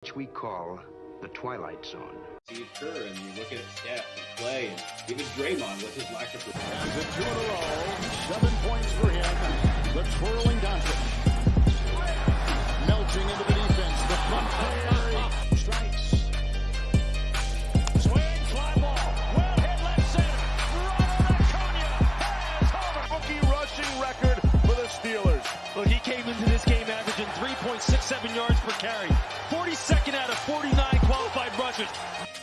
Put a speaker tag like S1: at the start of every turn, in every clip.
S1: which we call the Twilight Zone.
S2: Steve Kerr, and you look at Steph and Clay, and even Draymond with his lack of
S3: Has it 2 in a row. 7 points for him. The twirling Doncic. Melting into the defense. The front carry. Strikes. Swing, fly ball. Well hit left center. Ronald Acuna has home. Rookie rushing record for the Steelers.
S4: Look, he came into this game averaging 3.67 yards per carry. 42nd out of 49 qualified rushers.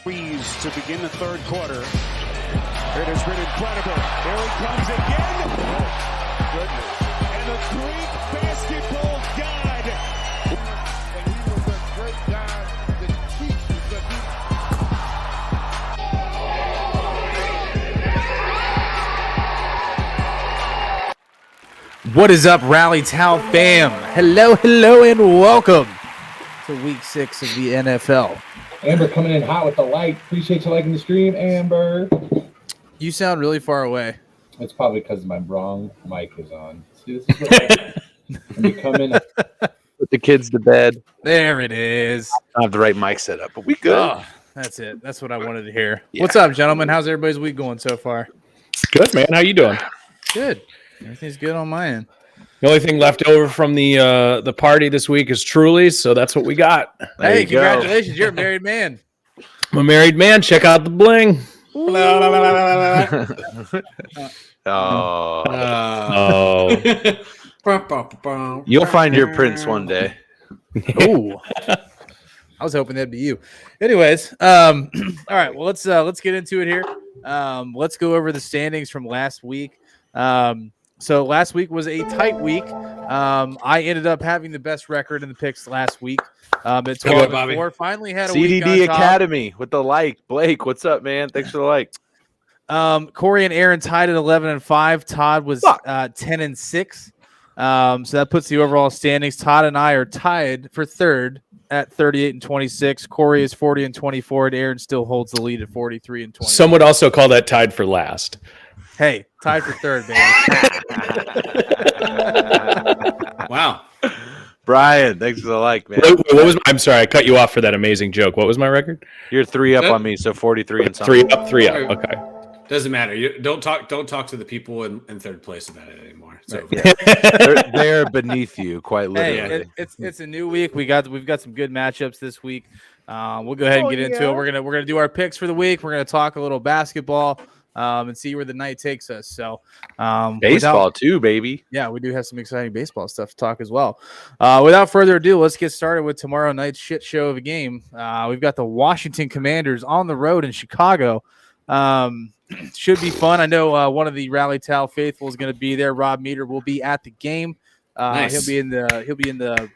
S3: Freeze to begin the third quarter. It has been incredible. Here he comes again. Oh, goodness. And a Greek basketball god. And he was a great guy that teaches the
S5: What is up, Rally Towel fam? Hello, and welcome to week 6 of the NFL.
S6: Amber coming in hot with the like. Appreciate you liking the stream, Amber.
S5: You sound really far away.
S6: It's probably because my wrong mic is on. See, this is what when you come in.
S7: Put the kids to bed.
S5: There it is.
S7: I don't have the right mic set up, but we good.
S5: Oh, that's it. That's what I wanted to hear. Yeah. What's up, gentlemen? How's everybody's week going so far?
S7: Good, man. How you doing?
S5: Good. Everything's good on my end.
S7: The only thing left over from the party this week is Truly's, so that's what we got.
S5: Hey, congratulations. You're a married man.
S7: I'm a married man. Check out the bling.
S8: You'll find your prince one day.
S5: Ooh. I was hoping that'd be you. Anyways, all right. Well, let's get into it here. Let's go over the standings from last week. So last week was a tight week. I ended up having the best record in the picks last week. At 12-4. Finally had a week on
S8: CDD
S5: top.
S8: Academy with the like. Blake, what's up, man? Thanks for the like.
S5: Corey and Aaron tied at 11-5. Todd was 10-6. So that puts the overall standings. Todd and I are tied for third at 38-26. Corey is 40-24, and Aaron still holds the lead at 43-20.
S7: Some would also call that tied for last.
S5: Hey, tied for third, baby.
S8: Wow. Brian, thanks for the like, man.
S7: What was I'm sorry, I cut you off for that amazing joke. What was my record?
S8: You're 3 up on me, so 43 and something.
S7: 3 up. Okay.
S2: Doesn't matter. You don't talk to the people in third place about it anymore. So
S8: they're beneath you, quite literally.
S5: Hey, it's a new week. We've got some good matchups this week. We'll go ahead and get into it. We're gonna do our picks for the week. We're gonna talk a little basketball. And see where the night takes us. So,
S8: baseball too, baby.
S5: Yeah, we do have some exciting baseball stuff to talk as well. Without further ado, let's get started with tomorrow night's shit show of a game. We've got the Washington Commanders on the road in Chicago. Should be fun. I know one of the Rally Towel faithful is going to be there. Rob Meter will be at the game.
S2: Nice.
S5: He'll be in the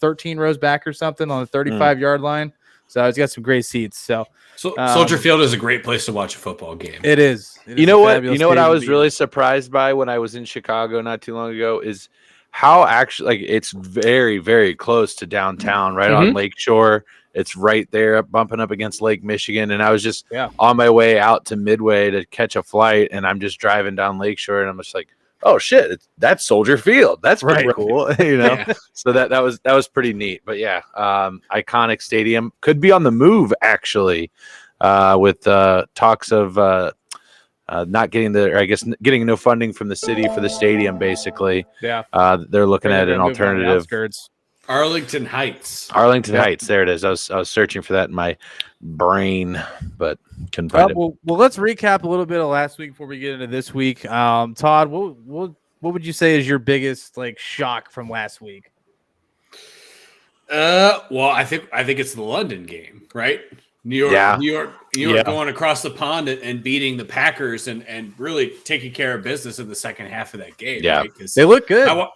S5: 13 rows back or something on the 35-yard line. So he's got some great seats. So
S2: Soldier Field is a great place to watch a football game.
S5: It is.
S8: You know what I was really surprised by when I was in Chicago not too long ago is how actually it's very, very close to downtown, right on Lakeshore. It's right there, bumping up against Lake Michigan. And I was just on my way out to Midway to catch a flight, and I'm just driving down Lakeshore, and I'm just like, oh shit, that's Soldier Field. That's pretty cool, you know. Yeah. So that was pretty neat. But yeah, iconic stadium, could be on the move actually, with talks of not getting getting no funding from the city for the stadium. Basically, they're looking at an alternative.
S2: Arlington Heights.
S8: There it is. I was searching for that in my brain, but couldn't find it.
S5: Well, let's recap a little bit of last week before we get into this week. Todd, what would you say is your biggest shock from last week?
S2: Well, I think it's the London game, right? New York going across the pond and beating the Packers and really taking care of business in the second half of that game.
S8: Yeah,
S2: right?
S5: They look good.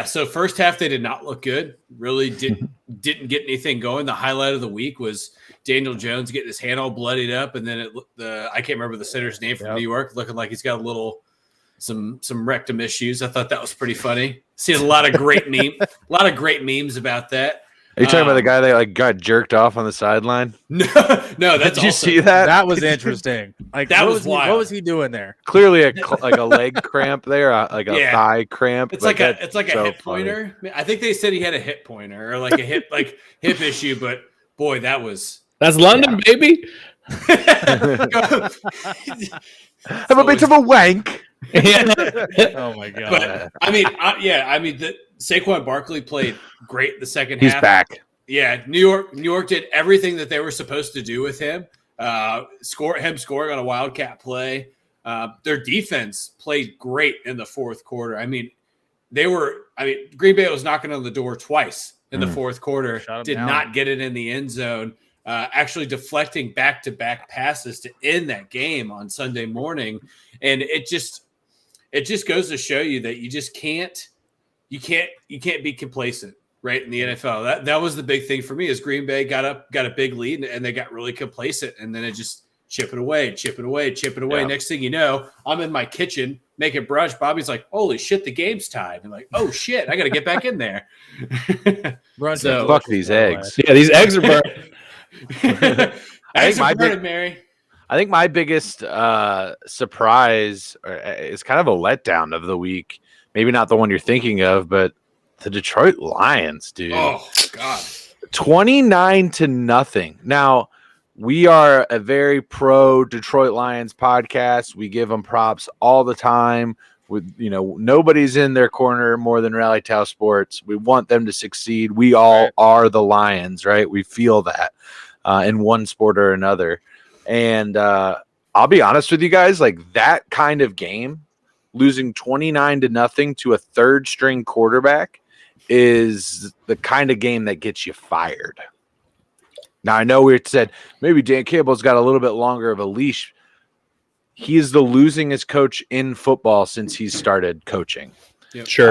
S2: So first half they did not look good. Really didn't get anything going. The highlight of the week was Daniel Jones getting his hand all bloodied up, and then I can't remember the center's name from New York, looking like he's got some rectum issues. I thought that was pretty funny. Seeing a lot of great memes about that.
S8: Are you talking about the guy that like got jerked off on the sideline?
S2: No, that's
S8: Did you see that?
S5: That was interesting. Like
S2: That
S5: what
S2: was
S5: what
S2: wild.
S5: was he doing there?
S8: Clearly like a leg cramp there, like a
S2: Yeah.
S8: thigh cramp.
S2: It's
S8: but
S2: like a
S8: that's
S2: hip
S8: so funny.
S2: pointer. I think they said he had a hip pointer or like a hip issue, but boy, that's
S7: London, baby.
S8: Have a bit of a wank.
S5: Oh my god.
S2: But I mean, Saquon Barkley played great the second
S8: He's
S2: half.
S8: back.
S2: Yeah, New York did everything that they were supposed to do with him. Scoring on a wildcat play. Their defense played great in the fourth quarter. I mean, Green Bay was knocking on the door twice in the fourth quarter. Did not get it in the end zone. Actually deflecting back-to-back passes to end that game on Sunday morning, and it just goes to show you that you just can't be complacent, right, in the NFL. That was the big thing for me is Green Bay got a big lead and they got really complacent, and then it just chip it away. Yeah. Next thing you know, I'm in my kitchen making brunch. Bobby's like, "Holy shit, the game's tied." I'm like, "Oh shit, I got to get back in there."
S5: Brunch
S2: So,
S8: Fuck these eggs.
S7: Yeah, these eggs are burnt.
S8: I think my biggest surprise is kind of a letdown of the week. Maybe not the one you're thinking of, but the Detroit Lions, dude.
S2: Oh God,
S8: 29-0. Now, we are a very pro Detroit Lions podcast. We give them props all the time. With nobody's in their corner more than Rally Tau Sports. We want them to succeed. We all are the Lions, right? We feel that in one sport or another. And I'll be honest with you guys, like that kind of game, losing 29-0 to a third string quarterback is the kind of game that gets you fired. Now, I know we said maybe Dan Campbell's got a little bit longer of a leash. He is the losingest coach in football since he's started coaching.
S2: Yep.
S7: Sure.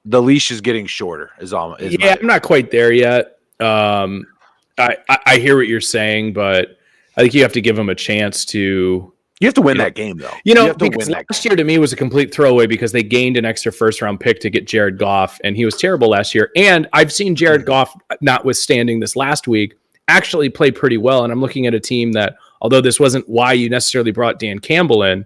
S8: The leash is getting shorter.
S7: I'm not quite there yet. I hear what you're saying, but I think you have to give him a chance to.
S8: You have to win that game, though.
S7: Because last year to me was a complete throwaway because they gained an extra first-round pick to get Jared Goff, and he was terrible last year. And I've seen Jared Goff, notwithstanding this last week, actually play pretty well. And I'm looking at a team that, although this wasn't why you necessarily brought Dan Campbell in,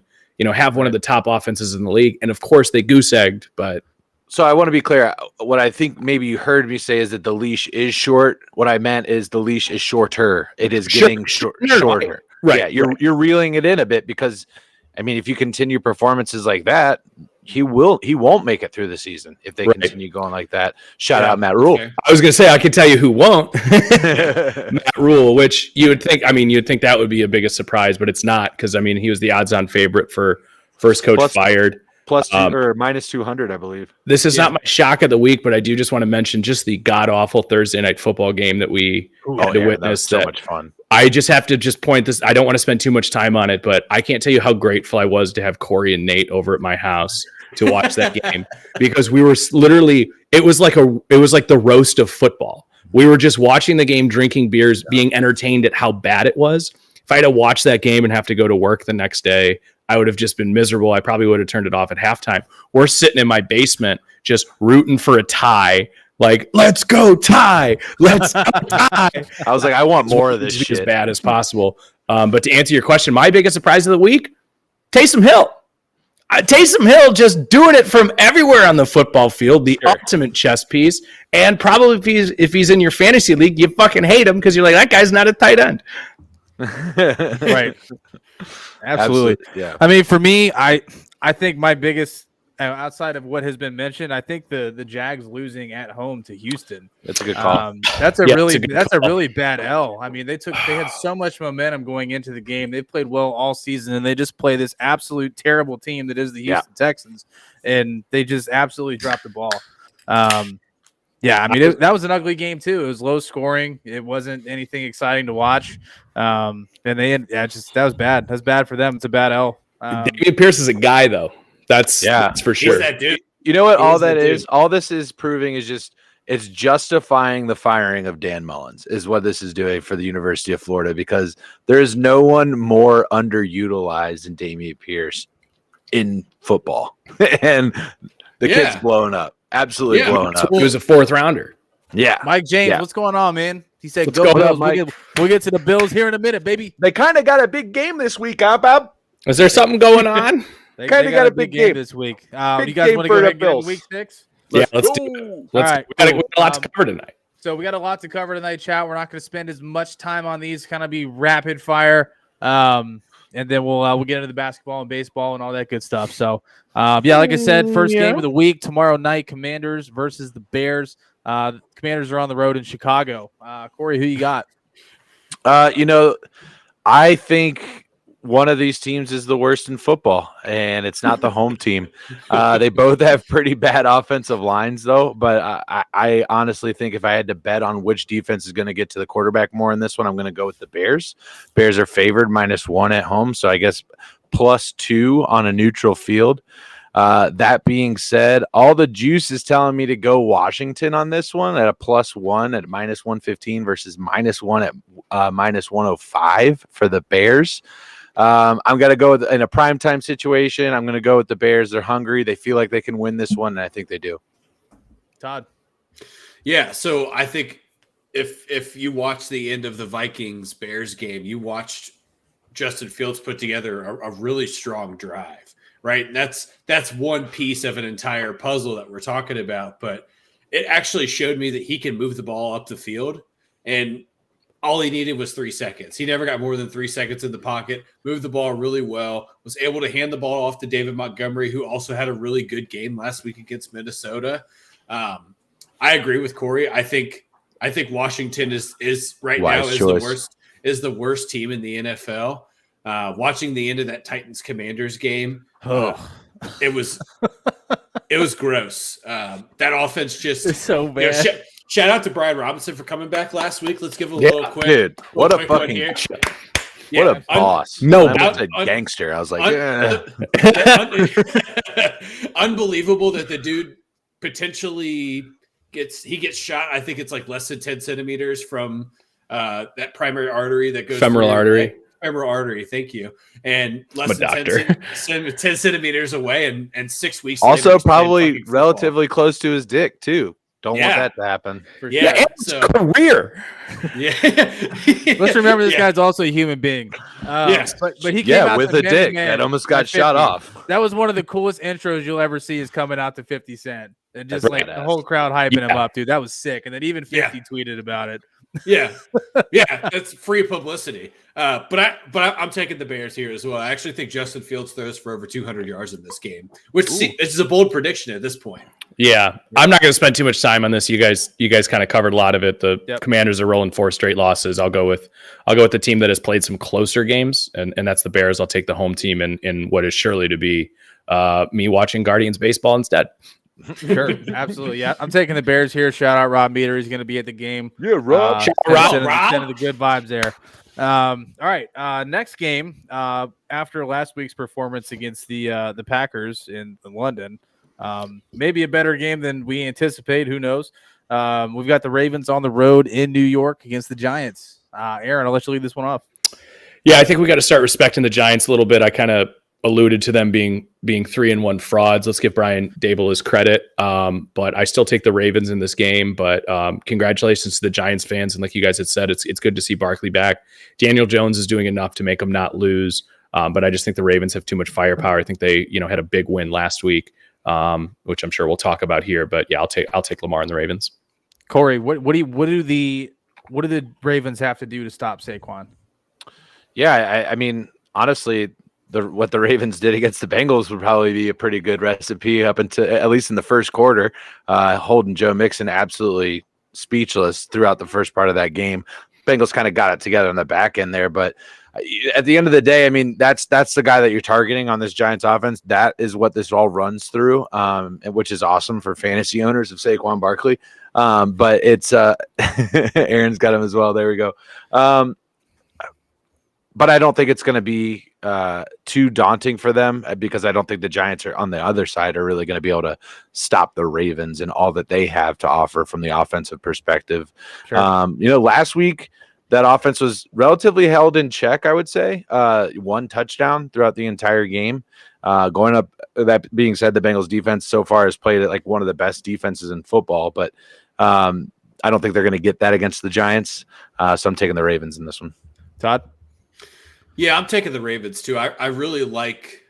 S7: have one of the top offenses in the league. And of course, they goose-egged, but.
S8: So I want to be clear. What I think maybe you heard me say is that the leash is short. What I meant is the leash is shorter. It is getting shorter.
S7: Right.
S8: Yeah, you're reeling it in a bit because, I mean, if you continue performances like that, he won't make it through the season if they continue going like that. Shout out Matt Rule.
S2: Okay.
S7: I was going to say, I can tell you who won't. Matt Rule, which you'd think that would be a biggest surprise, but it's not because, he was the odds-on favorite for first coach fired.
S8: Plus or minus 200, I believe.
S7: This is not my shock of the week, but I do just want to mention just the god-awful Thursday night football game that we had to witness.
S8: That was so much fun.
S7: I just have to point this. I don't want to spend too much time on it, but I can't tell you how grateful I was to have Corey and Nate over at my house to watch that game because we were literally. It was like the roast of football. We were just watching the game, drinking beers, being entertained at how bad it was. If I had to watch that game and have to go to work the next day, I would have just been miserable. I probably would have turned it off at halftime. We're sitting in my basement just rooting for a tie. Like, let's go tie. Let's go tie.
S8: I was like, I want more of this shit.
S7: As bad as possible. But to answer your question, my biggest surprise of the week, Taysom Hill. Taysom Hill just doing it from everywhere on the football field, the ultimate chess piece. And probably if he's in your fantasy league, you fucking hate him because you're like, that guy's not a tight end.
S5: Right. Absolutely.
S8: Yeah.
S5: I mean, for me, I think my biggest outside of what has been mentioned, I think the Jags losing at home to Houston.
S8: That's a good call.
S5: That's a really bad L. I mean, they had so much momentum going into the game. They played well all season, and they just play this absolute terrible team that is the Houston Texans, and they just absolutely dropped the ball. That was an ugly game too. It was low scoring. It wasn't anything exciting to watch. And that was bad. That's bad for them. It's a bad L.
S7: David Pierce is a guy, though. That's for sure.
S2: He's that dude.
S8: You know what? All this is proving is just it's justifying the firing of Dan Mullins is what this is doing for the University of Florida because there is no one more underutilized than Dameon Pierce in football, and the kid's blown up. Absolutely blown up.
S7: He was a fourth rounder.
S8: Yeah.
S5: Mike James,
S8: Yeah.
S5: what's going on, man? He said,
S7: What's
S5: "Go
S7: going
S5: Bills."
S7: on, Mike?
S5: We'll get to the Bills here in a minute, baby.
S8: They kind of got a big game this week, huh, Bob?
S7: Is there something going on?
S5: They
S8: Kinda
S5: got
S8: got
S5: a big game this week.
S8: Big
S5: You guys
S8: game
S5: want to
S8: for
S5: go
S8: the
S5: ahead and get into
S8: Bills.
S5: week 6?
S7: Yeah, let's do
S8: go.
S7: it. Let's,
S5: All right,
S7: we got
S5: cool.
S7: a lot to cover tonight.
S5: So we got a lot to cover tonight, chat. We're not going to spend as much time on these. Kind of be rapid fire, and then we'll get into the basketball and baseball and all that good stuff. So, yeah, like I said, first game of the week tomorrow night: Commanders versus the Bears. The Commanders are on the road in Chicago. Corey, who you got?
S8: I think one of these teams is the worst in football, and it's not the home team. They both have pretty bad offensive lines, though. But I honestly think if I had to bet on which defense is going to get to the quarterback more in this one, I'm going to go with the Bears. Bears are favored -1 at home, so I guess +2 on a neutral field. That being said, all the juice is telling me to go Washington on this one at a +1 at -115 versus -1 at -105 for the Bears. I'm going to go in a primetime situation. I'm going to go with the Bears. They're hungry. They feel like they can win this one, and I think they do.
S5: Todd.
S2: Yeah, so I think if you watch the end of the Vikings-Bears game, you watched Justin Fields put together a really strong drive, right? And that's one piece of an entire puzzle that we're talking about, but it actually showed me that he can move the ball up the field, and all he needed was 3 seconds. He never got more than 3 seconds in the pocket, moved the ball really well, was able to hand the ball off to David Montgomery, who also had a really good game last week against Minnesota. I agree with Corey. I think Washington is right now is the worst team in the NFL. Watching the end of that Titans-Commanders game, it was gross. That offense just
S5: It's so bad.
S2: Shout out to Brian Robinson for coming back last week. Let's give him a little quick.
S8: Dude, what a
S2: quick one
S8: fucking
S2: here.
S8: what a boss.
S7: No,
S8: I was a gangster. I was like,
S2: unbelievable that the dude potentially gets shot. I think it's like less than 10 centimeters from that primary artery that goes
S7: femoral artery.
S2: Femoral artery, thank you. And less
S7: I'm a
S2: than 10 centimeters away, and 6 weeks.
S8: also
S2: later, he's playing
S8: probably
S2: fucking football.
S8: relatively close to his dick too. Don't want that to happen.
S2: Yeah,
S7: and his career.
S2: Yeah.
S5: Let's remember this guy's also a human being.
S2: Yes.
S5: But he came out
S8: with
S5: to
S8: a dick
S5: Man
S8: that almost got
S5: at 50.
S8: shot off.
S5: That was one of the coolest intros you'll ever see, is coming out to 50 Cent and just
S8: That's
S5: like the
S8: badass.
S5: whole crowd hyping him
S7: Yeah.
S5: up, dude. That was sick. And then even 50 tweeted about it.
S2: Yeah, that's free publicity. But I'm taking the Bears here as well. I actually think Justin Fields throws for over 200 yards in this game, which is a bold prediction at this point.
S7: Yeah, I'm not going to spend too much time on this. You guys kind of covered a lot of it. The Commanders are rolling 4 straight losses. I'll go with the team that has played some closer games, and that's the Bears. I'll take the home team in what is surely to be me watching Guardians baseball instead.
S5: Sure, absolutely. Yeah, I'm taking the Bears here. Shout out Rob Meter. He's going to be at the game.
S8: Yeah, Rob.
S5: Sending the good vibes there. All right. Next game. After last week's performance against the Packers in London, maybe a better game than we anticipate. Who knows? We've got the Ravens on the road in New York against the Giants. Aaron, I'll let you lead this one off.
S7: Yeah, I think we got to start respecting the Giants a little bit. I kind of alluded to them being 3-1 frauds. Let's give Brian Dable his credit. But I still take the Ravens in this game. But congratulations to the Giants fans. And like you guys had said, it's good to see Barkley back. Daniel Jones is doing enough to make them not lose. But I just think the Ravens have too much firepower. I think they had a big win last week, which I'm sure we'll talk about here. But yeah, I'll take Lamar and the Ravens.
S5: Corey, what do the Ravens have to do to stop Saquon?
S8: Yeah, I mean, honestly, what the Ravens did against the Bengals would probably be a pretty good recipe up until at least in the first quarter, holding Joe Mixon absolutely speechless throughout the first part of that game. Bengals kind of got it together on the back end there, but at the end of the day, I mean, that's the guy that you're targeting on this Giants offense. That is what this all runs through, which is awesome for fantasy owners of Saquon Barkley. But it's Aaron's got him as well. There we go. But I don't think it's going to be too daunting for them, because I don't think the Giants are on the other side are really going to be able to stop the Ravens and all that they have to offer from the offensive perspective.
S5: Sure.
S8: Last week that offense was relatively held in check, I would say. 1 touchdown throughout the entire game. Going up, that being said, the Bengals defense so far has played at like one of the best defenses in football, but I don't think they're going to get that against the Giants. So I'm taking the Ravens in this one.
S5: Todd?
S2: Yeah, I'm taking the Ravens too. I really like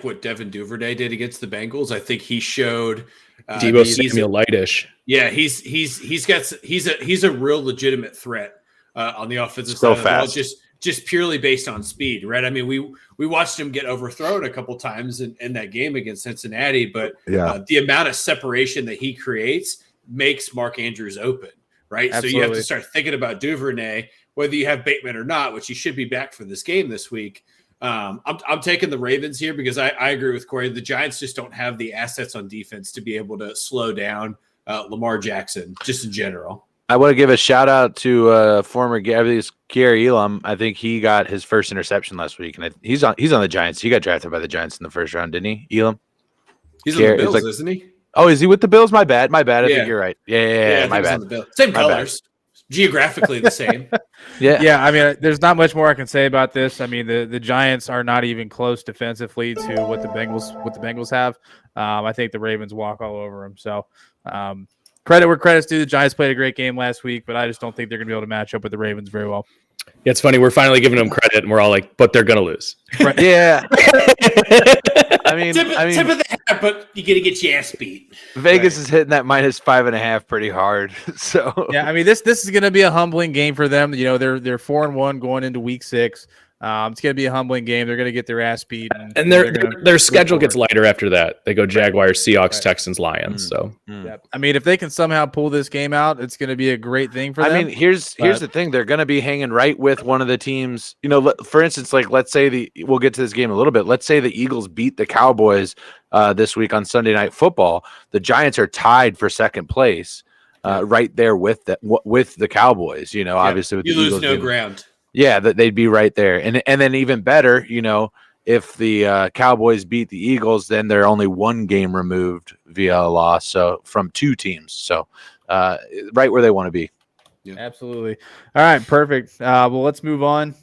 S2: what Devin Duvernay did against the Bengals. I think he showed
S7: Deebo Samuel lightish.
S2: Yeah, he's a real legitimate threat on the offensive
S8: So
S2: side of
S8: fast.
S2: the ball, just purely based on speed, right? I mean, we watched him get overthrown a couple times in that game against Cincinnati, but the amount of separation that he creates makes Mark Andrews open, right?
S5: Absolutely.
S2: So you have to start thinking about Duvernay, whether you have Bateman or not, which he should be back for this game this week. I'm taking the Ravens here because I agree with Corey. The Giants just don't have the assets on defense to be able to slow down Lamar Jackson, just in general.
S8: I want to give a shout out to former Gary Elam. I think he got his first interception last week, and he's on the Giants. He got drafted by the Giants in the first round, didn't he, Elam?
S2: He's on the Bills, isn't he?
S8: Oh, is he with the Bills? My bad. I think you're right. Yeah, my bad.
S2: Same colors, geographically the same.
S5: Yeah. I mean, there's not much more I can say about this. I mean, the Giants are not even close defensively to what the Bengals have. I think the Ravens walk all over them. So, credit where credit's due. The Giants played a great game last week, but I just don't think they're going to be able to match up with the Ravens very well.
S7: Yeah, it's funny. We're finally giving them credit, and we're all like, but they're going to lose.
S5: Right.
S8: Yeah. I mean,
S2: tip of the hat, but you got to get your ass beat.
S8: Vegas is hitting that -5.5 pretty hard. So
S5: Yeah, I mean, this is going to be a humbling game for them. You know, they're 4-1 going into week 6. It's going to be a humbling game. They're going to get their ass beat,
S7: and their schedule gets lighter after that. They go Jaguars, Seahawks, Texans, Lions. So,
S5: I mean, if they can somehow pull this game out, it's going to be a great thing for them.
S8: I mean, here's the thing: they're going to be hanging right with one of the teams. You know, for instance, like let's say we'll get to this game a little bit. Let's say the Eagles beat the Cowboys this week on Sunday Night Football. The Giants are tied for second place, right there with the Cowboys. You know, obviously with
S2: you
S8: the
S2: lose
S8: Eagles
S2: no ground.
S8: Yeah, that they'd be right there, and then even better, you know, if the Cowboys beat the Eagles, then they're only one game removed via a loss, so from 2 teams, so right where they want to be.
S5: Yeah. Absolutely. All right, perfect. Well, let's move on.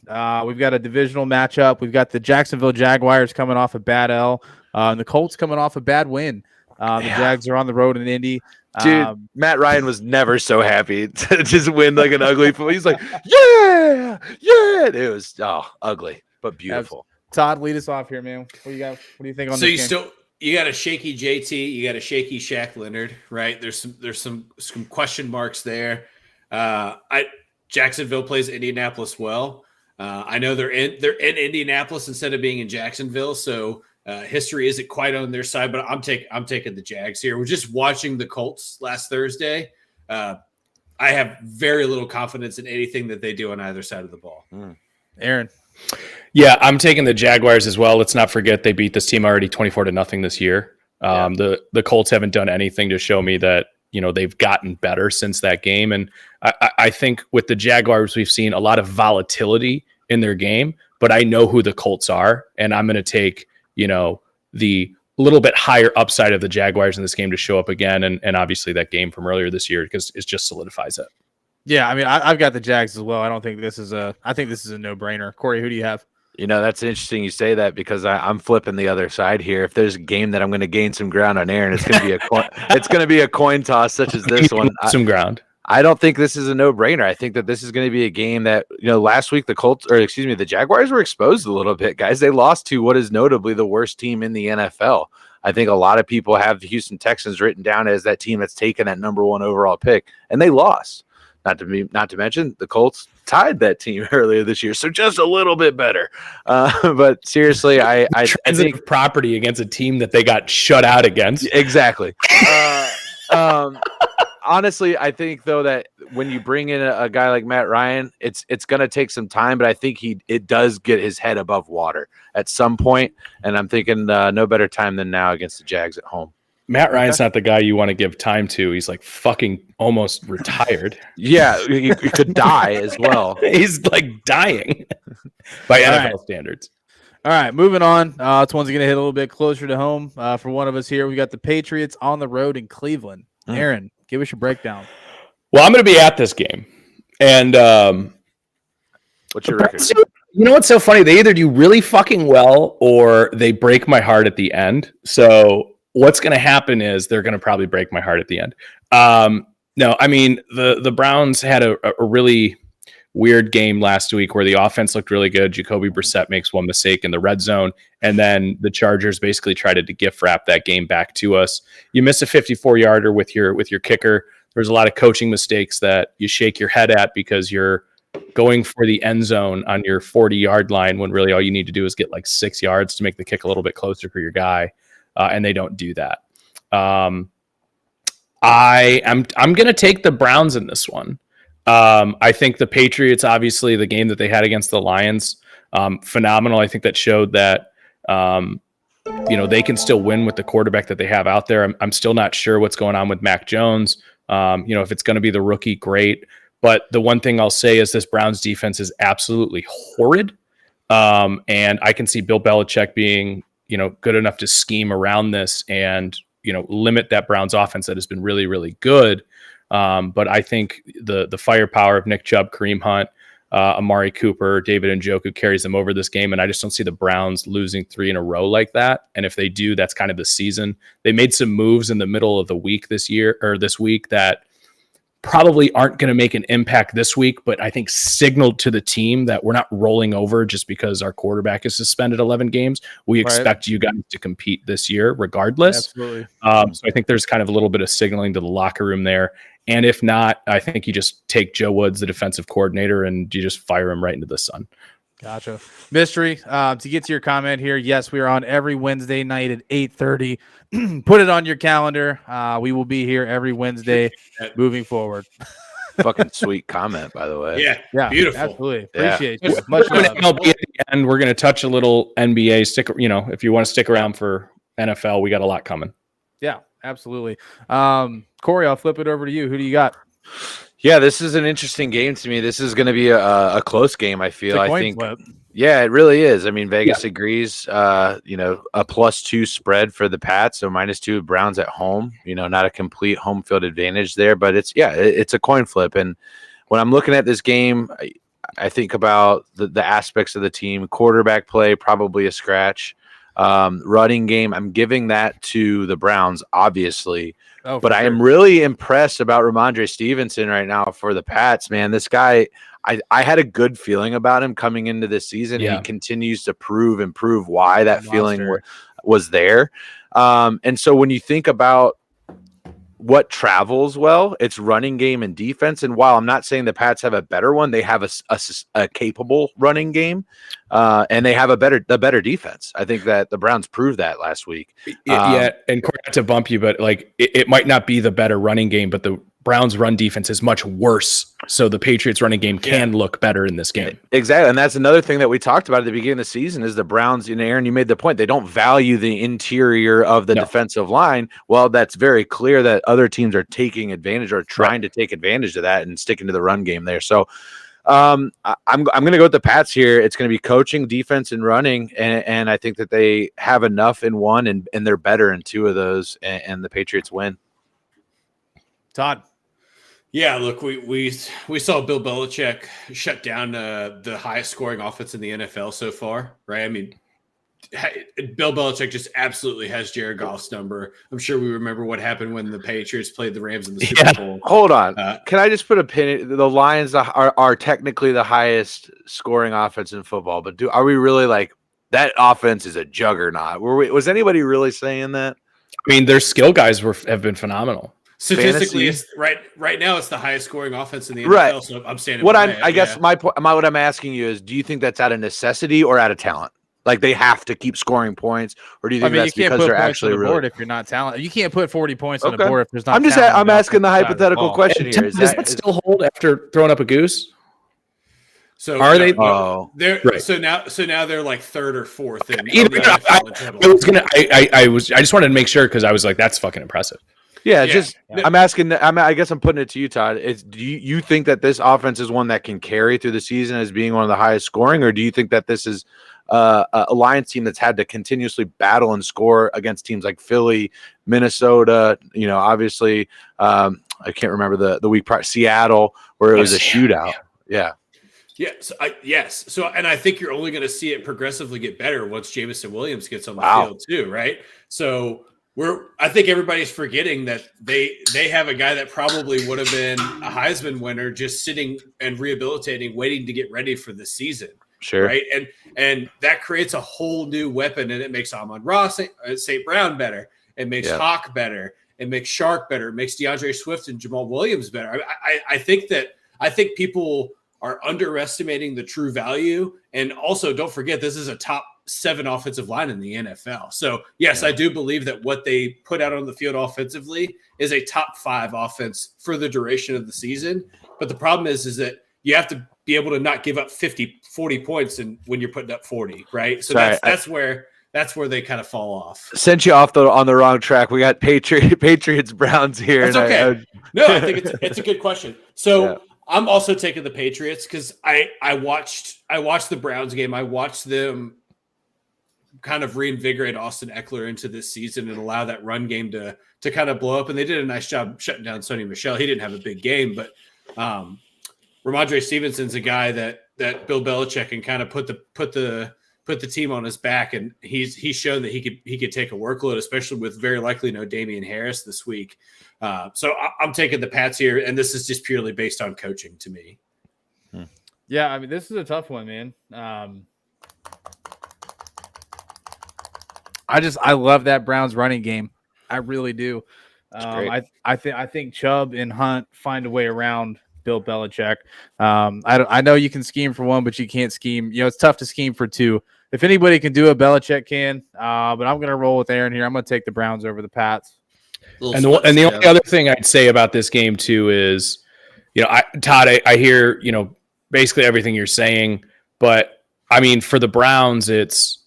S5: We've got a divisional matchup. We've got the Jacksonville Jaguars coming off a bad L, and the Colts coming off a bad win. The Jags are on the road in Indy.
S8: Dude, Matt Ryan was never so happy to just win like an ugly football. He's like, yeah. It was ugly, but beautiful.
S5: Todd, lead us off here, man. What do you got? What do you think on this game?
S2: You got a shaky JT, you got a shaky Shaq Leonard, right? There's some question marks there. Jacksonville plays Indianapolis well. I know they're in Indianapolis instead of being in Jacksonville, so history isn't quite on their side, but I'm taking the Jags here. We're just watching the Colts last Thursday. I have very little confidence in anything that they do on either side of the ball.
S5: Aaron.
S7: Yeah, I'm taking the Jaguars as well. Let's not forget they beat this team already 24-0 this year. The Colts haven't done anything to show me that, you know, they've gotten better since that game. And I think with the Jaguars, we've seen a lot of volatility in their game, but I know who the Colts are, and I'm going to take, you know, the little bit higher upside of the Jaguars in this game to show up again. And obviously that game from earlier this year, because it just solidifies it.
S5: Yeah. I mean, I've got the Jags as well. I think this is a no-brainer. Corey, who do you have?
S8: You know, that's interesting you say that, because I'm flipping the other side here. If there's a game that I'm going to gain some ground on Aaron, it's going to be it's going to be a coin toss such as this one.
S7: Some ground.
S8: I don't think this is a no-brainer. I think that this is going to be a game that, you know, last week the Jaguars were exposed a little bit, guys. They lost to what is notably the worst team in the NFL. I think a lot of people have the Houston Texans written down as that team that's taken that number 1 overall pick, and they lost. Not to mention the Colts tied that team earlier this year, so just a little bit better. But seriously, I think
S7: property against a team that they got shut out against.
S8: Exactly. Honestly, I think though that when you bring in a guy like Matt Ryan, it's going to take some time, but I think it does get his head above water at some point, and I'm thinking no better time than now against the Jags at home.
S7: Matt Ryan's not the guy you want to give time to. He's like fucking almost retired.
S8: Yeah, he could die as well.
S7: He's like dying by NFL standards.
S5: All right, moving on. This one's going to hit a little bit closer to home for one of us here. We got the Patriots on the road in Cleveland. Aaron, give us your breakdown.
S7: Well, I'm going to be at this game. And
S8: what's your record?
S7: You know what's so funny? They either do really fucking well or they break my heart at the end. So what's going to happen is they're going to probably break my heart at the end. No, I mean, the Browns had a really weird game last week where the offense looked really good. Jacoby Brissett makes one mistake in the red zone, and then the Chargers basically tried to gift wrap that game back to us. You miss a 54-yarder with your kicker. There's a lot of coaching mistakes that you shake your head at because you're going for the end zone on your 40-yard line when really all you need to do is get like 6 yards to make the kick a little bit closer for your guy, and they don't do that. I'm going to take the Browns in this one. I think the Patriots, obviously, the game that they had against the Lions, phenomenal. I think that showed that they can still win with the quarterback that they have out there. I'm still not sure what's going on with Mac Jones. If it's going to be the rookie, great. But the one thing I'll say is this Browns defense is absolutely horrid. And I can see Bill Belichick being, good enough to scheme around this and, limit that Browns offense that has been really, really good. But I think the firepower of Nick Chubb, Kareem Hunt, Amari Cooper, David Njoku carries them over this game. And I just don't see the Browns losing 3 in a row like that. And if they do, that's kind of the season. They made some moves in the middle of the week this week that probably aren't going to make an impact this week, but I think signaled to the team that we're not rolling over just because our quarterback is suspended 11 games. We expect you guys to compete this year regardless.
S5: Absolutely.
S7: So I think there's kind of a little bit of signaling to the locker room there. And if not, I think you just take Joe Woods, the defensive coordinator, and you just fire him right into the sun.
S5: Gotcha. Mystery, to get to your comment here, yes, we are on every Wednesday night at 8:30. Put it on your calendar. We will be here every Wednesday moving forward.
S8: Fucking sweet comment, by the way.
S2: Yeah, beautiful.
S5: Absolutely. Appreciate
S7: Yeah.
S5: you. Much love.
S7: MLB at the end, we're going to touch a little NBA. If you want to stick around for NFL, we got a lot coming.
S5: Yeah, absolutely. Corey, I'll flip it over to you. Who do you got?
S8: Yeah, this is an interesting game to me. This is going to be a close game, I feel. I think.
S5: Flip.
S8: Yeah, it really is. I mean, Vegas agrees, a +2 spread for the Pats, so -2 Browns at home, not a complete home field advantage there, but it's a coin flip. And when I'm looking at this game, I think about the aspects of the team. Quarterback play, probably a scratch. Running game, I'm giving that to the Browns, obviously. But I am really impressed about Ramondre Stevenson right now for the Pats, man. This guy, I had a good feeling about him coming into this season. Yeah. He continues to prove why that feeling was there. And so when you think about what travels well, it's running game and defense. And while I'm not saying the Pats have a better one, they have a capable running game, and they have the better defense. I think that the Browns proved that last week.
S7: And not to bump you, but it might not be the better running game, but the Browns run defense is much worse. So the Patriots running game can look better in this game.
S8: Exactly. And that's another thing that we talked about at the beginning of the season is the Browns, Aaron, you made the point. They don't value the interior of the defensive line. Well, that's very clear that other teams are taking advantage or trying to take advantage of that and sticking to the run game there. So I'm going to go with the Pats here. It's going to be coaching, defense, and running. And I think that they have enough in one and they're better in 2 of those, and the Patriots win.
S5: Todd.
S2: Yeah, look, we saw Bill Belichick shut down the highest scoring offense in the NFL so far, right? I mean, Bill Belichick just absolutely has Jared Goff's number. I'm sure we remember what happened when the Patriots played the Rams in the Super Bowl.
S8: Hold on. Can I just put a pin in? The Lions are technically the highest scoring offense in football, but are we really that offense is a juggernaut? Was anybody really saying that?
S7: I mean, their skill guys have been phenomenal.
S2: Statistically, it's right now it's the highest scoring offense in the NFL. So I'm standing.
S8: I guess my point. What I'm asking you is, do you think that's out of necessity or out of talent? Like they have to keep scoring points, or do you think that's because they're actually
S5: on the board if you're not talented? You can't put 40 points on the board if there's not.
S8: I'm asking the hypothetical question here.
S7: Does that still hold after throwing up a goose?
S2: So
S7: are they?
S2: They're right. So now they're like 3rd or 4th.
S7: I just wanted to make sure because I was like, that's fucking impressive.
S8: Yeah. I'm asking. I guess I'm putting it to you, Todd. Do you think that this offense is one that can carry through the season as being one of the highest scoring, or do you think that this is a Lions team that's had to continuously battle and score against teams like Philly, Minnesota? Obviously, I can't remember the week prior, Seattle, where it was a shootout. Yeah.
S2: Yes. So, and I think you're only going to see it progressively get better once Jameson Williams gets on the field too, right? So I think everybody's forgetting that they have a guy that probably would have been a Heisman winner just sitting and rehabilitating, waiting to get ready for the season.
S8: Sure.
S2: Right. And that creates a whole new weapon, and it makes Amon-Ra St. Brown better. It makes Hawk better. It makes Shark better. It makes DeAndre Swift and Jamal Williams better. I think people are underestimating the true value. And also, don't forget, this is a top 7 offensive line in the NFL. So, yes, I do believe that what they put out on the field offensively is a top 5 offense for the duration of the season. But the problem is that you have to be able to not give up 40 points when you're putting up 40, right? So that's where they kind of fall off.
S8: Sent you off on the wrong track. We got Patriots Browns here.
S2: That's okay. I think it's a good question. So I'm also taking the Patriots because I watched the Browns game. I watched them kind of reinvigorate Austin Eckler into this season and allow that run game to kind of blow up. And they did a nice job shutting down Sony Michel. He didn't have a big game, but Ramondre Stevenson's a guy that Bill Belichick can kind of put the team on his back, and he's shown that he could take a workload, especially with very likely no Damian Harris this week. So I'm taking the Pats here, and this is just purely based on coaching to me.
S5: Yeah, I mean, this is a tough one, man. I love that Browns running game. I really do. I think Chubb and Hunt find a way around Bill Belichick. I know you can scheme for one, but you can't scheme. It's tough to scheme for two. If anybody can do it, Belichick can. But I'm going to roll with Aaron here. I'm going to take the Browns over the Pats.
S7: And the only other thing I'd say about this game too is, Todd, I hear, basically everything you're saying, but I mean, for the Browns, it's,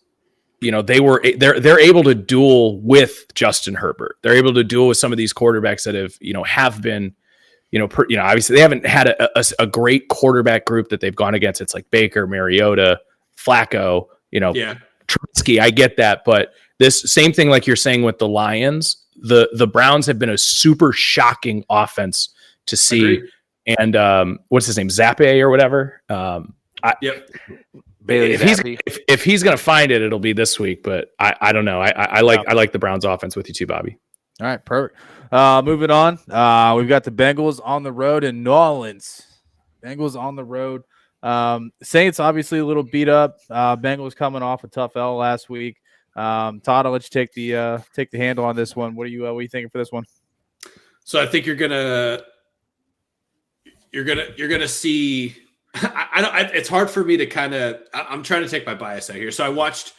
S7: they're able to duel with Justin Herbert. They're able to duel with some of these quarterbacks that have been, obviously they haven't had a great quarterback group that they've gone against. It's like Baker, Mariota, Flacco, Trubisky. I get that, but this same thing, like you're saying with the Lions, the Browns have been a super shocking offense to see. Agreed. And what's his name, Zappe or whatever? Bailey. If he's gonna find it, it'll be this week. But I don't know. I like the Browns offense with you too, Bobby.
S5: All right, perfect. Moving on. We've got the Bengals on the road in New Orleans. Bengals on the road. Saints obviously a little beat up. Bengals coming off a tough L last week. Todd, I'll let you take the handle on this one. What are you thinking for this one?
S2: So I think you're gonna see. It's hard for me to kind of. I'm trying to take my bias out here. So I watched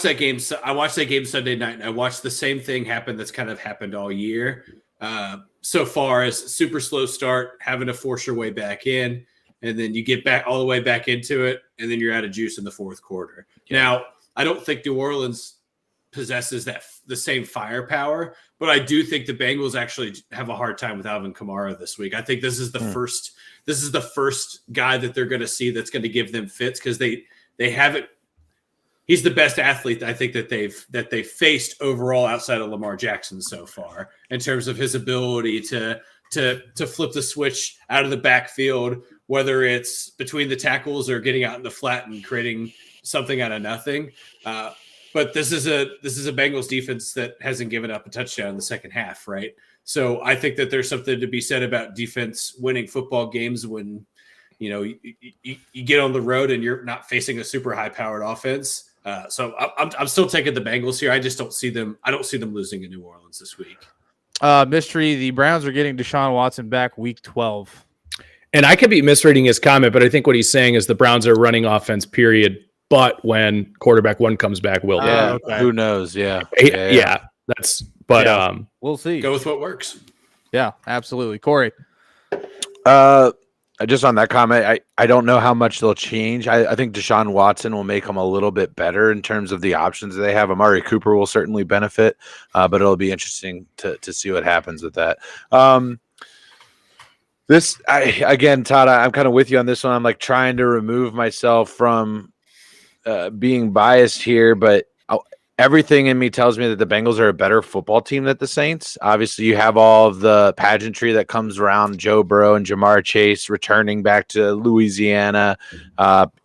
S2: that game. I watched that game Sunday night, and I watched the same thing happen that's kind of happened all year so far, as super slow start, having to force your way back in, and then you get back all the way back into it, and then you're out of juice in the fourth quarter. Now, I don't think New Orleans possesses the same firepower, but I do think the Bengals actually have a hard time with Alvin Kamara this week. I think this is the first. This is the first guy that they're going to see that's going to give them fits because they haven't. He's the best athlete I think that they've faced overall outside of Lamar Jackson so far in terms of his ability to flip the switch out of the backfield, whether it's between the tackles or getting out in the flat and creating something out of nothing. But this is a Bengals defense that hasn't given up a touchdown in the second half, right? So I think that there's something to be said about defense winning football games when you get on the road and you're not facing a super high-powered offense. So I'm still taking the Bengals here. I just don't see them. I don't see them losing in New Orleans this week.
S5: Mystery: the Browns are getting Deshaun Watson back week 12.
S7: And I could be misreading his comment, but I think what he's saying is the Browns are running offense, period. But when quarterback one comes back, will
S8: who knows? Yeah.
S7: That's. But
S5: we'll see.
S2: Go with what works.
S5: Yeah, absolutely. Corey.
S8: Just on that comment, I don't know how much they'll change. I think Deshaun Watson will make them a little bit better in terms of the options they have. Amari Cooper will certainly benefit, but it'll be interesting to see what happens with that. Again, Todd, I'm kind of with you on this one. I'm like trying to remove myself from being biased here, but everything in me tells me that the Bengals are a better football team than the Saints. Obviously, you have all of the pageantry that comes around Joe Burrow and Jamar Chase returning back to Louisiana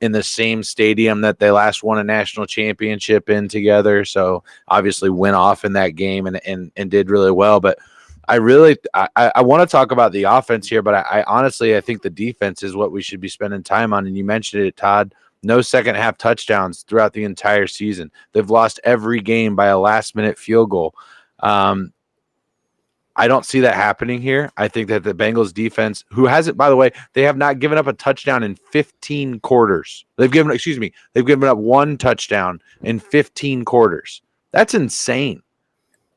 S8: in the same stadium that they last won a national championship in together. So obviously went off in that game and did really well. But I want to talk about the offense here, but I honestly think the defense is what we should be spending time on. And you mentioned it, Todd. No second half touchdowns throughout the entire season. They've lost every game by a last minute field goal. I don't see that happening here. I think that the Bengals defense, who hasn't, by the way, they have not given up a touchdown in 15 quarters. They've given up one touchdown in 15 quarters. That's insane.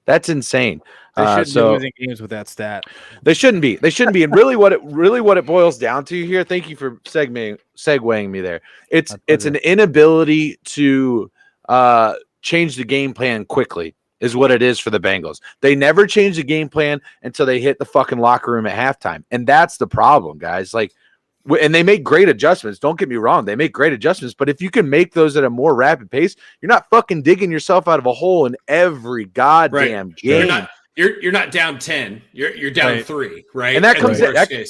S8: They shouldn't be losing games with that stat. They shouldn't be. And really what it boils down to here, thank you for segueing me there. It's an inability to change the game plan quickly is what it is for the Bengals. They never change the game plan until they hit the fucking locker room at halftime. And that's the problem, guys. Like, and they make great adjustments. Don't get me wrong. They make great adjustments. But if you can make those at a more rapid pace, you're not fucking digging yourself out of a hole in every goddamn game.
S2: You're not down 10. You're down 3, right?
S8: And that comes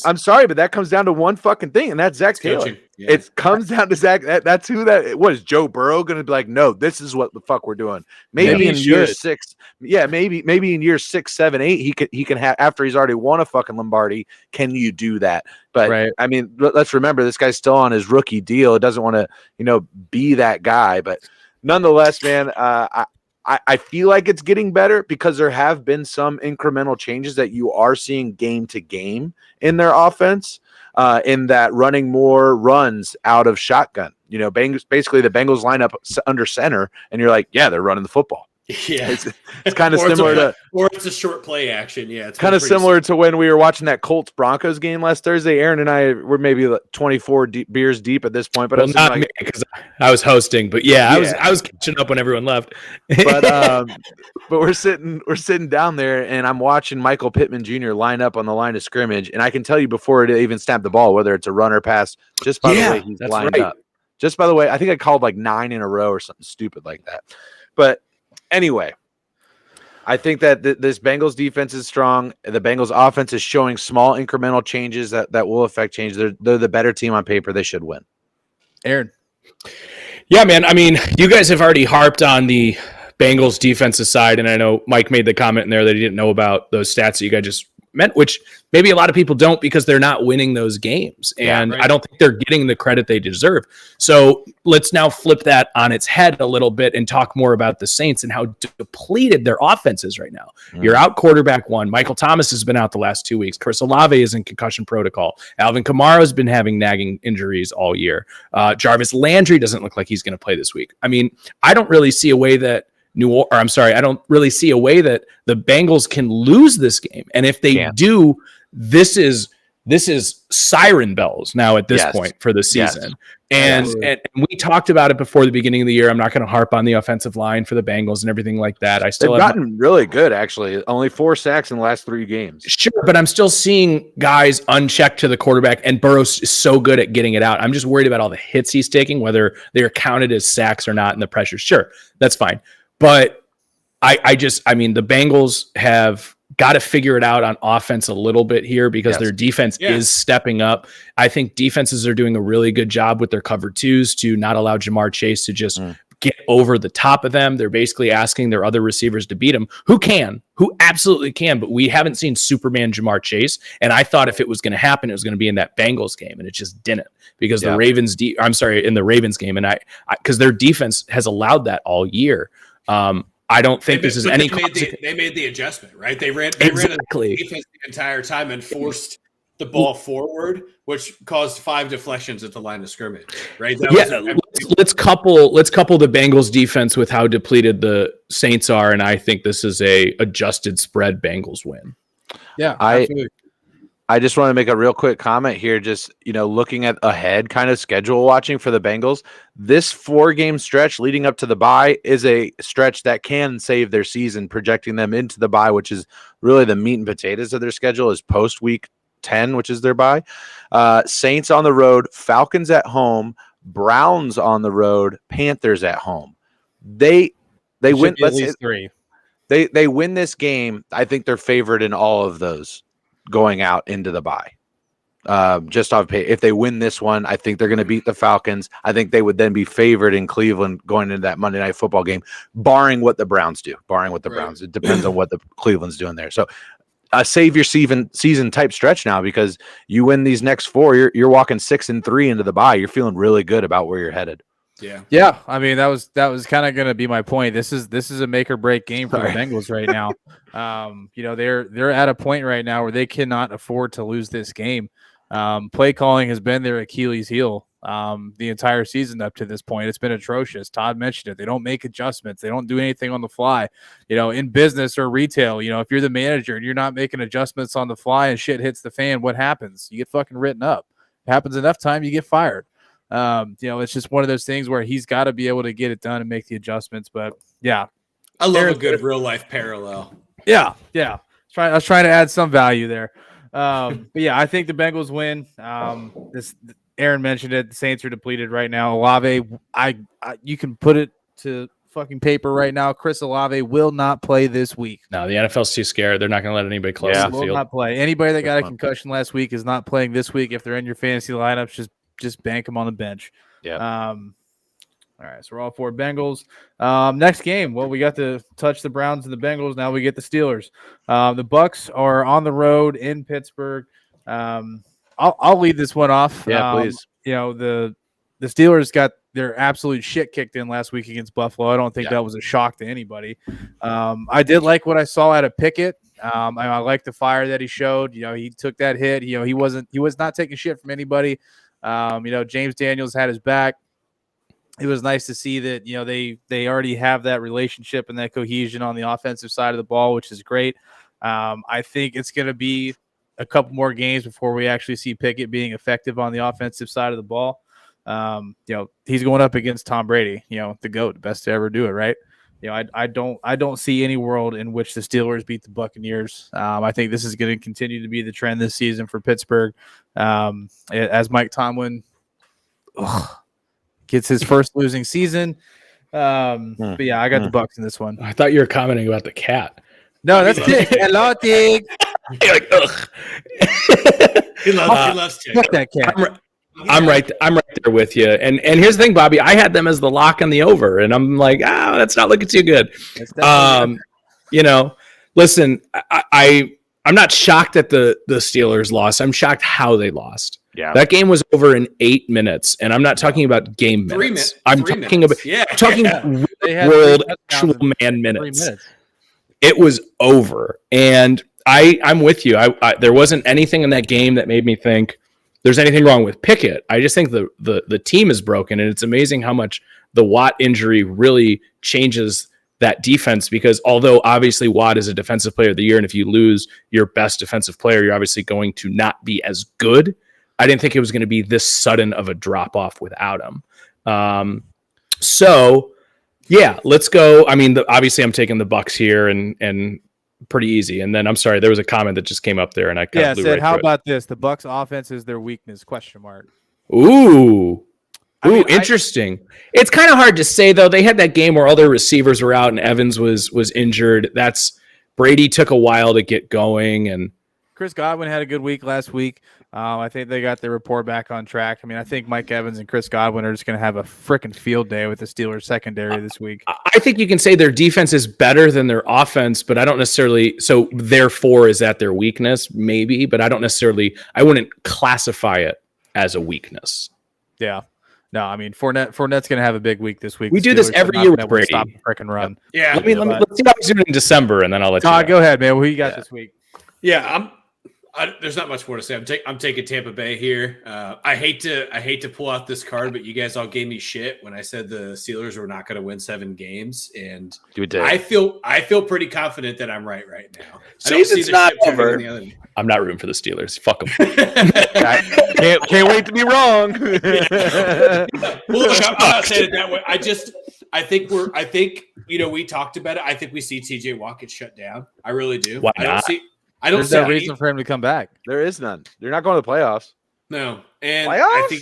S8: I'm sorry, but that comes down to one fucking thing, and that's Zach Taylor. Yeah. It comes down to Zach. That's who that. What is Joe Burrow going to be like? No, this is what the fuck we're doing. Maybe in year 6. Yeah, maybe in year 6, 7, 8, he can have after he's already won a fucking Lombardi. Can you do that? But I mean, let's remember this guy's still on his rookie deal. It doesn't want to be that guy. But nonetheless, man, I feel like it's getting better because there have been some incremental changes that you are seeing game to game in their offense, in that running more runs out of shotgun. Basically the Bengals line up under center, and you're like, yeah, they're running the football.
S2: Yeah,
S8: it's kind of similar
S2: or it's a short play action. Yeah, it's
S8: kind of similar to when we were watching that Colts Broncos game last Thursday. Aaron and I were maybe 24 beers deep at this point, but
S7: not me because I was hosting. But yeah, I was catching up when everyone left.
S8: But we're sitting down there, and I'm watching Michael Pittman Jr. line up on the line of scrimmage, and I can tell you before it even snapped the ball whether it's a run or pass just by the way he's lined up. Just by the way, I think I called like 9 in a row or something stupid like that, but. Anyway, I think that this Bengals defense is strong. The Bengals offense is showing small incremental changes that will affect change. They're the better team on paper. They should win.
S5: Aaron.
S7: Yeah, man. I mean, you guys have already harped on the Bengals defensive side, and I know Mike made the comment in there that he didn't know about those stats that you guys just meant, which maybe a lot of people don't because they're not winning those games. And I don't think they're getting the credit they deserve. So let's now flip that on its head a little bit and talk more about the Saints and how depleted their offense is right now. You're out quarterback 1. Michael Thomas has been out the last 2 weeks. Chris Olave is in concussion protocol. Alvin Kamara has been having nagging injuries all year. Jarvis Landry doesn't look like he's going to play this week. I mean, I don't really see a way that I don't really see a way that the Bengals can lose this game. And if they do, this is siren bells now at this point for the season. And we talked about it before the beginning of the year. I'm not going to harp on the offensive line for the Bengals and everything like that. They've
S8: gotten really good, actually. Only 4 sacks in the last 3 games.
S7: Sure, but I'm still seeing guys unchecked to the quarterback, and Burrows is so good at getting it out. I'm just worried about all the hits he's taking, whether they are counted as sacks or not, and the pressure. Sure, that's fine. But I mean, the Bengals have got to figure it out on offense a little bit here because their defense is stepping up. I think defenses are doing a really good job with their cover 2s to not allow Jamar Chase to just get over the top of them. They're basically asking their other receivers to beat him, who absolutely can, but we haven't seen Superman Jamar Chase. And I thought if it was going to happen, it was going to be in that Bengals game, and it just didn't because the Ravens, in the Ravens game, and because their defense has allowed that all year. I don't think this is any.
S2: They made the adjustment, right? They ran a defense the entire time and forced the ball forward, which caused 5 deflections at the line of scrimmage, right?
S7: Let's couple the Bengals defense with how depleted the Saints are, and I think this is a adjusted spread Bengals win.
S5: Yeah, absolutely.
S8: I just want to make a real quick comment here. Just, looking at ahead kind of schedule watching for the Bengals, this 4-game stretch leading up to the bye is a stretch that can save their season, projecting them into the bye, which is really the meat and potatoes of their schedule is post week 10, which is their bye. Saints on the road, Falcons at home, Browns on the road, Panthers at home. They
S5: Should
S8: win.
S5: be at
S8: Let's say
S5: least 3.
S8: they win this game. I think they're favored in all of those going out into the bye. Just off pay. If they win this one, I think they're going to beat the Falcons. I think they would then be favored in Cleveland going into that Monday Night Football game, barring what the Browns do. Browns. It depends on what the Cleveland's doing there. So a save your season type stretch now, because you win these next 4, you're walking 6-3 into the bye. You're feeling really good about where you're headed.
S5: Yeah. I mean, that was kind of going to be my point. This is a make or break game for the Bengals right now. They're at a point right now where they cannot afford to lose this game. Play calling has been their Achilles heel the entire season up to this point. It's been atrocious. Todd mentioned it. They don't make adjustments. They don't do anything on the fly. In business or retail, if you're the manager and you're not making adjustments on the fly and shit hits the fan, what happens? You get fucking written up. It happens enough time, you get fired. It's just one of those things where he's got to be able to get it done and make the adjustments. But yeah,
S2: I love a good real life parallel.
S5: Yeah. I was trying to add some value there. But yeah, I think the Bengals win. Aaron mentioned it. The Saints are depleted right now. Olave, you can put it to fucking paper right now. Chris Olave will not play this week.
S7: No, the NFL's too scared. They're not going to let anybody close to the
S5: will
S7: field.
S5: Not play. Anybody that got a concussion last week is not playing this week. If they're in your fantasy lineups, just bank them on the bench.
S8: Yeah.
S5: All right, so we're all for Bengals. Next game, well, we got to touch the Browns and the Bengals. Now we get the Steelers. The Bucks are on the road in Pittsburgh. I'll lead this one off.
S8: Yeah, please.
S5: The Steelers got their absolute shit kicked in last week against Buffalo. I don't think that was a shock to anybody. I did like what I saw out of Pickett. I like the fire that he showed. He took that hit. He was not taking shit from anybody. James Daniels had his back. It was nice to see that, they already have that relationship and that cohesion on the offensive side of the ball, which is great. I think it's going to be a couple more games before we actually see Pickett being effective on the offensive side of the ball. He's going up against Tom Brady, the GOAT, the best to ever do it, right? I don't see any world in which the Steelers beat the Buccaneers. I think this is going to continue to be the trend this season for Pittsburgh. As Mike Tomlin gets his first losing season. But yeah, I got the Bucks in this one.
S7: I thought you were commenting about the cat.
S5: No, that's Tig. Hello, Tig.
S7: You're like, ugh.
S2: He loves Tig.
S5: Fuck that cat.
S7: I'm right there with you. And here's the thing, Bobby. I had them as the lock on the over, and I'm like, that's not looking too good. Listen, I'm not shocked at the Steelers loss. I'm shocked how they lost.
S8: Yeah,
S7: that game was over in 8 minutes, and I'm not talking about game minutes. I'm talking about world actual man minutes. It was over, and I'm with you. There wasn't anything in that game that made me think there's anything wrong with Pickett. I just think the team is broken, and it's amazing how much the Watt injury really changes that defense, because although obviously Watt is a defensive player of the year, and if you lose your best defensive player, you're obviously going to not be as good. I didn't think it was going to be this sudden of a drop off without him. So yeah, let's go. I mean, obviously I'm taking the Bucks here and pretty easy. And then I'm sorry, there was a comment that just came up there and I kind of blew right
S5: how
S7: through
S5: about this? The Bucks offense is their weakness, ?
S7: Ooh, interesting. It's kind of hard to say though. They had that game where all their receivers were out and Evans was injured. Brady took a while to get going, and
S5: Chris Godwin had a good week last week. I think they got their rapport back on track. I mean, I think Mike Evans and Chris Godwin are just going to have a freaking field day with the Steelers secondary this week.
S7: I think you can say their defense is better than their offense, but I don't necessarily. So therefore, is that their weakness? Maybe, but I wouldn't classify it as a weakness.
S5: Yeah. No, I mean, Fournette's going to have a big week this week.
S7: We do this every year with Brady.
S5: Stop the freaking run.
S2: Yeah.
S7: Let's see how he's doing in December, and then I'll let you know.
S5: Go ahead, man. Who you got this week?
S2: Yeah, there's not much more to say. I'm taking Tampa Bay here. I hate to pull out this card, but you guys all gave me shit when I said the Steelers were not going to win 7 games, and I feel pretty confident that I'm right now. I don't see the ship turning the other way.
S7: I'm not rooting for the Steelers. Fuck them.
S8: can't wait to be wrong.
S2: Well, look, I'm not saying it that way. I think we talked about it. I think we see TJ Watt get shut down. I really do.
S7: Why not?
S5: There's no reason for him to come back.
S8: There is none. They're not going to the playoffs.
S2: No, and
S8: playoffs?
S2: I think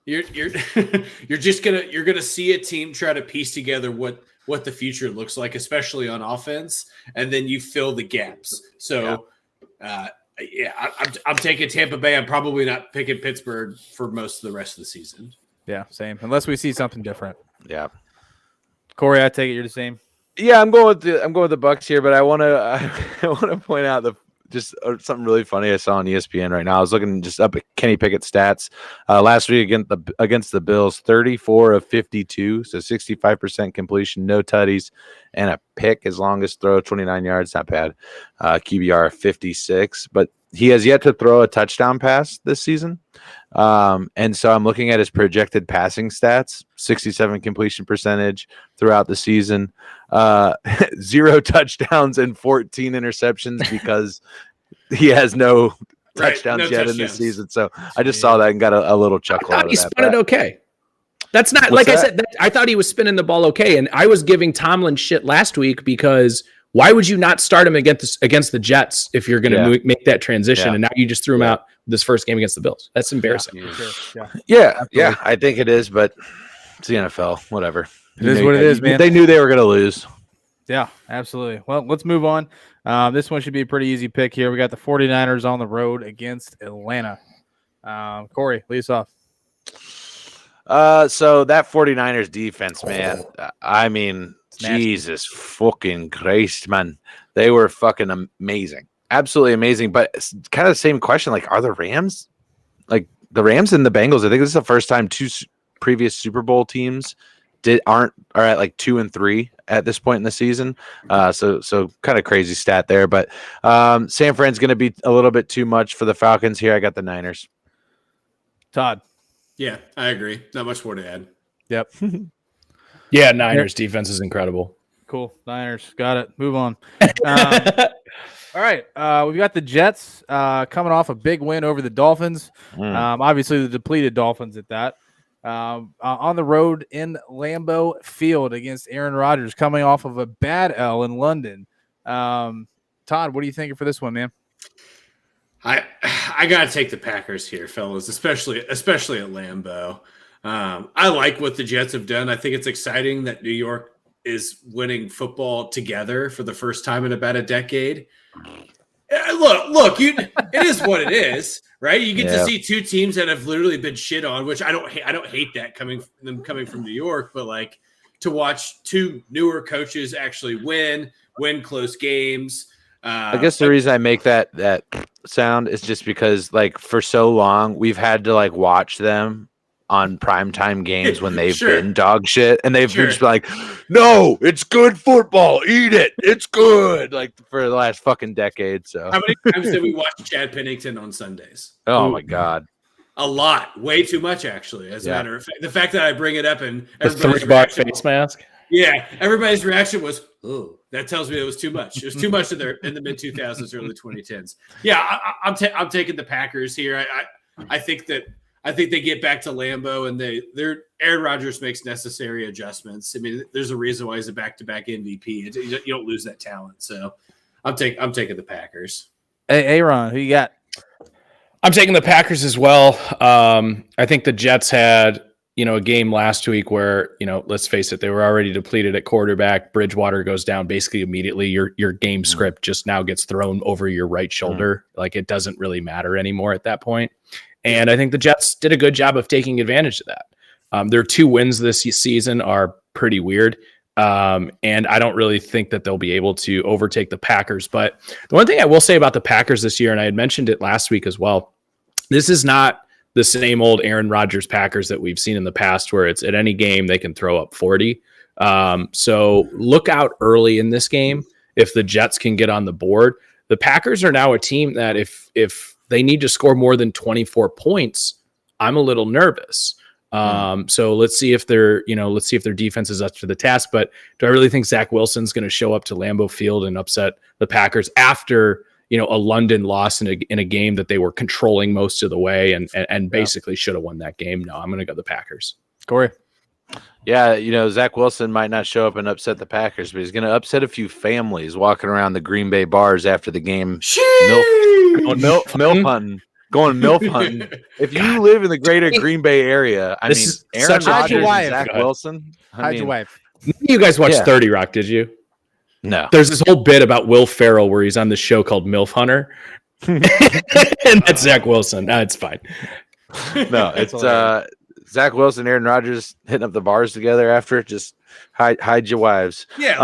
S2: you're just gonna see a team try to piece together what what the future looks like, especially on offense, and then you fill the gaps. So, I'm taking Tampa Bay. I'm probably not picking Pittsburgh for most of the rest of the season.
S5: Yeah, same. Unless we see something different.
S8: Yeah.
S5: Corey, I take it you're the same.
S8: Yeah, I'm going with the Bucks here, but I want to point out something really funny I saw on ESPN right now. I was looking just up at Kenny Pickett's stats last week against the Bills, 34 of 52, so 65% completion, no tutties, and a pick. His longest throw, 29 yards, not bad. QBR 56, but he has yet to throw a touchdown pass this season. And so I'm looking at his projected passing stats, 67 completion percentage throughout the season, 0 touchdowns and 14 interceptions because he has no touchdowns yet in the season. So I just saw that and got a little chuckle out of that.
S7: He spun it okay. That's not I said. I thought he was spinning the ball okay, and I was giving Tomlin shit last week because why would you not start him against the Jets if you're going to make that transition, and now you just threw him out this first game against the Bills? That's embarrassing.
S8: Yeah, I think it is, but it's the NFL. Whatever.
S5: It is what it is, man.
S8: They knew they were going to lose.
S5: Yeah, absolutely. Well, let's move on. This one should be a pretty easy pick here. We got the 49ers on the road against Atlanta. Corey, lead us off.
S8: So that 49ers defense, man, I mean, Jesus fucking Christ, man. They were fucking amazing. Absolutely amazing. But it's kind of the same question. Like, are the Rams and the Bengals? I think this is the first time two previous Super Bowl teams are at like 2-3 at this point in the season. So kind of crazy stat there. But San Fran's going to be a little bit too much for the Falcons here. I got the Niners.
S5: Todd.
S2: Yeah, I agree. Not much more to add.
S5: Yep.
S7: Yeah, Niners defense is incredible.
S5: Cool. Niners. Got it. Move on. All right. We've got the Jets coming off a big win over the Dolphins. Obviously, the depleted Dolphins at that. On the road in Lambeau Field against Aaron Rodgers, coming off of a bad L in London. Todd, what are you thinking for this one, man?
S2: I gotta take the Packers here, fellas, especially at Lambeau. I like what the Jets have done. I think it's exciting that New York is winning football together for the first time in about a decade. Look, it is what it is, right? You get to see two teams that have literally been shit on, which I don't hate that coming from New York, but like to watch two newer coaches actually win close games.
S8: I guess the reason I make that sound is just because like for so long we've had to like watch them on primetime games when they've been dog shit, and they've just been like, no, it's good football, eat it, it's good, like for the last fucking decade. So
S2: how many times did we watch Chad Pennington on Sundays?
S8: Oh my god,
S2: a lot, way too much actually. As a matter of fact, the fact that I bring it up and
S7: the $3 face mask.
S2: Yeah, everybody's reaction was, "Oh, that tells me it was too much." It was too much in the mid 2000s, early 2010s. Yeah, I'm taking the Packers here. I think they get back to Lambeau and Aaron Rodgers makes necessary adjustments. I mean, there's a reason why he's a back-to-back MVP. You don't lose that talent. So I'm taking the Packers.
S5: Hey, Aaron, who you got?
S7: I'm taking the Packers as well. I think the Jets had a game last week where, let's face it, they were already depleted at quarterback. Bridgewater goes down basically immediately. Your game script just now gets thrown over your right shoulder. Like it doesn't really matter anymore at that point. And I think the Jets did a good job of taking advantage of that. Their 2 wins this season are pretty weird. And I don't really think that they'll be able to overtake the Packers. But the one thing I will say about the Packers this year, and I had mentioned it last week as well, this is not the same old Aaron Rodgers Packers that we've seen in the past where it's at any game they can throw up 40. So look out early in this game if the Jets can get on the board. The Packers are now a team that if they need to score more than 24 points, I'm a little nervous. So let's see if their defense is up to the task. But do I really think Zach Wilson's going to show up to Lambeau Field and upset the Packers after a London loss in a game that they were controlling most of the way and basically should have won that game? No, I'm going to go the Packers.
S5: Corey.
S8: Yeah, Zach Wilson might not show up and upset the Packers, but he's going to upset a few families walking around the Green Bay bars after the game. MILF hunting. Going MILF hunting. If you live in the greater Green Bay area, Aaron Rodgers and Zach Wilson.
S5: Hide your wife.
S7: You guys watched
S8: Yeah.
S7: 30 Rock, did you?
S8: No.
S7: There's this whole bit about Will Ferrell where he's on the show called MILF Hunter. And that's Zach Wilson. No, it's fine.
S8: No, it's Zach Wilson, Aaron Rodgers hitting up the bars together after. Just hide your wives.
S2: Yeah,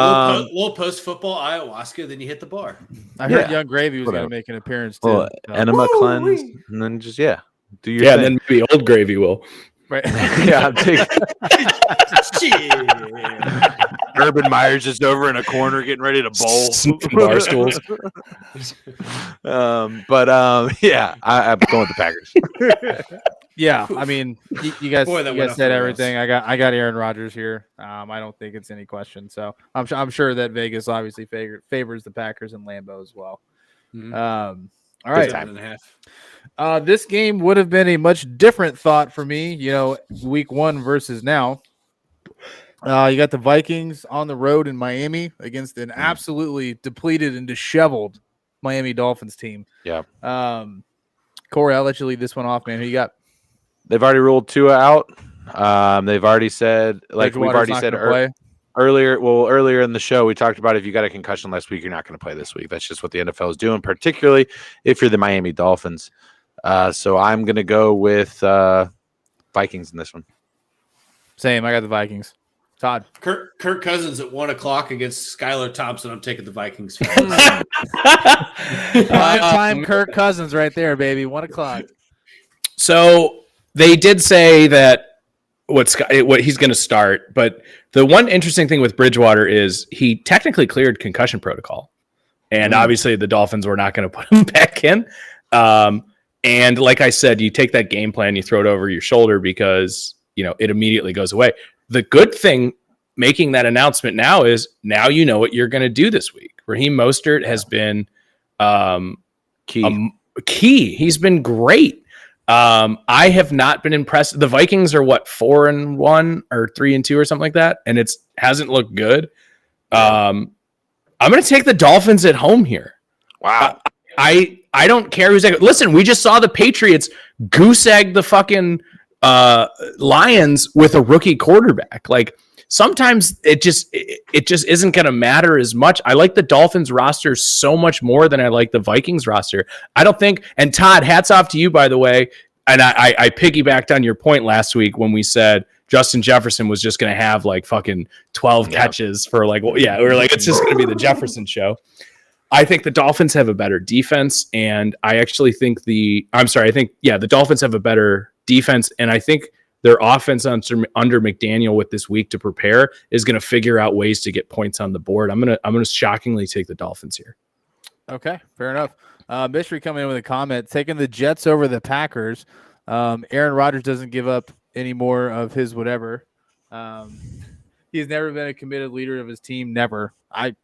S2: little post football ayahuasca, then you hit the bar.
S5: I heard
S8: Yeah.
S5: Young Gravy was going
S8: Whatever.
S5: to make an appearance too.
S8: Well, enema cleanse, and then just do your
S7: Yeah,
S8: thing.
S7: and then maybe Old Gravy will.
S5: Right.
S8: Yeah, I'm taking
S2: Shit.
S8: Urban Meyer's just over in a corner getting ready to bowl.
S7: Sniffing bar stools.
S8: Yeah, I'm going with the Packers.
S5: Yeah, I mean, you guys,
S2: Boy, that
S5: you
S2: went
S5: guys
S2: off
S5: said
S2: the
S5: everything. I got Aaron Rodgers here. I don't think it's any question. So I'm sure that Vegas obviously favors the Packers and Lambeau as well.
S2: Mhm.
S5: All right.
S2: 7.5.
S5: This game would have been a much different thought for me. Week 1 versus now. You got the Vikings on the road in Miami against an absolutely depleted and disheveled Miami Dolphins team.
S8: Yeah.
S5: Corey, I'll let you lead this one off, man. Who you got?
S8: They've already ruled Tua out. They've already said, like we've
S5: Bridgewater's
S8: already
S5: not
S8: said
S5: gonna play.
S8: earlier in the show, we talked about if you got a concussion last week, you're not going to play this week. That's just what the NFL is doing, particularly if you're the Miami Dolphins. So I'm going to go with Vikings in this one.
S5: Same. I got the Vikings. Todd.
S2: Kirk Cousins at 1:00 against Skylar Thompson. I'm taking the Vikings.
S5: Time Kirk Cousins right there, baby. 1:00.
S7: So they did say that what he's going to start, but the one interesting thing with Bridgewater is he technically cleared concussion protocol, and obviously the Dolphins were not going to put him back in. And like I said, you take that game plan, you throw it over your shoulder because it immediately goes away. The good thing making that announcement now is now you know what you're going to do this week. Raheem Mostert has been key. He's been great. I have not been impressed. The Vikings are 4-1 or 3-2 or something like that, and it hasn't looked good. I'm going to take the Dolphins at home here.
S8: Wow.
S7: I don't care who's that. Listen, we just saw the Patriots goose egg the fucking Lions with a rookie quarterback. Like sometimes it just isn't going to matter as much. I like the Dolphins roster so much more than I like the Vikings roster. I don't think. And Todd, hats off to you, by the way. And I piggybacked on your point last week when we said Justin Jefferson was just going to have like fucking 12 catches for we were like, it's just going to be the Jefferson show. I think the Dolphins have a better defense, and I actually think the Dolphins have a better defense, and I think their offense under McDaniel with this week to prepare is going to figure out ways to get points on the board. I'm gonna shockingly take the Dolphins here.
S5: Okay, fair enough. Mystery coming in with a comment, taking the Jets over the Packers. Aaron Rodgers doesn't give up any more of his whatever. He's never been a committed leader of his team. Never. I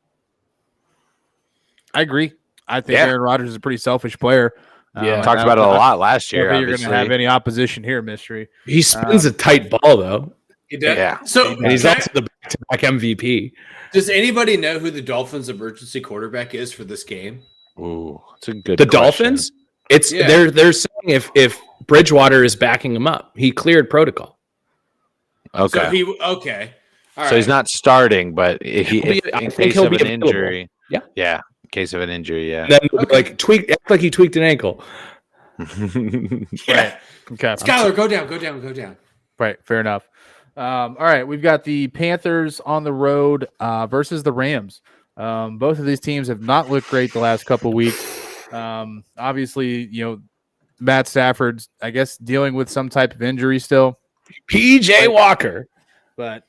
S5: agree. I think Aaron Rodgers is a pretty selfish player.
S8: Talked about it a lot last year.
S5: You're going to have any opposition here, Mystery.
S7: He spins a tight ball though.
S2: He does.
S8: Yeah.
S2: So
S7: And he's also the back-to-back MVP.
S2: does anybody know who the Dolphins' emergency quarterback is for this game?
S8: Ooh, it's a good.
S7: The
S8: question.
S7: Dolphins? It's they're saying if Bridgewater is backing him up, he cleared protocol.
S8: Okay.
S2: So All
S8: So he's not starting, but in
S7: I think
S8: case
S7: he'll
S8: of
S7: be
S8: an
S7: available.
S8: injury.
S7: Yeah.
S8: Yeah. In case of an injury, yeah.
S7: And then act like he tweaked an ankle.
S2: Yeah.
S5: Okay.
S2: Skylar, go down.
S5: Right. Fair enough. All right. We've got the Panthers on the road versus the Rams. Both of these teams have not looked great the last couple of weeks. Obviously, Matt Stafford's, I guess, dealing with some type of injury still.
S7: PJ Walker.
S5: But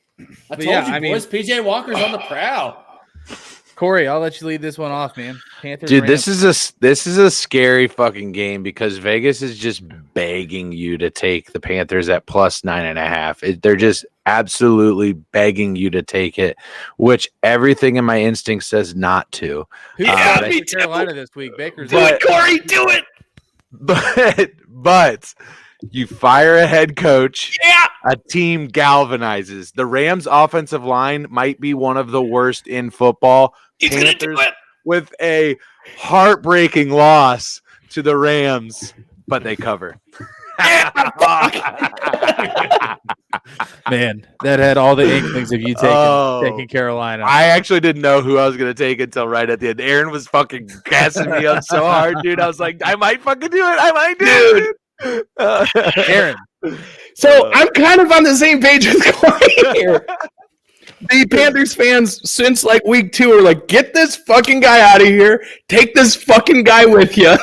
S2: I told you, boys, PJ Walker's on the prowl.
S5: Corey, I'll let you lead this one off, man. Panthers.
S8: Dude,
S5: Rams.
S8: this is a scary fucking game because Vegas is just begging you to take the Panthers at plus 9.5. They're just absolutely begging you to take it, which everything in my instinct says not to.
S5: Who's
S7: Yeah,
S5: got
S7: me
S5: Carolina this week? Baker's.
S7: Corey, do it.
S8: But you fire a head coach.
S7: Yeah.
S8: A team galvanizes. The Rams' offensive line might be one of the worst in football.
S7: He's going to do it.
S8: With a heartbreaking loss to the Rams, but they cover.
S5: Man, that had all the inklings of you taking Carolina.
S8: I actually didn't know who I was going to take until right at the end. Aaron was fucking gassing me up so hard, dude. I was like, I might fucking do it. I might do it.
S5: Aaron.
S7: So I'm kind of on the same page with Corey here. The Panthers fans since like week 2 are like, get this fucking guy out of here. Take this fucking guy with you.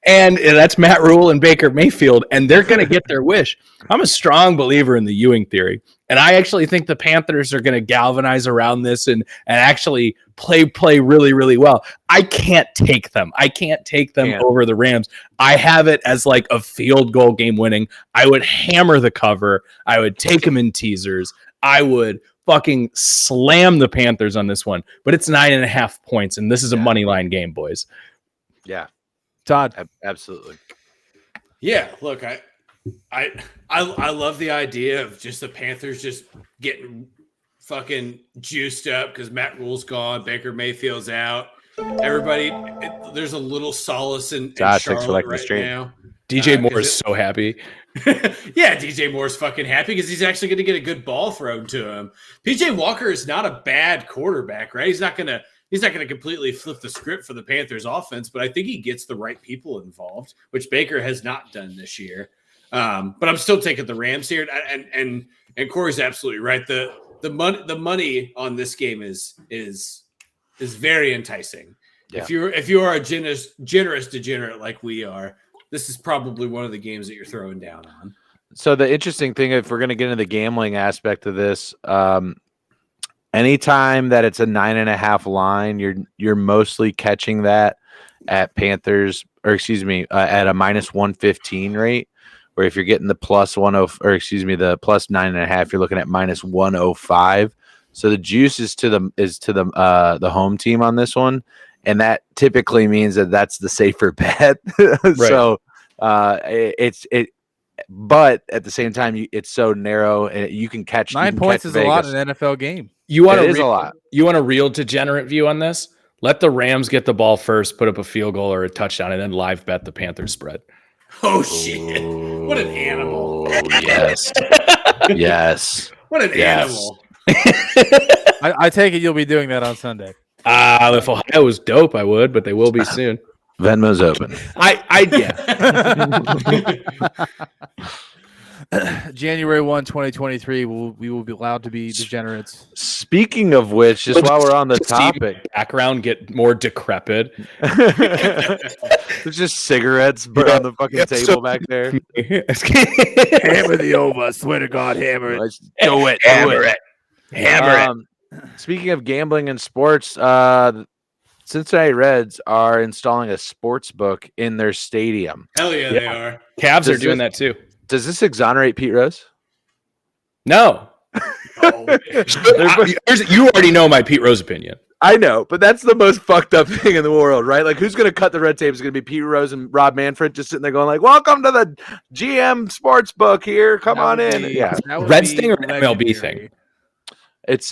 S7: And that's Matt Rule and Baker Mayfield. And they're going to get their wish. I'm a strong believer in the Ewing theory. And I actually think the Panthers are going to galvanize around this and actually play really, really well. I can't take them. I can't take them over the Rams. I have it as like a field goal game winning. I would hammer the cover. I would take them in teasers. I would fucking slam the Panthers on this one, but it's 9.5 points, and this is a money line game, boys.
S8: Yeah,
S5: Todd,
S8: absolutely.
S2: Yeah, look, I love the idea of just the Panthers just getting fucking juiced up because Matt Rule's gone, Baker Mayfield's out. Everybody, there's a little solace in Charlotte right now.
S7: DJ Moore is so happy.
S2: Yeah, DJ Moore's fucking happy because he's actually going to get a good ball thrown to him. PJ Walker is not a bad quarterback, right? He's not going to completely flip the script for the Panthers offense, but I think he gets the right people involved, which Baker has not done this year. But I'm still taking the Rams here, and Corey's absolutely right. The money on this game is very enticing. Yeah. If you are a generous degenerate like we are, this is probably one of the games that you're throwing down on.
S8: So the interesting thing, if we're going to get into the gambling aspect of this, anytime that it's a 9.5 line, you're mostly catching that at Panthers, or excuse me, at a -115 rate. Or if you're getting the the plus 9.5, you're looking at -105. So the juice is to the home team on this one. And that typically means that that's the safer bet. Right. So but at the same time, it's so narrow, and you can catch
S5: 9 points is Vegas. A lot in an NFL game.
S7: You want a lot. You want a real degenerate view on this? Let the Rams get the ball first, put up a field goal or a touchdown, and then live bet the Panthers spread.
S2: Oh shit! What an animal!
S8: Yes, yes.
S2: What an animal!
S5: I take it you'll be doing that on Sunday.
S7: If Ohio was dope, I would, but they will be soon.
S8: Venmo's open.
S5: January 1, 2023, we will be allowed to be degenerates.
S8: Speaking of which, just while we're on the topic,
S7: background get more decrepit.
S8: There's just cigarettes on the fucking table back there.
S5: Hammer the over. I swear to God, hammer it.
S8: Do it. Hammer it. Speaking of gambling and sports, Cincinnati Reds are installing a sports book in their stadium.
S2: Hell yeah, they are.
S7: Cavs are doing that too.
S8: Does this exonerate Pete Rose?
S7: No. You already know my Pete Rose opinion.
S8: I know, but that's the most fucked up thing in the world, right? Like, who's going to cut the red tape is going to be Pete Rose and Rob Manfred just sitting there going like, welcome to the GM sports book here. Come on in. Yeah.
S7: Reds thing or MLB thing?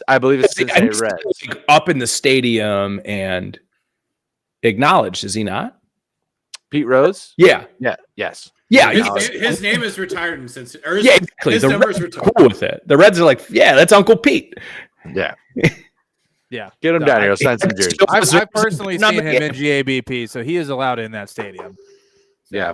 S8: I believe it's Cincinnati Reds.
S7: Up in the stadium and acknowledged, is he not?
S8: Pete Rose?
S7: Yeah.
S8: Yes.
S2: Yeah, his name is retired in Cincinnati.
S7: Yeah, exactly.
S2: His
S7: the
S2: Reds
S7: are cool with it. The Reds are like, yeah, that's Uncle Pete.
S8: Yeah.
S5: Yeah.
S8: Get him down here. I'll sign some jerseys.
S5: I've personally seen him in GABP, so he is allowed in that stadium.
S8: Yeah.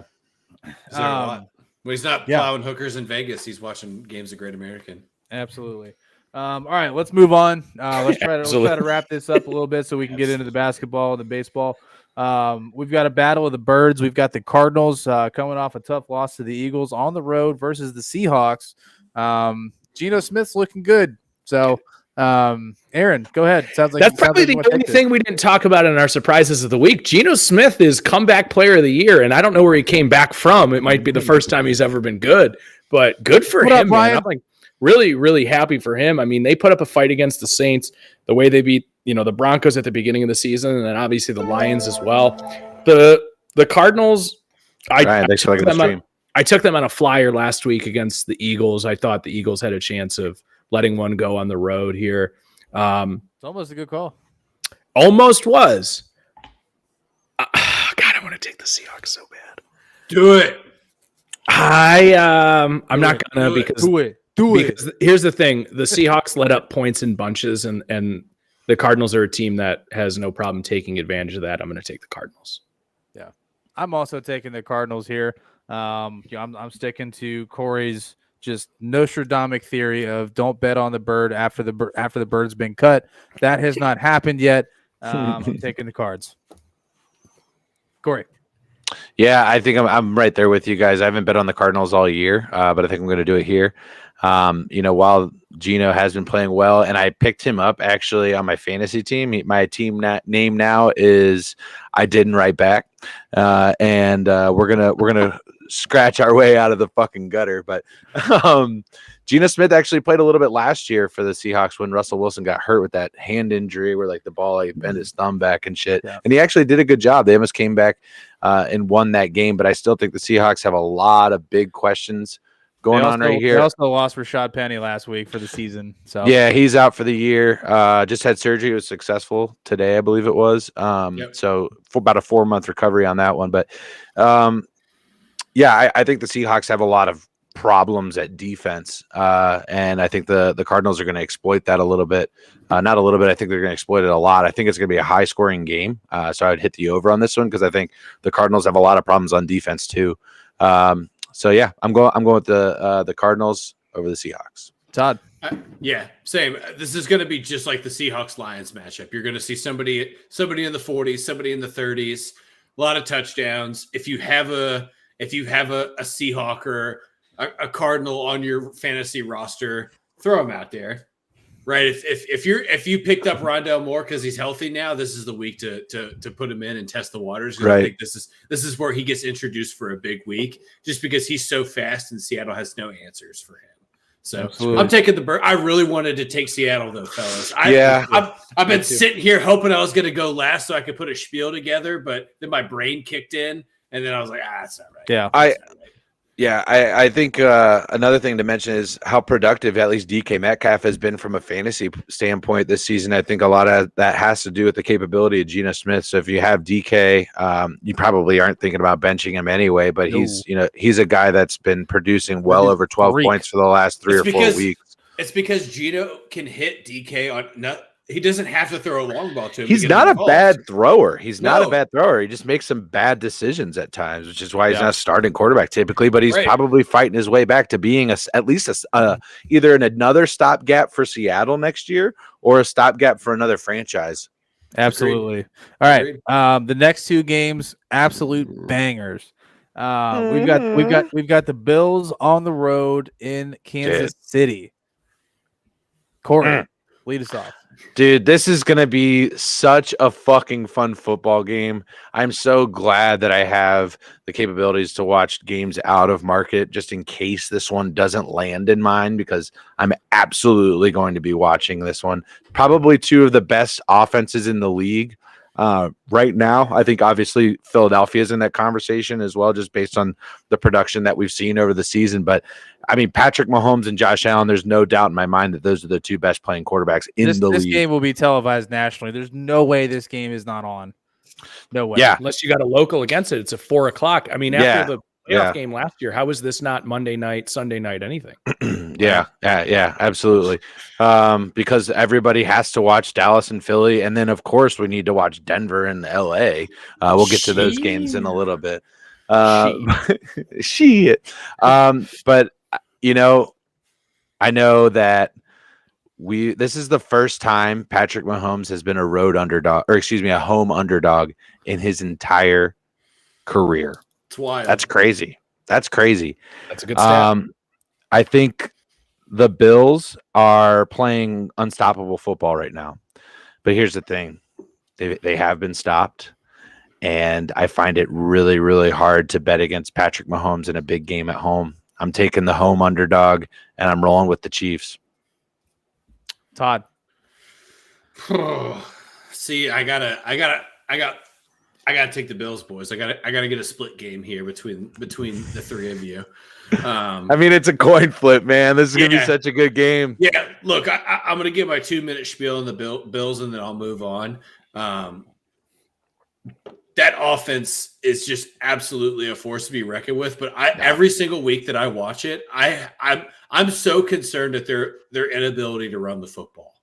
S2: When he's not plowing hookers in Vegas, he's watching games of Great American.
S5: Absolutely. All right, let's move on. Let's try to wrap this up a little bit so we can get into the basketball and the baseball. We've got a battle of the birds. We've got the Cardinals coming off a tough loss to the Eagles on the road versus the Seahawks. Geno Smith's looking good. So, Aaron, go ahead.
S7: That's probably the only thing we didn't talk about in our surprises of the week. Geno Smith is comeback player of the year, and I don't know where he came back from. It might be the first time he's ever been good, but good for him, man. I'm like really, really happy for him. I mean, they put up a fight against the Saints, the way they beat the Broncos at the beginning of the season, and then obviously the Lions as well. The Cardinals,
S8: thanks for liking the stream.
S7: I took them on a flyer last week against the Eagles. I thought the Eagles had a chance of letting one go on the road here.
S5: It's almost a good call.
S7: Almost was. God, I want to take the Seahawks so bad.
S2: Do it.
S7: I'm not gonna because
S5: Do it.
S7: because here's the thing: the Seahawks let up points in bunches, and the Cardinals are a team that has no problem taking advantage of that. I'm going to take the Cardinals.
S5: Yeah, I'm also taking the Cardinals here. I'm sticking to Corey's just Nostradamus theory of don't bet on the bird after the bird's been cut. That has not happened yet. I'm taking the Cards. Corey.
S8: Yeah, I think I'm right there with you guys. I haven't bet on the Cardinals all year, but I think I'm going to do it here. While Gino has been playing well, and I picked him up actually on my fantasy team. My team name now is I Didn't Write Back, and we're gonna scratch our way out of the fucking gutter. But Geno Smith actually played a little bit last year for the Seahawks when Russell Wilson got hurt with that hand injury where like the ball bent his thumb back and shit. Yeah. And he actually did a good job. They almost came back and won that game. But I still think the Seahawks have a lot of big questions going on right here.
S5: They also lost Rashad Penny last week for the season. So
S8: yeah, he's out for the year. Just had surgery. It was successful today, I believe it was. So for about a 4-month recovery on that one. But I think the Seahawks have a lot of problems at defense. And I think the Cardinals are going to exploit that a little bit. Not a little bit. I think they're going to exploit it a lot. I think it's going to be a high scoring game. So I would hit the over on this one because I think the Cardinals have a lot of problems on defense too. So yeah, I'm going with the Cardinals over the Seahawks.
S5: Todd.
S2: Yeah, same. This is going to be just like the Seahawks-Lions matchup. You're going to see somebody in the 40s, somebody in the 30s, a lot of touchdowns. If you have a Seahawk or a Cardinal on your fantasy roster, throw them out there. Right. If you picked up Rondale Moore because he's healthy now, this is the week to put him in and test the waters.
S8: Right.
S2: I think this is where he gets introduced for a big week, just because he's so fast and Seattle has no answers for him. So absolutely. I'm taking the bird. I really wanted to take Seattle though, fellas. I've been sitting here hoping I was going to go last so I could put a spiel together, but then my brain kicked in and then I was like, that's not right.
S5: Yeah.
S8: I think another thing to mention is how productive at least DK Metcalf has been from a fantasy standpoint this season. I think a lot of that has to do with the capability of Geno Smith. So if you have DK, you probably aren't thinking about benching him anyway, but he's a guy that's been producing well over 12 points for the last 3 or 4 weeks.
S2: It's because Geno can hit DK on he doesn't have to throw a long ball to him.
S8: He's not a bad thrower. He's not a bad thrower. He just makes some bad decisions at times, which is why he's not a starting quarterback typically. But he's probably fighting his way back to being at least either another stopgap for Seattle next year or a stopgap for another franchise.
S5: Absolutely. All right. The next 2 games, absolute bangers. We've got the Bills on the road in Kansas City. Corey, lead us off.
S8: Dude, this is going to be such a fucking fun football game. I'm so glad that I have the capabilities to watch games out of market just in case this one doesn't land in mine, because I'm absolutely going to be watching this one. Probably 2 of the best offenses in the league right now. I think obviously Philadelphia is in that conversation as well, just based on the production that we've seen over the season. But I mean, Patrick Mahomes and Josh Allen, there's no doubt in my mind that those are the 2 best playing quarterbacks in the league.
S5: This game will be televised nationally. There's no way this game is not on. No way.
S8: Yeah.
S7: Unless you got a local against it. It's a 4:00. I mean, after the playoff game last year, how is this not Monday night, Sunday night, anything?
S8: Yeah, absolutely. Because everybody has to watch Dallas and Philly. And then, of course, we need to watch Denver and LA. We'll get to those games in a little bit. But I know that this is the first time Patrick Mahomes has been a home underdog in his entire career.
S2: It's wild.
S8: That's crazy. That's
S7: a good stat.
S8: I think the Bills are playing unstoppable football right now. But here's the thing. They have been stopped. And I find it really, really hard to bet against Patrick Mahomes in a big game at home. I'm taking the home underdog, and I'm rolling with the Chiefs.
S5: Todd.
S2: See, I gotta take the Bills, boys. I gotta get a split game here between the 3 of you.
S8: I mean, it's a coin flip, man. This is gonna be such a good game.
S2: Yeah, look, I'm gonna give my 2-minute spiel on the Bills, and then I'll move on. that offense is just absolutely a force to be reckoned with. But every single week that I watch it, I'm so concerned at their inability to run the football.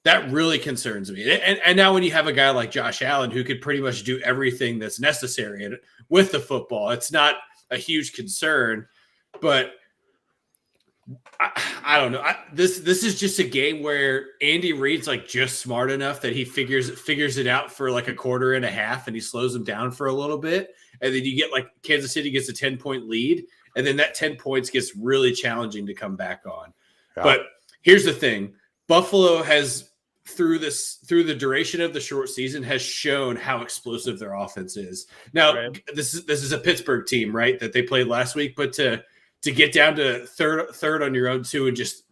S2: That really concerns me. And now when you have a guy like Josh Allen who could pretty much do everything that's necessary with the football, it's not a huge concern. But I don't know. This is just a game where Andy Reid's like just smart enough that he figures it out for like a quarter and a half, and he slows them down for a little bit, and then you get like Kansas City gets a 10-point lead, and then that 10 points gets really challenging to come back on. Yeah. But here's the thing: Buffalo has through the duration of the short season has shown how explosive their offense is. Now, this is a Pittsburgh team, right, that they played last week, but to get down to third on your own two and just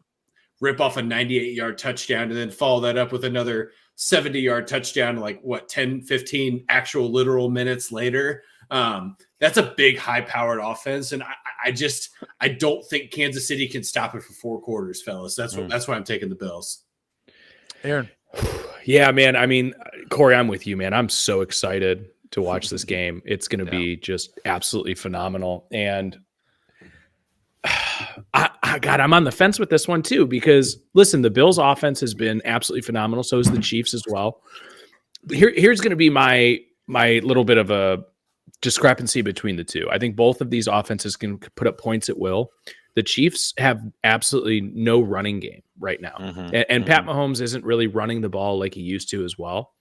S2: rip off a 98-yard touchdown and then follow that up with another 70-yard touchdown, like 10, 15 actual literal minutes later. That's a big high-powered offense. And I don't think Kansas City can stop it for 4 quarters, fellas. That's why I'm taking the Bills.
S5: Aaron.
S7: Yeah, man. I mean, Corey, I'm with you, man. I'm so excited to watch this game. It's going to be just absolutely phenomenal. And God, I'm on the fence with this one too, because listen, the Bills offense has been absolutely phenomenal. So is the Chiefs as well. Here's going to be my little bit of a discrepancy between the two. I think both of these offenses can put up points at will. The Chiefs have absolutely no running game right now. And Pat Mahomes isn't really running the ball like he used to as well.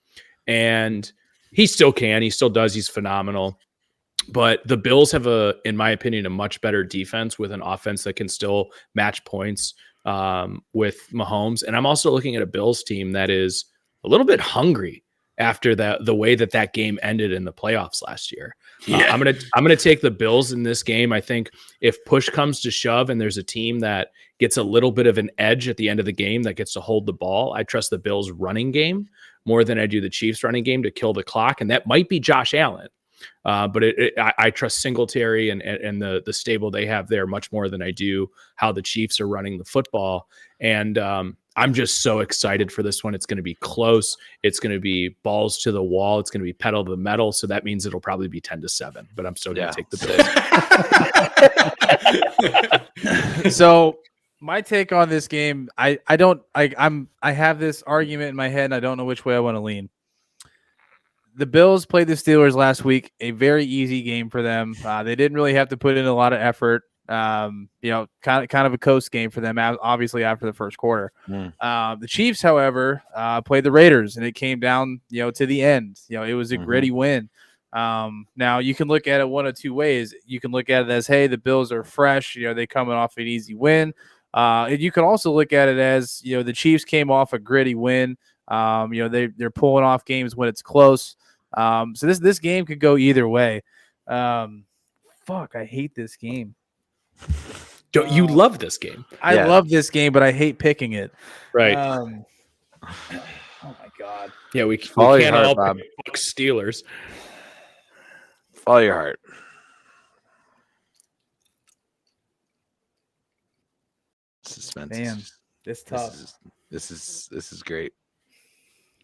S7: And he still can, he still does. He's phenomenal. But the Bills have in my opinion, a much better defense with an offense that can still match points with Mahomes. And I'm also looking at a Bills team that is a little bit hungry after the way that game ended in the playoffs last year. Yeah. I'm gonna take the Bills in this game. I think if push comes to shove and there's a team that gets a little bit of an edge at the end of the game that gets to hold the ball, I trust the Bills running game more than I do the Chiefs running game to kill the clock. And that might be Josh Allen. But I trust Singletary and the stable they have there much more than I do how the Chiefs are running the football. And I'm just so excited for this one. It's going to be close. It's going to be balls to the wall. It's going to be pedal to the metal. So that means it'll probably be 10-7. But I'm still going to take the
S5: Bills. So my take on this game, I have this argument in my head, and I don't know which way I want to lean. The Bills played the Steelers last week, a very easy game for them. They didn't really have to put in a lot of effort. Kind of a coast game for them, obviously after the first quarter. The Chiefs, however, played the Raiders, and it came down, to the end. It was a gritty win. Now you can look at it one of two ways. You can look at it as, hey, the Bills are fresh. They coming off an easy win. And you can also look at it as, the Chiefs came off a gritty win. They're pulling off games when it's close. So this game could go either way. I hate this game.
S7: Don't you love this game?
S5: I love this game, but I hate picking it.
S7: Right.
S5: Oh my God.
S7: Yeah, we can't all pick Steelers.
S8: Follow your heart. Suspense.
S5: Man, it's tough.
S8: This is great.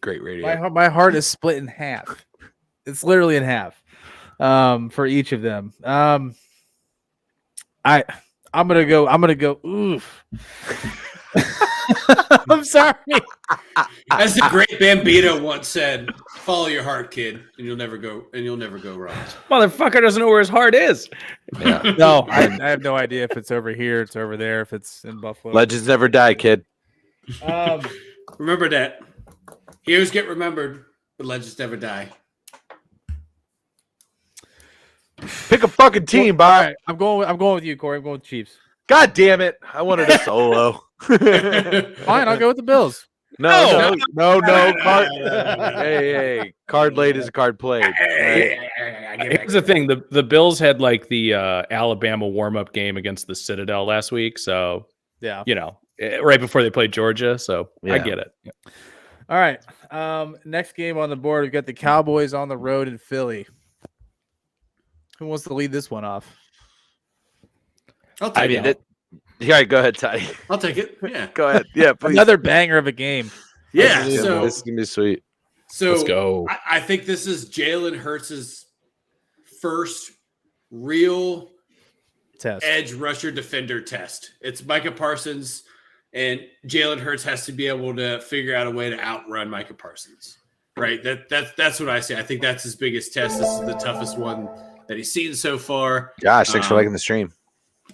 S8: Great radio.
S5: My heart is split in half. It's literally in half. For each of them. I'm gonna go. Oof. I'm sorry.
S2: As the great Bambino once said, "Follow your heart, kid, and you'll never go wrong."
S7: Motherfucker doesn't know where his heart is.
S5: Yeah. No, I have no idea if it's over here, it's over there, if it's in Buffalo.
S8: Legends never die, kid.
S2: Remember that. Heroes get remembered, but legends never die.
S8: Pick a fucking team, Bob.
S5: Right, I'm going with you, Corey. I'm going with Chiefs.
S8: God damn it! I wanted a solo.
S5: Fine, I'll go with the Bills.
S8: No. Card. Hey, card laid is a card played.
S7: Here's the thing: the Bills had like the Alabama warm-up game against the Citadel last week, so
S5: yeah,
S7: right before they played Georgia. So I get it. Yeah.
S5: All right. Next game on the board, we've got the Cowboys on the road in Philly. Who wants to lead this one off?
S2: I'll take it.
S8: Yeah, go ahead, Ty.
S2: I'll take it. Yeah,
S8: go ahead. Yeah, please.
S5: Another banger of a game.
S2: Yeah,
S8: this is gonna be sweet.
S2: So
S7: Let's go.
S2: I think this is Jalen Hurts' first real
S5: Test.
S2: edge rusher defender test. It's Micah Parsons, and Jalen Hurts has to be able to figure out a way to outrun Micah Parsons. Right? That's what I say. I think that's his biggest test. This is the toughest one that he's seen so far.
S8: Josh, thanks for liking the stream.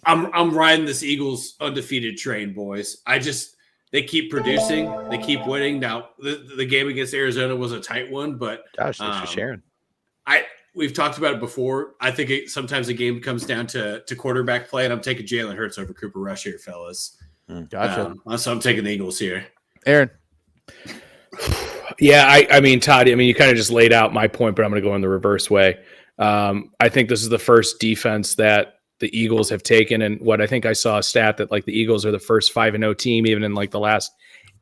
S2: I'm riding this Eagles undefeated train, boys. They keep producing, they keep winning. Now the game against Arizona was a tight one, but
S8: Josh, thanks for sharing.
S2: We've talked about it before. I think sometimes a game comes down to quarterback play, and I'm taking Jalen Hurts over Cooper Rush here, fellas.
S5: Gotcha.
S2: So I'm taking the Eagles here.
S5: Aaron.
S7: Yeah, I mean, Todd, you kind of just laid out my point, but I'm going to go in the reverse way. I think this is the first defense that the Eagles have taken. And what I think I saw a stat that like the Eagles are the first 5-0 team, even in like the last,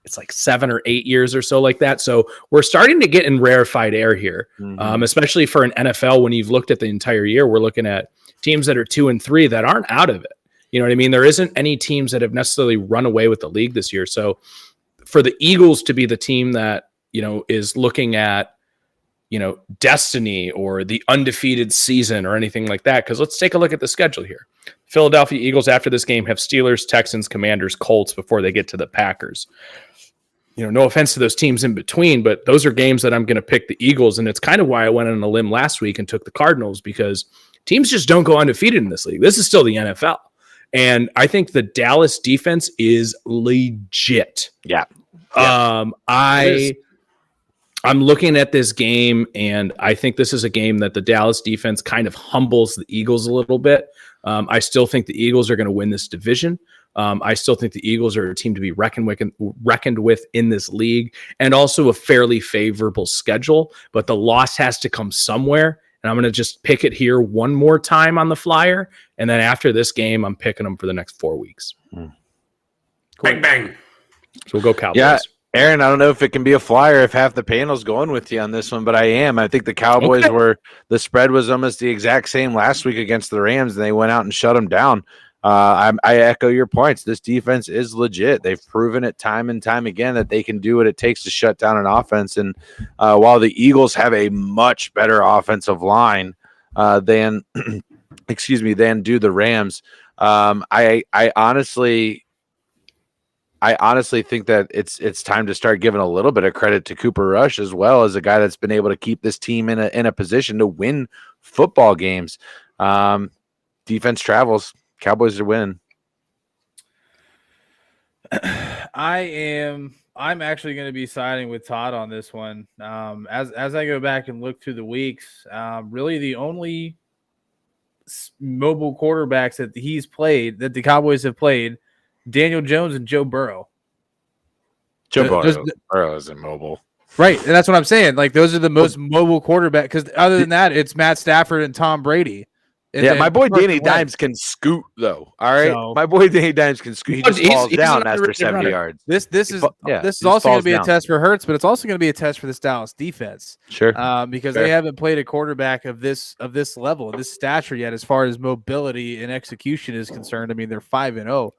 S7: it's like 7 or 8 years or so like that. So we're starting to get in rarefied air here, especially for an NFL. When you've looked at the entire year, we're looking at teams that are 2-3 that aren't out of it. You know what I mean? There isn't any teams that have necessarily run away with the league this year. So for the Eagles to be the team that, is looking at, destiny or the undefeated season or anything like that. Because let's take a look at the schedule here. Philadelphia Eagles after this game have Steelers, Texans, Commanders, Colts before they get to the Packers. No offense to those teams in between, but those are games that I'm going to pick the Eagles. And it's kind of why I went on a limb last week and took the Cardinals, because teams just don't go undefeated in this league. This is still the NFL. And I think the Dallas defense is legit.
S8: Yeah.
S7: I'm looking at this game, and I think this is a game that the Dallas defense kind of humbles the Eagles a little bit. I still think the Eagles are going to win this division. I still think the Eagles are a team to be reckoned with in this league, and also a fairly favorable schedule. But the loss has to come somewhere, and I'm going to just pick it here one more time on the flyer. And then after this game, I'm picking them for the next 4 weeks.
S2: Bang, bang.
S7: So we'll go Cowboys.
S8: Yeah. Aaron, I don't know if it can be a flyer if half the panel's going with you on this one, but I am. I think the Cowboys the spread was almost the exact same last week against the Rams, and they went out and shut them down. I echo your points. This defense is legit. They've proven it time and time again that they can do what it takes to shut down an offense. And while the Eagles have a much better offensive line than do the Rams, I honestly think that it's time to start giving a little bit of credit to Cooper Rush as well, as a guy that's been able to keep this team in a position to win football games. Defense travels. Cowboys are winning.
S5: I'm actually going to be siding with Todd on this one. As I go back and look through the weeks, really the only mobile quarterbacks that the Cowboys have played, Daniel Jones and Joe Burrow.
S8: Burrow isn't mobile.
S5: Right, and that's what I'm saying. Like, those are the most mobile quarterback, because other than that, it's Matt Stafford and Tom Brady. And
S8: my boy Danny Dimes can scoot, though. All right, my boy Danny Dimes can scoot. He just falls down after 70 yards.
S5: This is also going to be a test for Hurts, but it's also going to be a test for this Dallas defense.
S8: Sure,
S5: because they haven't played a quarterback of this level, this stature yet, as far as mobility and execution is concerned. I mean, they're 5-0.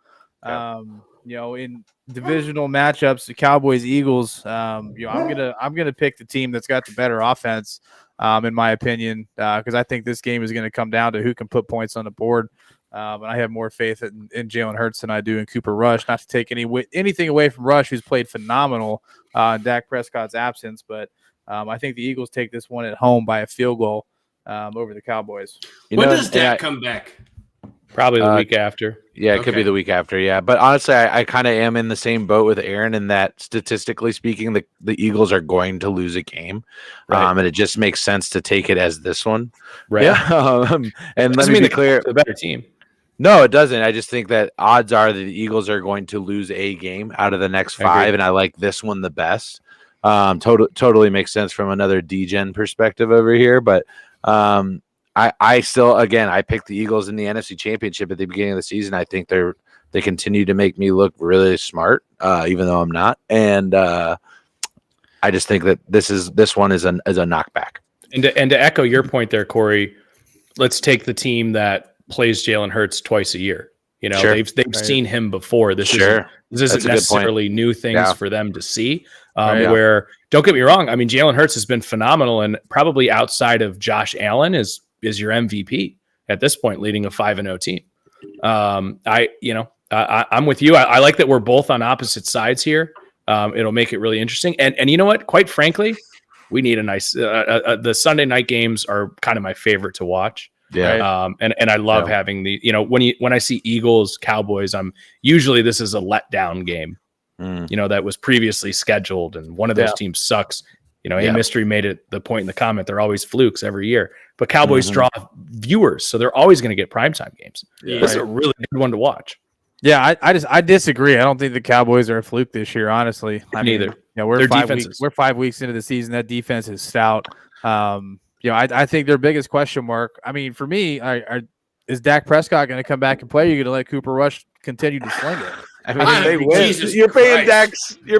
S5: In divisional matchups, the Cowboys, Eagles, I'm gonna pick the team that's got the better offense, in my opinion, because I think this game is going to come down to who can put points on the board. And I have more faith in Jalen Hurts than I do in Cooper Rush. Not to take anything away from Rush, who's played phenomenal in Dak Prescott's absence, but I think the Eagles take this one at home by a field goal over the Cowboys.
S2: When does Dak come back?
S7: Probably the week after.
S8: Yeah, it could be the week after. Yeah, but honestly, I kind of am in the same boat with Aaron in that, statistically speaking, the Eagles are going to lose a game, and it just makes sense to take it as this one.
S7: Right.
S8: Yeah. And let me be clear,
S7: the better team.
S8: No, it doesn't. I just think that odds are that the Eagles are going to lose a game out of the next 5, and I like this one the best. Totally makes sense from another DGen perspective over here, but I still, again, I picked the Eagles in the NFC Championship at the beginning of the season. I think they continue to make me look really smart, even though I'm not. And I just think that this one is a knockback.
S7: And to echo your point there, Corey, let's take the team that plays Jalen Hurts twice a year. They've seen him before. This isn't necessarily new things for them to see. Where, don't get me wrong, I mean, Jalen Hurts has been phenomenal, and probably outside of Josh Allen is your MVP at this point, leading a 5-0 team. I'm with you. I like that we're both on opposite sides here. It'll make it really interesting. And you know what? Quite frankly, we need a nice. The Sunday night games are kind of my favorite to watch.
S8: Yeah.
S7: And I love having the, when I see Eagles, Cowboys, this is a letdown game, that was previously scheduled, and one of those teams sucks. Mystery made it the point in the comment. They're always flukes every year, but Cowboys draw viewers, so they're always going to get primetime games. This is a really good one to watch.
S5: Yeah, I disagree. I don't think the Cowboys are a fluke this year, honestly.
S7: Neither.
S5: We're 5 weeks into the season. That defense is stout. I think their biggest question mark, I mean, for me, is Dak Prescott going to come back and play? You're going to let Cooper Rush continue to sling it?
S8: I mean, they win. You're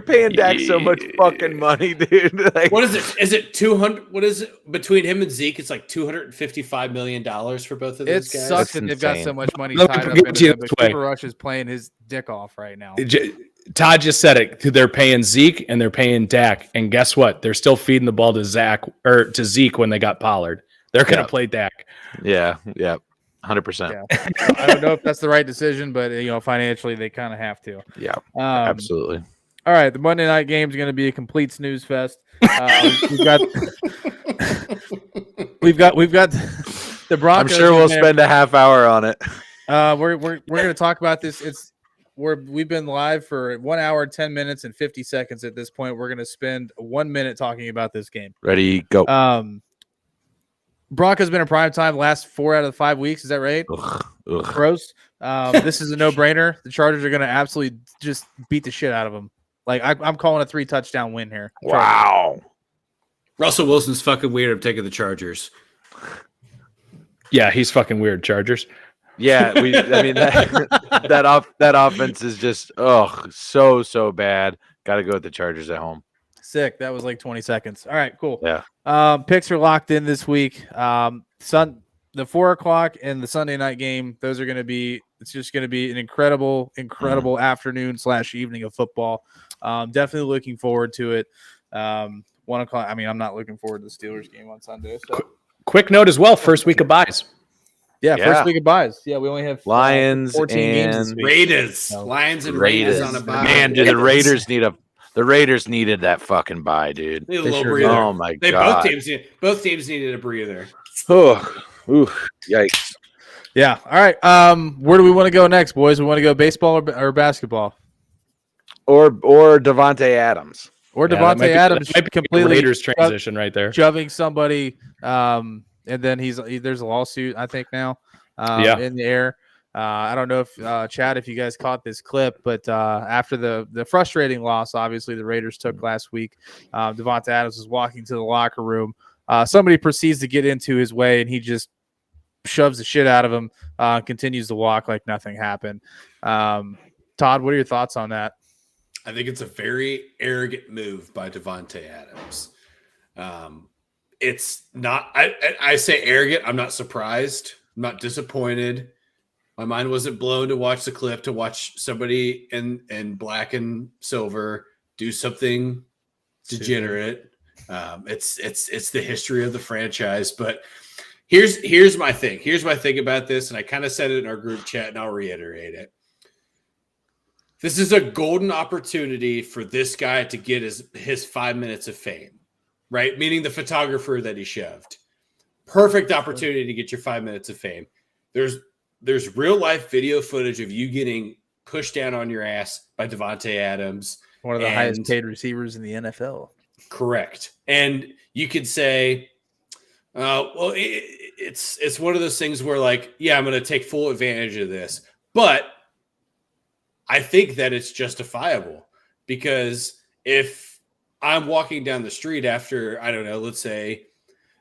S8: paying Dak so much fucking money, dude. Like,
S2: what is it? Is it 200? What is it between him and Zeke? It's like $255 million for both of those guys.
S5: It sucks that they've got so much money tied up into them, but Cooper Rush is playing his dick off right now.
S7: Todd just said it. They're paying Zeke and they're paying Dak, and guess what? They're still feeding the ball to Zeke when they got Pollard. They're going to play Dak.
S8: Yeah. 100%.
S5: Yeah. I don't know if that's the right decision, but financially they kind of have to.
S8: Yeah, absolutely.
S5: All right, the Monday night game is going to be a complete snooze fest. We've got the Broncos.
S8: I'm sure we'll spend a half hour on it.
S5: We're going to talk about this. We've been live for 1 hour, 10 minutes, and 50 seconds at this point. We're going to spend 1 minute talking about this game.
S8: Ready, go.
S5: Broncos been in prime time the last 4 out of the 5 weeks. Is that right?
S8: Ugh.
S5: Gross. This is a no-brainer. The Chargers are going to absolutely just beat the shit out of them. Like, I'm calling a 3-touchdown win here.
S8: Wow.
S2: Russell Wilson's fucking weird. I'm taking the Chargers.
S7: Yeah, he's fucking weird. Chargers.
S8: Yeah, that offense is just so bad. Got to go with the Chargers at home.
S5: Sick. That was like 20 seconds. All right, cool.
S8: Yeah.
S5: Picks are locked in this week. The 4:00 and the Sunday night game, those are going to be, it's just going to be an incredible afternoon / evening of football. Definitely looking forward to it. 1:00. I mean, I'm not looking forward to the Steelers game on Sunday. So.
S7: Quick note as well. First week of buys.
S5: Yeah, first week of buys. Yeah, we only have
S8: Lions
S5: 14 games this week.
S2: Raiders. Lions and Raiders on a bye.
S8: Man, dude, the Raiders needed that fucking bye, dude.
S2: Need a little breather.
S8: Oh my god.
S2: Both teams needed a breather.
S8: Oh, yikes.
S5: Yeah. All right. Where do we want to go next, boys? We want to go baseball or basketball?
S8: Or Devontae Adams.
S5: Or Devontae Adams completely
S7: Raiders transition right there.
S5: Shoving somebody and then there's a lawsuit, I think, now in the air. I don't know if Chad, if you guys caught this clip, but after the frustrating loss, obviously the Raiders took last week, Devontae Adams was walking to the locker room. Somebody proceeds to get into his way, and he just shoves the shit out of him. Continues to walk like nothing happened. Todd, what are your thoughts on that?
S2: I think it's a very arrogant move by Devontae Adams. It's not. I say arrogant. I'm not surprised. I'm not disappointed. My mind wasn't blown to watch the clip, to watch somebody in black and silver do something degenerate. It's the history of the franchise. But here's my thing. Here's my thing about this, and I kind of said it in our group chat, and I'll reiterate it. This is a golden opportunity for this guy to get his 5 minutes of fame, right? Meaning the photographer that he shoved. Perfect opportunity to get your 5 minutes of fame. There's real life video footage of you getting pushed down on your ass by Devontae Adams.
S5: One of the highest paid receivers in the NFL.
S2: Correct. And you could say, well, it's one of those things where, like, yeah, I'm going to take full advantage of this. But I think that it's justifiable, because if I'm walking down the street after, I don't know, let's say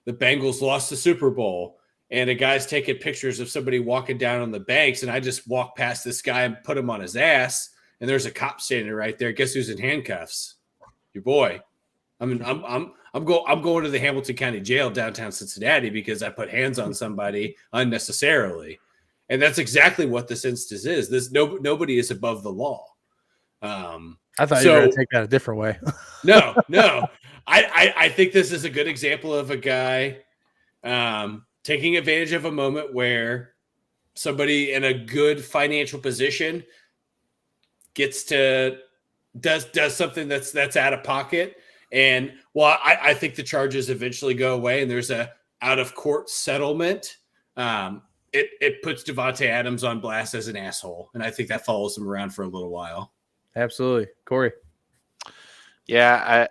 S2: the Bengals lost the Super Bowl, and a guy's taking pictures of somebody walking down on the banks, and I just walk past this guy and put him on his ass, and there's a cop standing right there. Guess who's in handcuffs? Your boy. I'm going to the Hamilton County Jail downtown Cincinnati because I put hands on somebody unnecessarily. And that's exactly what this instance is. Nobody is above the law.
S5: I thought you were going to take that a different way.
S2: No. I think this is a good example of a guy taking advantage of a moment where somebody in a good financial position gets to does something that's out of pocket. And while I think the charges eventually go away and there's a out of court settlement, it puts Davante Adams on blast as an asshole, and I think that follows him around for a little while.
S5: Absolutely, Corey.
S8: Yeah,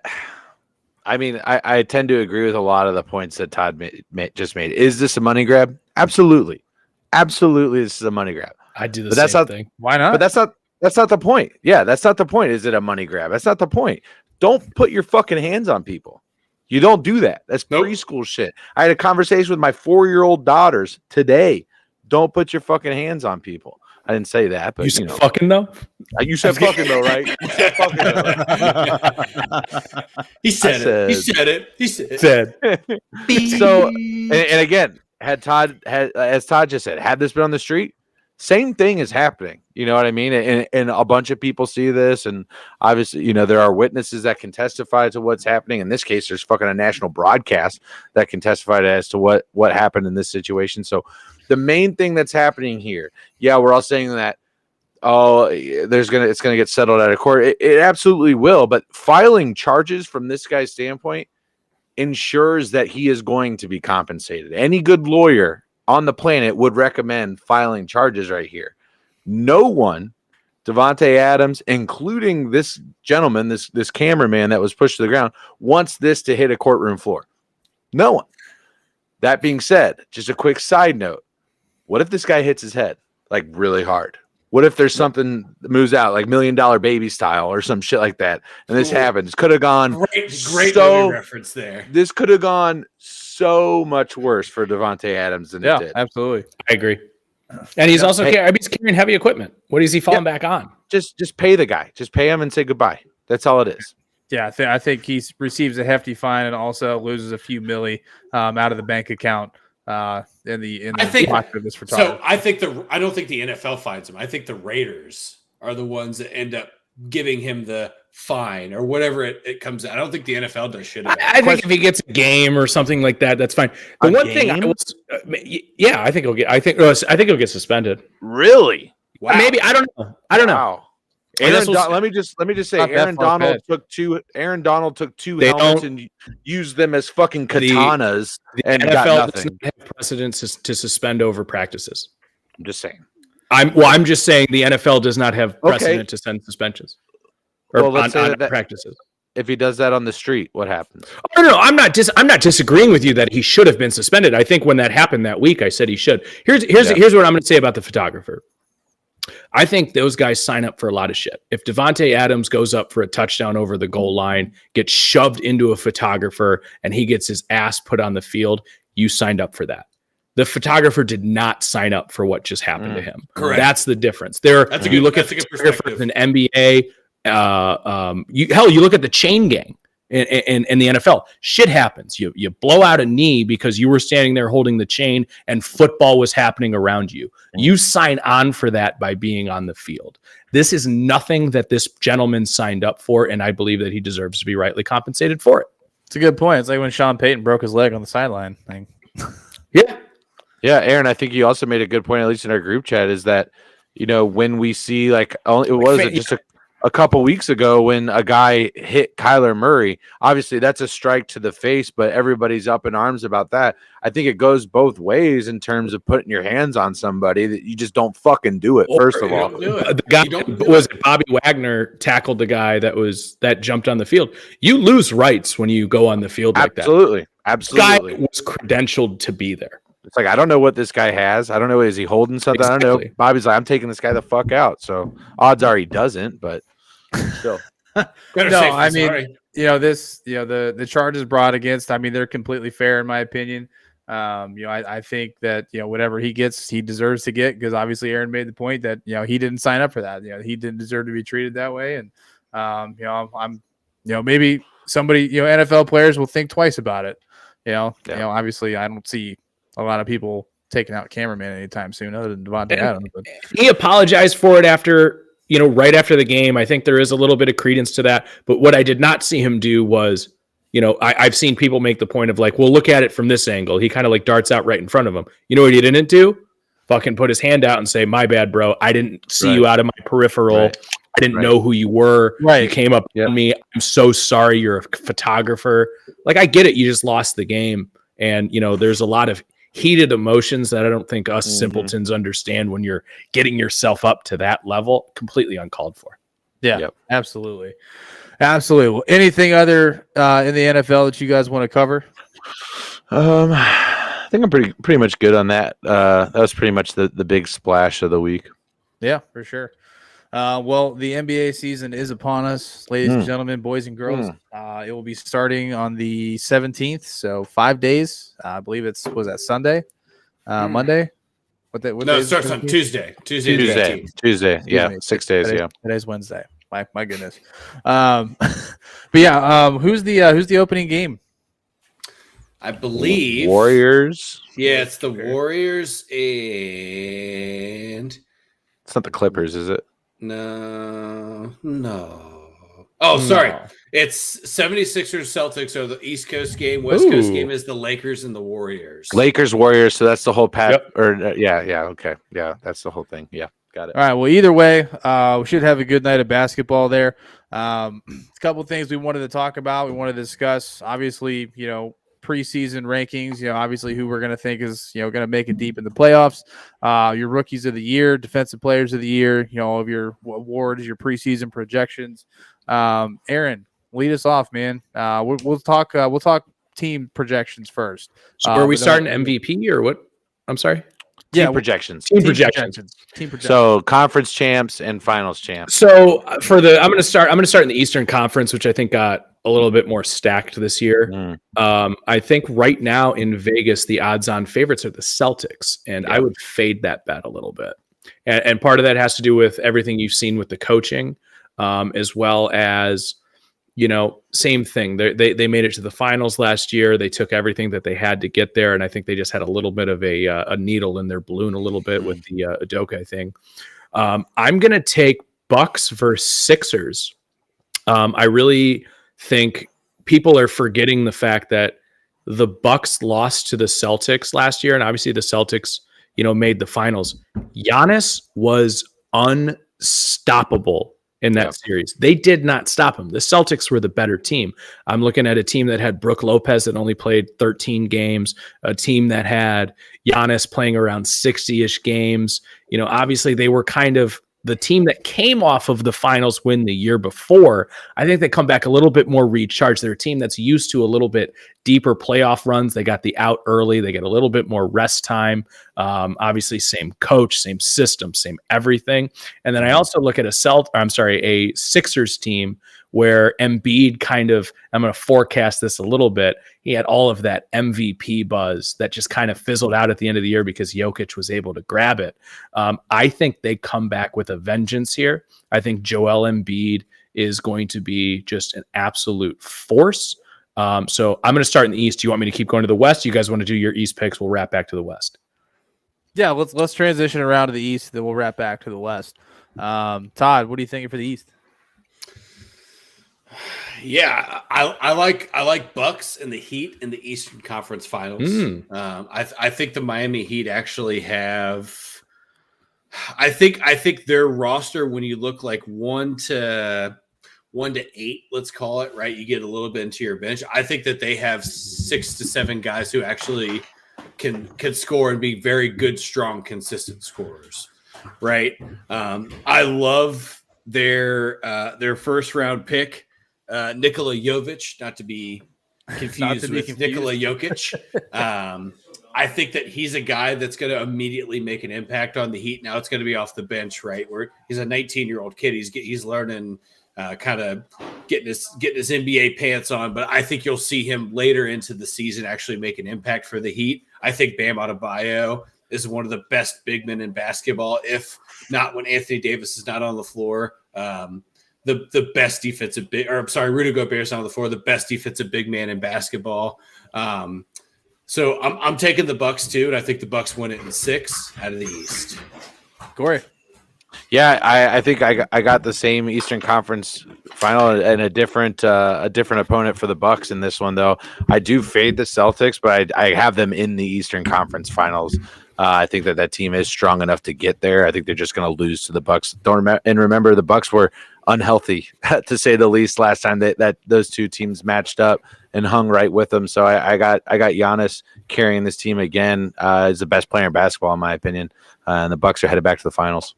S8: I mean, I tend to agree with a lot of the points that Todd just made. Is this a money grab? Absolutely, this is a money grab.
S7: I do the
S8: but that's
S7: same
S8: not,
S7: thing.
S5: Why not?
S8: But that's not the point. Yeah, that's not the point. Is it a money grab? That's not the point. Don't put your fucking hands on people. You don't do that. That's preschool shit. I had a conversation with my 4-year-old daughters today. Don't put your fucking hands on people. I didn't say that, but
S7: you said fucking though.
S8: You said fucking though, right? You said fucking though.
S2: He said it. He
S7: said.
S8: So, and again, as Todd just said, had this been on the street, same thing is happening. You know what I mean? And a bunch of people see this, and obviously, there are witnesses that can testify to what's happening. In this case, there's fucking a national broadcast that can testify as to what happened in this situation. So the main thing that's happening here, we're all saying that, it's gonna get settled out of court. It absolutely will, but filing charges from this guy's standpoint ensures that he is going to be compensated. Any good lawyer on the planet would recommend filing charges right here. No one, Davante Adams, including this gentleman, this cameraman that was pushed to the ground, wants this to hit a courtroom floor. No one. That being said, just a quick side note. What if this guy hits his head like really hard? What if there's something that moves out like $1 Million Baby style or some shit like that? And this happens. Could have gone
S2: great movie reference there.
S8: This could have gone so much worse for Davante Adams than it did.
S5: Absolutely.
S7: I agree. And he's also he's carrying heavy equipment. What is he falling back on?
S8: Just pay the guy. Just pay him and say goodbye. That's all it is.
S5: Yeah, I think he receives a hefty fine and also loses a few milli out of the bank account. I don't think the NFL fines him. I think the Raiders are the ones that end up giving him the fine or whatever it comes out. I don't think the NFL does shit about it.
S7: I think if he gets a game or something like that, that's fine. The one thing I think he'll get suspended.
S8: Really?
S7: Wow. Maybe I don't know.
S8: Wow. Let me just say, Aaron Donald took two helmets and used them as fucking katanas, and
S7: NFL
S8: got nothing.
S7: does not have precedence to suspend over practices.
S8: I'm just saying.
S7: I'm just saying the NFL does not have precedent to send suspensions or on practices.
S8: If he does that on the street, what happens?
S7: Oh, no, I'm not disagreeing with you that he should have been suspended. I think when that happened that week, I said he should. Here's what I'm going to say about the photographer. I think those guys sign up for a lot of shit. If Davante Adams goes up for a touchdown over the goal line, gets shoved into a photographer, and he gets his ass put on the field, you signed up for that. The photographer did not sign up for what just happened to him. Correct. That's the difference. You look at photographers in NBA. You look at the chain gang in the NFL. Shit happens. You blow out a knee because you were standing there holding the chain and football was happening around you. You sign on for that by being on the field. This is nothing that this gentleman signed up for, and I believe that he deserves to be rightly compensated for it.
S5: It's a good point. It's like when Sean Payton broke his leg on the sideline.
S8: Yeah, Aaron, I think you also made a good point, at least in our group chat, is that, when we see just a couple weeks ago when a guy hit Kyler Murray, obviously that's a strike to the face, but everybody's up in arms about that. I think it goes both ways in terms of putting your hands on somebody that you just don't fucking do it. First of all,
S7: the guy Bobby Wagner tackled the guy that jumped on the field. You lose rights when you go on the field like that.
S8: Absolutely.
S7: This guy was credentialed to be there.
S8: It's like, I don't know what this guy has. I don't know. Is he holding something? Exactly. I don't know. Bobby's like, I'm taking this guy the fuck out. So odds are he doesn't, but still.
S5: I mean, the charges brought against, they're completely fair in my opinion. I think that, whatever he gets, he deserves to get, because obviously Aaron made the point that, he didn't sign up for that. He didn't deserve to be treated that way. And, maybe somebody, NFL players will think twice about it. Obviously I don't see a lot of people taking out cameraman anytime soon other than Davante Adams. But
S7: he apologized for it after right after the game. I think there is a little bit of credence to that. But what I did not see him do was, I've seen people make the point of like, well, look at it from this angle. He kind of like darts out right in front of him. You know what he didn't do? Fucking put his hand out and say, my bad, bro. I didn't see you out of my peripheral.
S8: Right.
S7: I didn't know who you were.
S5: Right.
S7: You came up on me. I'm so sorry. You're a photographer. Like, I get it. You just lost the game. And, there's a lot of heated emotions that I don't think us simpletons understand when you're getting yourself up to that level. Completely uncalled for.
S5: Yeah, absolutely. Absolutely. Anything other in the NFL that you guys want to cover?
S8: I think I'm pretty much good on that. That was pretty much the big splash of the week.
S5: Yeah, for sure. Well, the NBA season is upon us, ladies and gentlemen, boys and girls. It will be starting on the 17th, so 5 days. I believe was that Sunday, Monday. What
S2: it starts on Tuesday.
S8: Tuesday. Yeah, 6 days.
S5: Today's Wednesday. My goodness. But yeah, who's the opening game?
S2: I believe
S8: Warriors.
S2: Yeah, it's the Warriors and
S8: it's not the Clippers, is it?
S2: No. Oh, sorry. It's 76ers Celtics are the East Coast game. West Coast game is the Lakers and the Warriors.
S8: Lakers Warriors. So that's the whole okay. Yeah, that's the whole thing. Yeah, got it.
S5: All right. Well, either way, we should have a good night of basketball there. A couple of things we wanted to talk about. We wanted to discuss. Obviously, preseason rankings, obviously who we're going to think is, going to make it deep in the playoffs, your rookies of the year, defensive players of the year, all of your awards, your preseason projections. Aaron, lead us off, man. We'll talk team projections first.
S7: So are we starting MVP or what? I'm sorry.
S8: Team projections.
S7: Team projections.
S8: So conference champs and finals champs.
S7: So I'm going to start in the Eastern Conference, which I think got a little bit more stacked this year. I think right now in Vegas, the odds-on favorites are the Celtics, and I would fade that bet a little bit. And part of that has to do with everything you've seen with the coaching, as well as, same thing. They made it to the finals last year. They took everything that they had to get there, and I think they just had a little bit of a needle in their balloon a little bit with the Udoka thing. I'm going to take Bucks versus Sixers. I really think people are forgetting the fact that the Bucks lost to the Celtics last year, and obviously the Celtics, made the finals. Giannis was unstoppable in that series. They did not stop him. The Celtics were the better team. I'm looking at a team that had Brook Lopez that only played 13 games, a team that had Giannis playing around 60-ish games. Obviously they were kind of the team that came off of the finals win the year before. I think they come back a little bit more recharged. They're a team that's used to a little bit deeper playoff runs. They got the out early. They get a little bit more rest time. Obviously, same coach, same system, same everything. And then I also look at a Sixers team where Embiid kind of, I'm going to forecast this a little bit. He had all of that MVP buzz that just kind of fizzled out at the end of the year because Jokic was able to grab it. I think they come back with a vengeance here. I think Joel Embiid is going to be just an absolute force. So I'm going to start in the East. Do you want me to keep going to the West? You guys want to do your East picks? We'll wrap back to the West.
S5: Yeah, let's transition around to the East, then we'll wrap back to the West. Todd, what are you thinking for the East?
S2: Yeah, I like Bucks and the Heat in the Eastern Conference Finals. I think the Miami Heat actually have. I think their roster, when you look like 1 to 8, let's call it, right? You get a little bit into your bench. I think that they have 6 to 7 guys who actually can score and be very good, strong, consistent scorers, right? I love their first round pick. Nikola Jovic, not to be confused with Nikola Jokic. I think that he's a guy that's going to immediately make an impact on the Heat. Now it's going to be off the bench, right? Where he's a 19-year-old kid. He's learning, kind of getting his NBA pants on. But I think you'll see him later into the season actually make an impact for the Heat. I think Bam Adebayo is one of the best big men in basketball, if not when Anthony Davis is not on the floor. The best defensive Rudy Gobert's not on the floor, the best defensive big man in basketball. So I'm taking the Bucks too, and I think the Bucks win it in 6 out of the East.
S5: Corey.
S8: Yeah, I think I got the same Eastern Conference final and a different opponent for the Bucks in this one though. I do fade the Celtics, but I have them in the Eastern Conference Finals. I think that team is strong enough to get there. I think they're just going to lose to the Bucks. Remember the Bucks were unhealthy to say the least last time that those two teams matched up and hung right with them. So I got Giannis carrying this team again. Is the best player in basketball in my opinion, and the Bucks are headed back to the finals.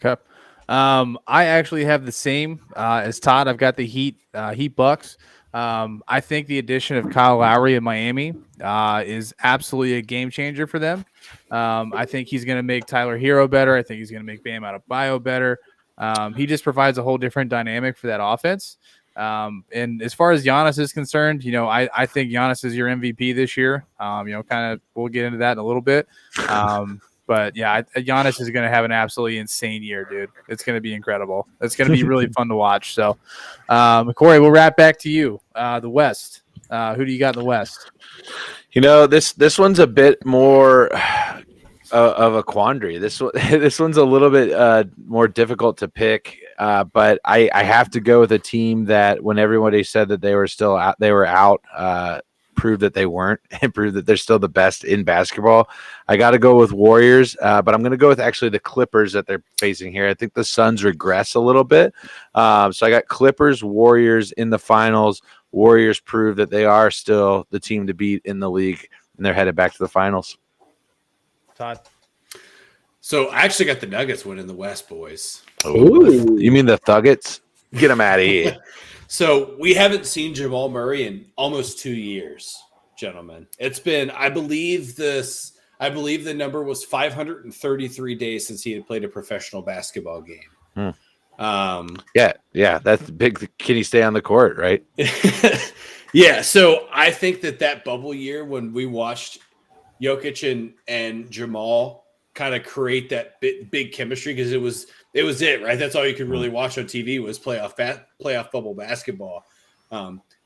S5: Okay. I actually have the same as Todd. I've got the Heat Bucks. I think the addition of Kyle Lowry in Miami is absolutely a game changer for them. I think he's going to make Tyler Hero better. I think he's going to make Bam Adebayo better. He just provides a whole different dynamic for that offense. And as far as Giannis is concerned, I think Giannis is your MVP this year. Kind of we'll get into that in a little bit. But yeah, Giannis is going to have an absolutely insane year, dude. It's going to be incredible. It's going to be really fun to watch. So, Corey, we'll wrap back to you. The West. Who do you got in the West?
S8: This one's a bit more of a quandary. This one's a little bit more difficult to pick. But I have to go with a team that when everybody said that they were still out, they were out. Prove that they weren't and prove that they're still the best in basketball. I got to go with Warriors, but I'm going to go with actually the Clippers that they're facing here. I think the Suns regress a little bit. So I got Clippers, Warriors in the finals. Warriors prove that they are still the team to beat in the league, and they're headed back to the finals.
S5: Todd.
S2: So I actually got the Nuggets winning the West, boys.
S8: Ooh. You mean the Thuggets? Get them out of here.
S2: So we haven't seen Jamal Murray in almost 2 years, gentlemen. It's been, I believe the number was 533 days since he had played a professional basketball game.
S8: Yeah, that's big. Can he stay on the court, right?
S2: Yeah, so I think that bubble year when we watched Jokic and Jamal kind of create that big chemistry, because it was it, right? That's all you could really watch on TV was playoff bubble basketball.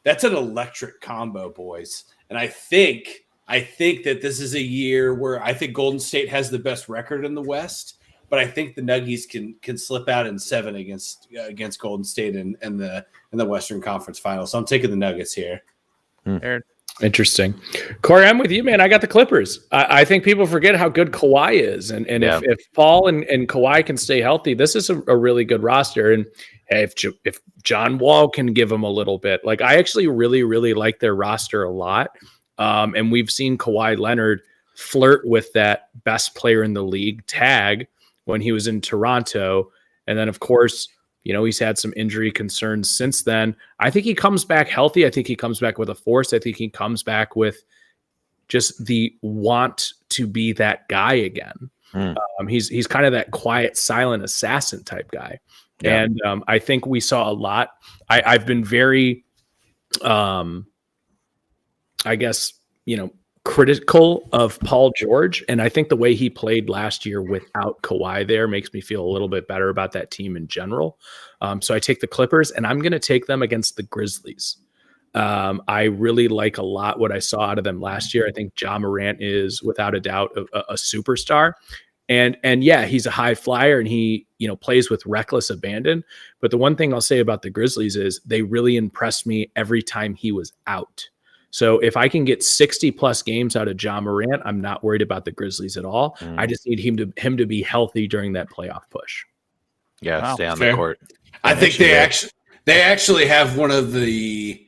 S2: That's an electric combo, boys. And I think that this is a year where I think Golden State has the best record in the West, but I think the Nuggies can slip out in 7 against Golden State in the Western Conference Finals. So I'm taking the Nuggets here.
S5: Aaron.
S7: Interesting. Corey, I'm with you, man. I got the Clippers. I think people forget how good Kawhi is. And if Paul and Kawhi can stay healthy, this is a really good roster. And if John Wall can give them a little bit, like I actually really, really like their roster a lot. And we've seen Kawhi Leonard flirt with that best player in the league tag when he was in Toronto. And then, of course, he's had some injury concerns since then. I think he comes back healthy. I think he comes back with a force. I think he comes back with just the want to be that guy again. He's kind of that quiet, silent assassin type guy. Yeah. And I think we saw a lot. I've been very, critical of Paul George. And I think the way he played last year without Kawhi there makes me feel a little bit better about that team in general. So I take the Clippers, and I'm going to take them against the Grizzlies. I really like a lot what I saw out of them last year. I think Ja Morant is without a doubt a superstar. And yeah, he's a high flyer and he, plays with reckless abandon. But the one thing I'll say about the Grizzlies is they really impressed me every time he was out. So if I can get 60 plus games out of Ja Morant, I'm not worried about the Grizzlies at all. I just need him to be healthy during that playoff push.
S8: Yeah, wow. Stay on the court.
S2: I think they actually have one of the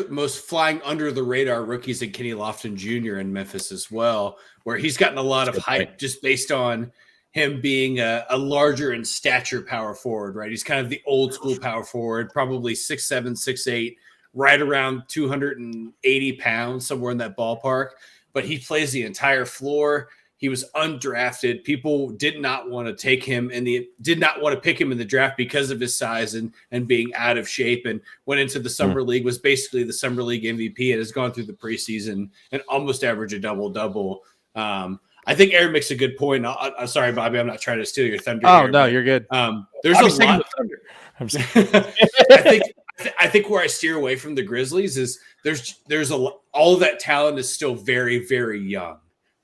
S2: most flying under the radar rookies in Kenny Lofton Jr. in Memphis as well, where he's gotten a lot of hype just based on him being a larger in stature power forward, right? He's kind of the old school power forward, probably 6'7", 6'8", right around 280 pounds, somewhere in that ballpark. But he plays the entire floor. He was undrafted. People did not want to take him did not want to pick him in the draft because of his size and being out of shape, and went into the summer league, was basically the summer league MVP, and has gone through the preseason and almost averaged a double-double. I think Aaron makes a good point. I'm sorry, Bobby, I'm not trying to steal your thunder.
S5: Oh, no, you're good.
S2: There's a lot. I think where I steer away from the Grizzlies is there's all of that talent is still very, very young,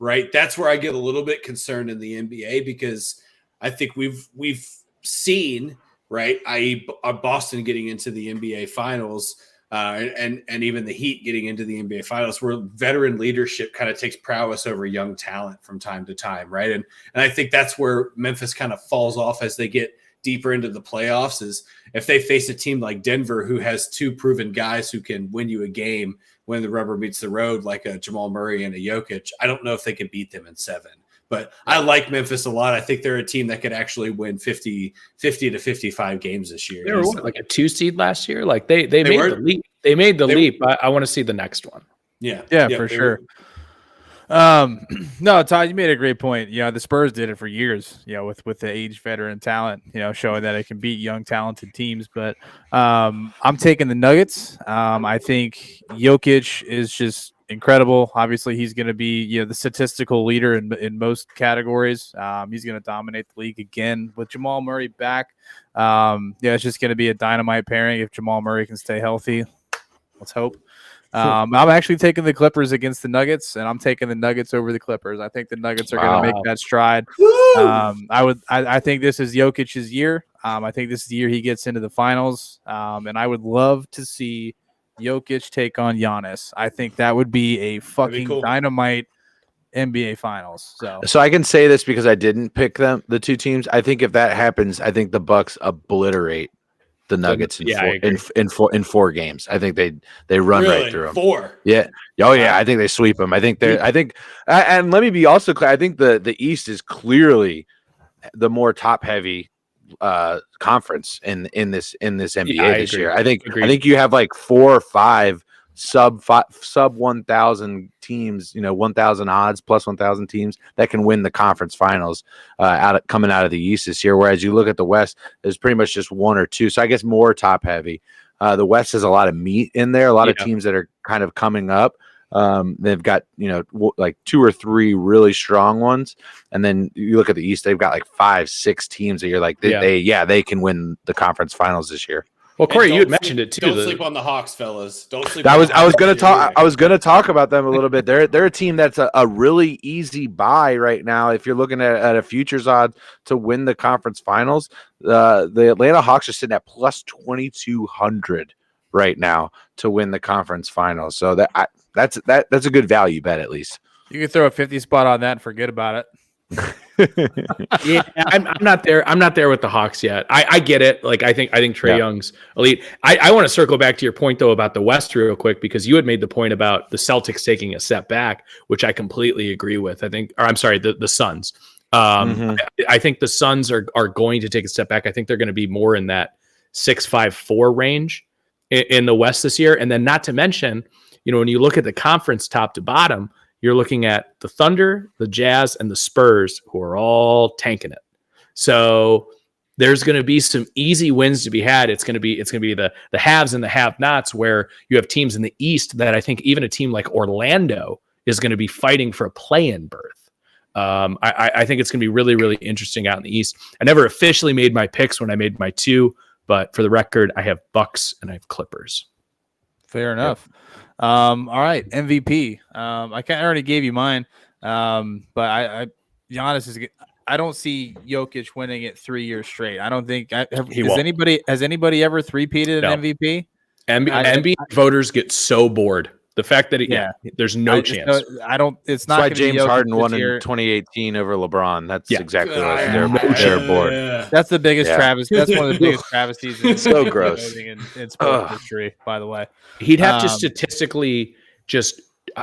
S2: right? That's where I get a little bit concerned in the NBA, because I think we've seen, right, i.e. Boston getting into the NBA Finals, and even the Heat getting into the NBA Finals, where veteran leadership kind of takes prowess over young talent from time to time, right? And I think that's where Memphis kind of falls off as they get deeper into the playoffs, is if they face a team like Denver, who has two proven guys who can win you a game when the rubber meets the road, like a Jamal Murray and a Jokic. I don't know if they can beat them in 7. But I like Memphis a lot. I think they're a team that could actually win 50 to 55 games this year.
S7: They were like a 2 seed last year. Like they made the leap. They made the leap. I want to see the next one.
S2: Yeah,
S5: for sure. No, Todd, you made a great point. The Spurs did it for years, with the aged veteran talent, showing that it can beat young, talented teams. But I'm taking the Nuggets. I think Jokic is just incredible. Obviously, he's going to be, the statistical leader in most categories. He's going to dominate the league again with Jamal Murray back. It's just going to be a dynamite pairing if Jamal Murray can stay healthy. Let's hope. I'm actually taking the Clippers against the Nuggets, and I'm taking the Nuggets over the Clippers. I think the Nuggets are going to make that stride. I think this is Jokic's year. I think this is the year he gets into the finals, and I would love to see Jokic take on Giannis. I think that would be a fucking dynamite NBA Finals.
S8: So I can say this because I didn't pick the two teams. I think if that happens, I think the Bucks obliterate the Nuggets in 4 games. I think they run right through them.
S2: 4.
S8: Yeah. Oh yeah. I think they sweep them. And let me be also clear. I think the East is clearly the more top heavy conference in this NBA this year. I think you have like 4 or 5 sub 1,000 teams, 1,000 odds plus 1,000 teams that can win the conference finals coming out of the East this year. Whereas you look at the West, there's pretty much just 1 or 2. So I guess more top heavy. The West has a lot of meat in there, a lot of teams that are kind of coming up. They've got, like 2 or 3 really strong ones. And then you look at the East, they've got like 5, 6 teams that you're like, they can win the conference finals this year.
S7: Well, Corey, you had mentioned it too.
S2: Don't sleep on the Hawks, fellas. Don't sleep.
S8: I was going to talk about them a little bit. They're a team that's a really easy buy right now. If you're looking at a futures odd to win the conference finals, the Atlanta Hawks are sitting at plus 2,200 right now to win the conference finals. So that's a good value bet at least.
S5: You can throw a 50 spot on that and forget about it.
S7: Yeah, I'm not there. I'm not there with the Hawks yet. I get it. Like I think Trae Young's elite. I want to circle back to your point though about the West real quick, because you had made the point about the Celtics taking a step back, which I completely agree with. The Suns. I think the Suns are going to take a step back. I think they're going to be more in that 6-5-4 range in the West this year. And then not to mention, when you look at the conference top to bottom, you're looking at the Thunder, the Jazz, and the Spurs, who are all tanking it. So there's going to be some easy wins to be had. It's going to be the haves and the have-nots, where you have teams in the East that I think even a team like Orlando is going to be fighting for a play-in berth. I think it's going to be really, really interesting out in the East. I never officially made my picks when I made my 2, but for the record, I have Bucks and I have Clippers.
S5: Fair enough. All right, MVP. I already gave you mine, but Giannis is. I don't see Jokic winning it 3 years straight. I don't think. Has anybody ever three-peated an MVP?
S7: NBA voters get so bored. The fact that there's no chance.
S5: I don't. It's not.
S8: That's why James Harden won in 2018 over LeBron. That's exactly what they're bored.
S5: That's the biggest travesty. That's one of the biggest travesties.
S8: It's so gross
S5: in sports history. By the way,
S7: he'd have to statistically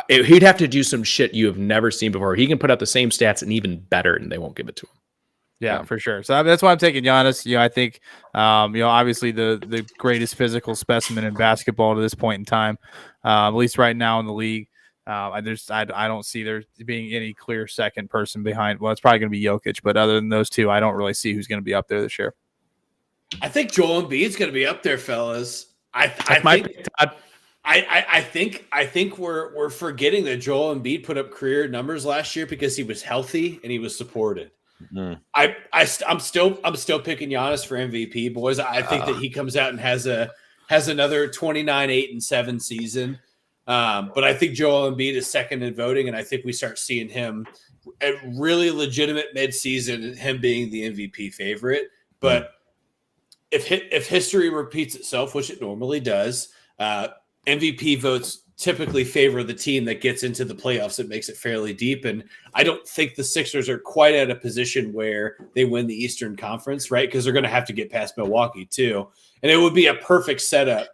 S7: he'd have to do some shit you have never seen before. He can put out the same stats and even better, and they won't give it to him.
S5: Yeah, for sure. So that's why I'm taking Giannis. I think, obviously the greatest physical specimen in basketball to this point in time, at least right now in the league. I don't see there being any clear second person behind. Well, it's probably going to be Jokic, but other than those two, I don't really see who's going to be up there this year.
S2: I think Joel Embiid's going to be up there, fellas. I think we're forgetting that Joel Embiid put up career numbers last year because he was healthy and he was supported.
S8: Mm.
S2: I'm still picking Giannis for MVP, boys. I think that he comes out and has another 29-8-7 season. But I think Joel Embiid is second in voting, and I think we start seeing him a really legitimate midseason, him being the MVP favorite. But if history repeats itself, which it normally does, MVP votes typically favor the team that gets into the playoffs. It makes it fairly deep. And I don't think the Sixers are quite at a position where they win the Eastern Conference, right? Because they're going to have to get past Milwaukee too. And it would be a perfect setup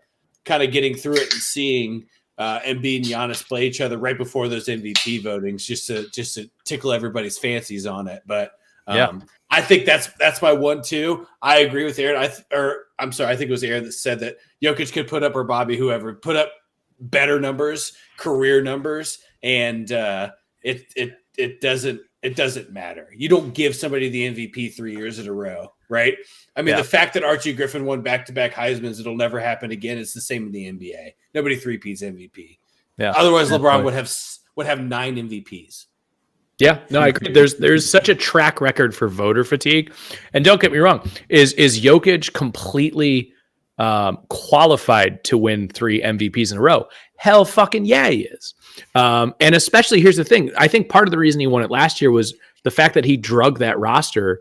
S2: kind of getting through it and seeing Embiid and Giannis play each other right before those MVP votings just to tickle everybody's fancies on it. But I think that's my 1-2. I agree with Aaron. I think it was Aaron that said that Jokic could put up, or Bobby, whoever, put up better numbers, career numbers, and it doesn't matter. You don't give somebody the MVP 3 years in a row, right? I mean, the fact that Archie Griffin won back-to-back Heismans, it'll never happen again. It's the same in the NBA. Nobody three-peats MVP.
S7: Yeah.
S2: Otherwise, LeBron would have 9 MVPs.
S7: Yeah, no, I agree. There's such a track record for voter fatigue, and don't get me wrong, is Jokic completely qualified to win 3 MVPs in a row? Hell fucking yeah, he is. And especially, here's the thing. I think part of the reason he won it last year was the fact that he drug that roster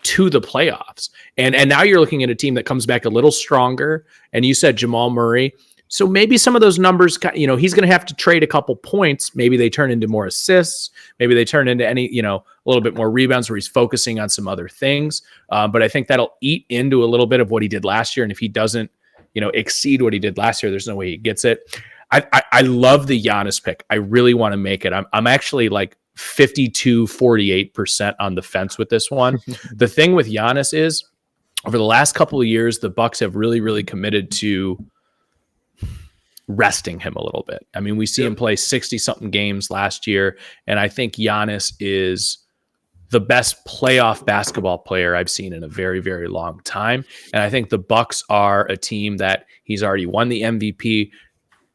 S7: to the playoffs. And now you're looking at a team that comes back a little stronger. And you said Jamal Murray. So maybe some of those numbers, he's going to have to trade a couple points. Maybe they turn into more assists. Maybe they turn into a little bit more rebounds where he's focusing on some other things. But I think that'll eat into a little bit of what he did last year. And if he doesn't, exceed what he did last year, there's no way he gets it. I love the Giannis pick. I really want to make it. I'm actually like 52-48% on the fence with this one. The thing with Giannis is, over the last couple of years, the Bucks have really, really committed to resting him a little bit. I mean, we see him play 60-something games last year, and I think Giannis is the best playoff basketball player I've seen in a very, very long time. And I think the Bucks are a team that he's already won the MVP,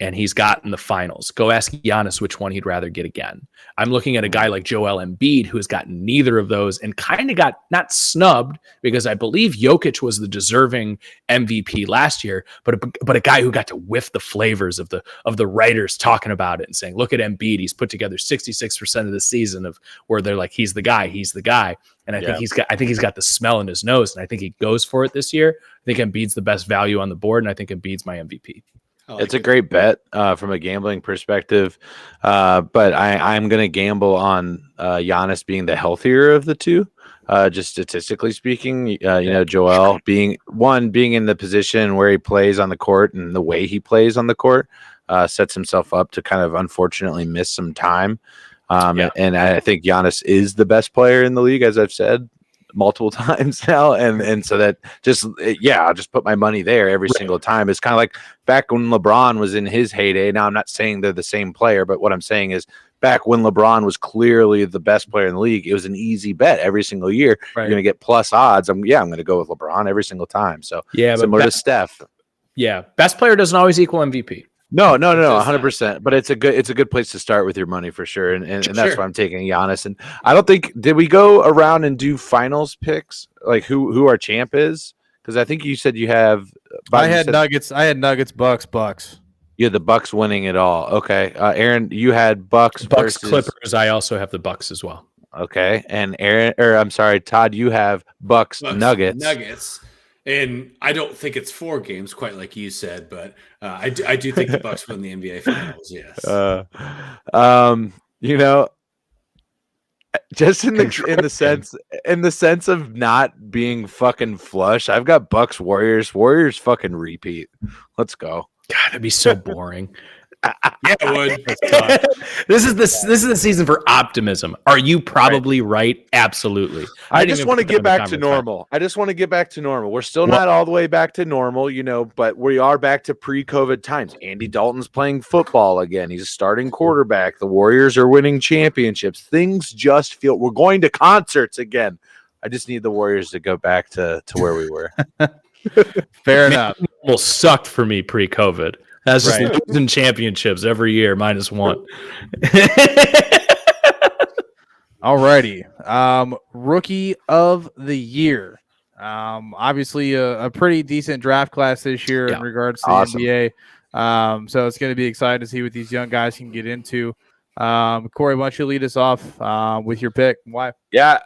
S7: and he's gotten the finals. Go ask Giannis which one he'd rather get again. I'm looking at a guy like Joel Embiid, who has gotten neither of those and kind of got not snubbed, because I believe Jokic was the deserving MVP last year, but a guy who got to whiff the flavors of the writers talking about it and saying, look at Embiid, he's put together 66% of the season of where they're like, he's the guy. And I think he's got the smell in his nose, and I think he goes for it this year. I think Embiid's the best value on the board, and I think Embiid's my MVP.
S8: It's a great bet from a gambling perspective, but I'm going to gamble on Giannis being the healthier of the two, just statistically speaking. Joel being in the position where he plays on the court and the way he plays on the court sets himself up to kind of unfortunately miss some time. And I think Giannis is the best player in the league, as I've said multiple times now, and so that I'll just put my money there every single time. It's kind of like back when LeBron was in his heyday. Now I'm not saying they're the same player, but what I'm saying is back when LeBron was clearly the best player in the league, it was an easy bet every single year. Right. You're going to get plus odds. I'm going to go with LeBron every single time. So similar to Steph. Yeah,
S7: best player doesn't always equal MVP.
S8: No, 100%. But it's a good place to start with your money for sure, and that's why I'm taking Giannis. And I don't think, did we go around and do finals picks, like who our champ is? Because I think you said you have.
S5: Nuggets. I had Nuggets, Bucks.
S8: You had the Bucks winning it all. Okay, Aaron, you had Bucks versus
S7: Clippers. I also have the Bucks as well.
S8: Okay, and Todd, you have Bucks Nuggets.
S2: And I don't think it's 4 games, quite like you said, but I do think the Bucks win the NBA Finals. Yes.
S8: Just in the sense of not being fucking flush, I've got Bucks Warriors. Warriors fucking repeat. Let's go.
S7: God, that'd be so boring.
S2: Yeah, it would.
S7: This is the season for optimism. Are you probably right? Absolutely.
S8: I just want to get back to normal. We're still not all the way back to normal, but we are back to pre-COVID times. Andy Dalton's playing football again. He's a starting quarterback. The Warriors are winning championships. Things just feel, we're going to concerts again. I just need the Warriors to go back to where we were.
S5: Fair enough.
S7: Well, sucked for me pre-COVID. That's just losing championships every year, -1.
S5: All righty. Rookie of the year. Obviously a pretty decent draft class this year in regards to the NBA. So it's going to be exciting to see what these young guys can get into. Corey, why don't you lead us off with your pick? Why?
S8: Yeah,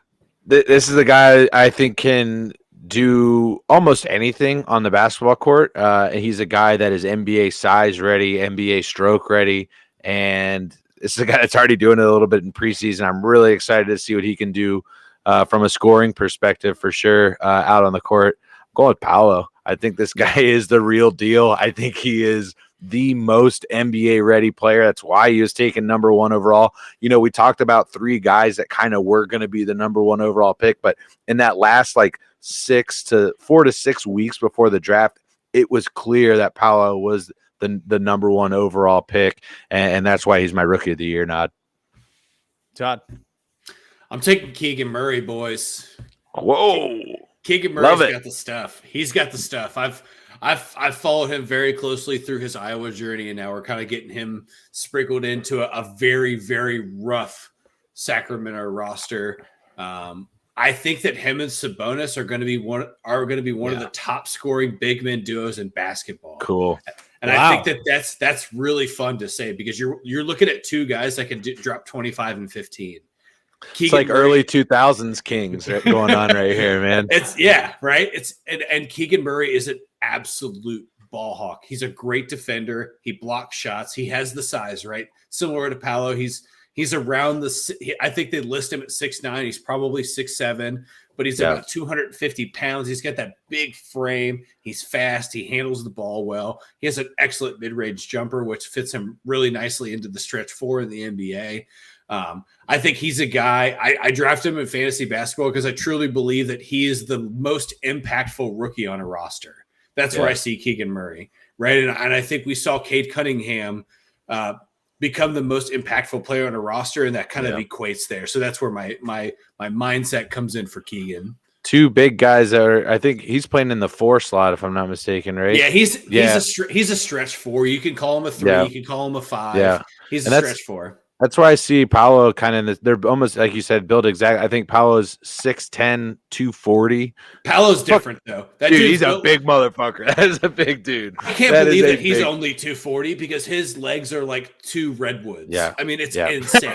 S8: this is a guy I think can do almost anything on the basketball court. He's a guy that is NBA size ready, NBA stroke ready, and this is a guy that's already doing it a little bit in preseason. I'm really excited to see what he can do from a scoring perspective for sure out on the court. I'm going with Paolo. I think this guy is the real deal. I think he is the most NBA ready player. That's why he was taken number 1 overall. You know, we talked about 3 guys that kind of were going to be the number 1 overall pick, but in that last like 4 to 6 weeks before the draft, it was clear that Paolo was the number 1 overall pick, and that's why he's my rookie of the year nod.
S5: Todd.
S2: I'm taking Keegan Murray, boys.
S8: Whoa.
S2: Keegan Murray's got the stuff. He's got the stuff. I've followed him very closely through his Iowa journey, and now we're kind of getting him sprinkled into a very, very rough Sacramento roster. I think that him and Sabonis are going to be one of the top scoring big men duos in basketball.
S8: Cool.
S2: And
S5: wow.
S2: I think that's really fun to say because you're looking at 2 guys that can drop 25 and 15.
S8: It's like Murray, early 2000s Kings going on right here, man.
S2: Right. And Keegan Murray is an absolute ball hawk. He's a great defender. He blocks shots. He has the size, right? Similar to Paolo. He's around I think they list him at 6'9". He's probably 6'7", but he's about 250 pounds. He's got that big frame. He's fast. He handles the ball well. He has an excellent mid-range jumper, which fits him really nicely into the stretch 4 in the NBA. I think he's a guy. I drafted him in fantasy basketball because I truly believe that he is the most impactful rookie on a roster. That's where I see Keegan Murray, right? And I think we saw Cade Cunningham become the most impactful player on a roster, and that kind of equates there. So that's where my mindset comes in for Keegan.
S8: 2 big guys I think he's playing in the 4 slot, if I'm not mistaken, right?
S2: Yeah, he's a stretch 4. You can call him a 3. You can call him a 5. Yeah, he's a stretch 4.
S8: That's where I see Paolo kind of. They're almost like you said, built exactly. I think Paolo's 6'10", 240.
S2: Paolo's different though. That
S8: dude, he's a big motherfucker. That is a big dude.
S2: I can't believe that he's only 240 because his legs are like 2 redwoods.
S8: Yeah,
S2: I mean it's insane.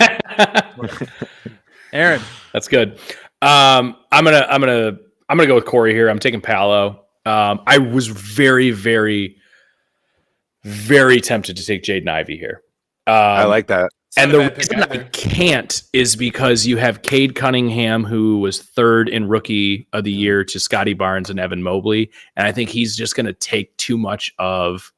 S5: Aaron,
S7: that's good. I'm gonna go with Corey here. I'm taking Paolo. I was very, very, very tempted to take Jaden Ivey here.
S8: I like that.
S7: And the reason I can't is because you have Cade Cunningham, who was 3rd in rookie of the year to Scotty Barnes and Evan Mobley. And I think he's just going to take too much of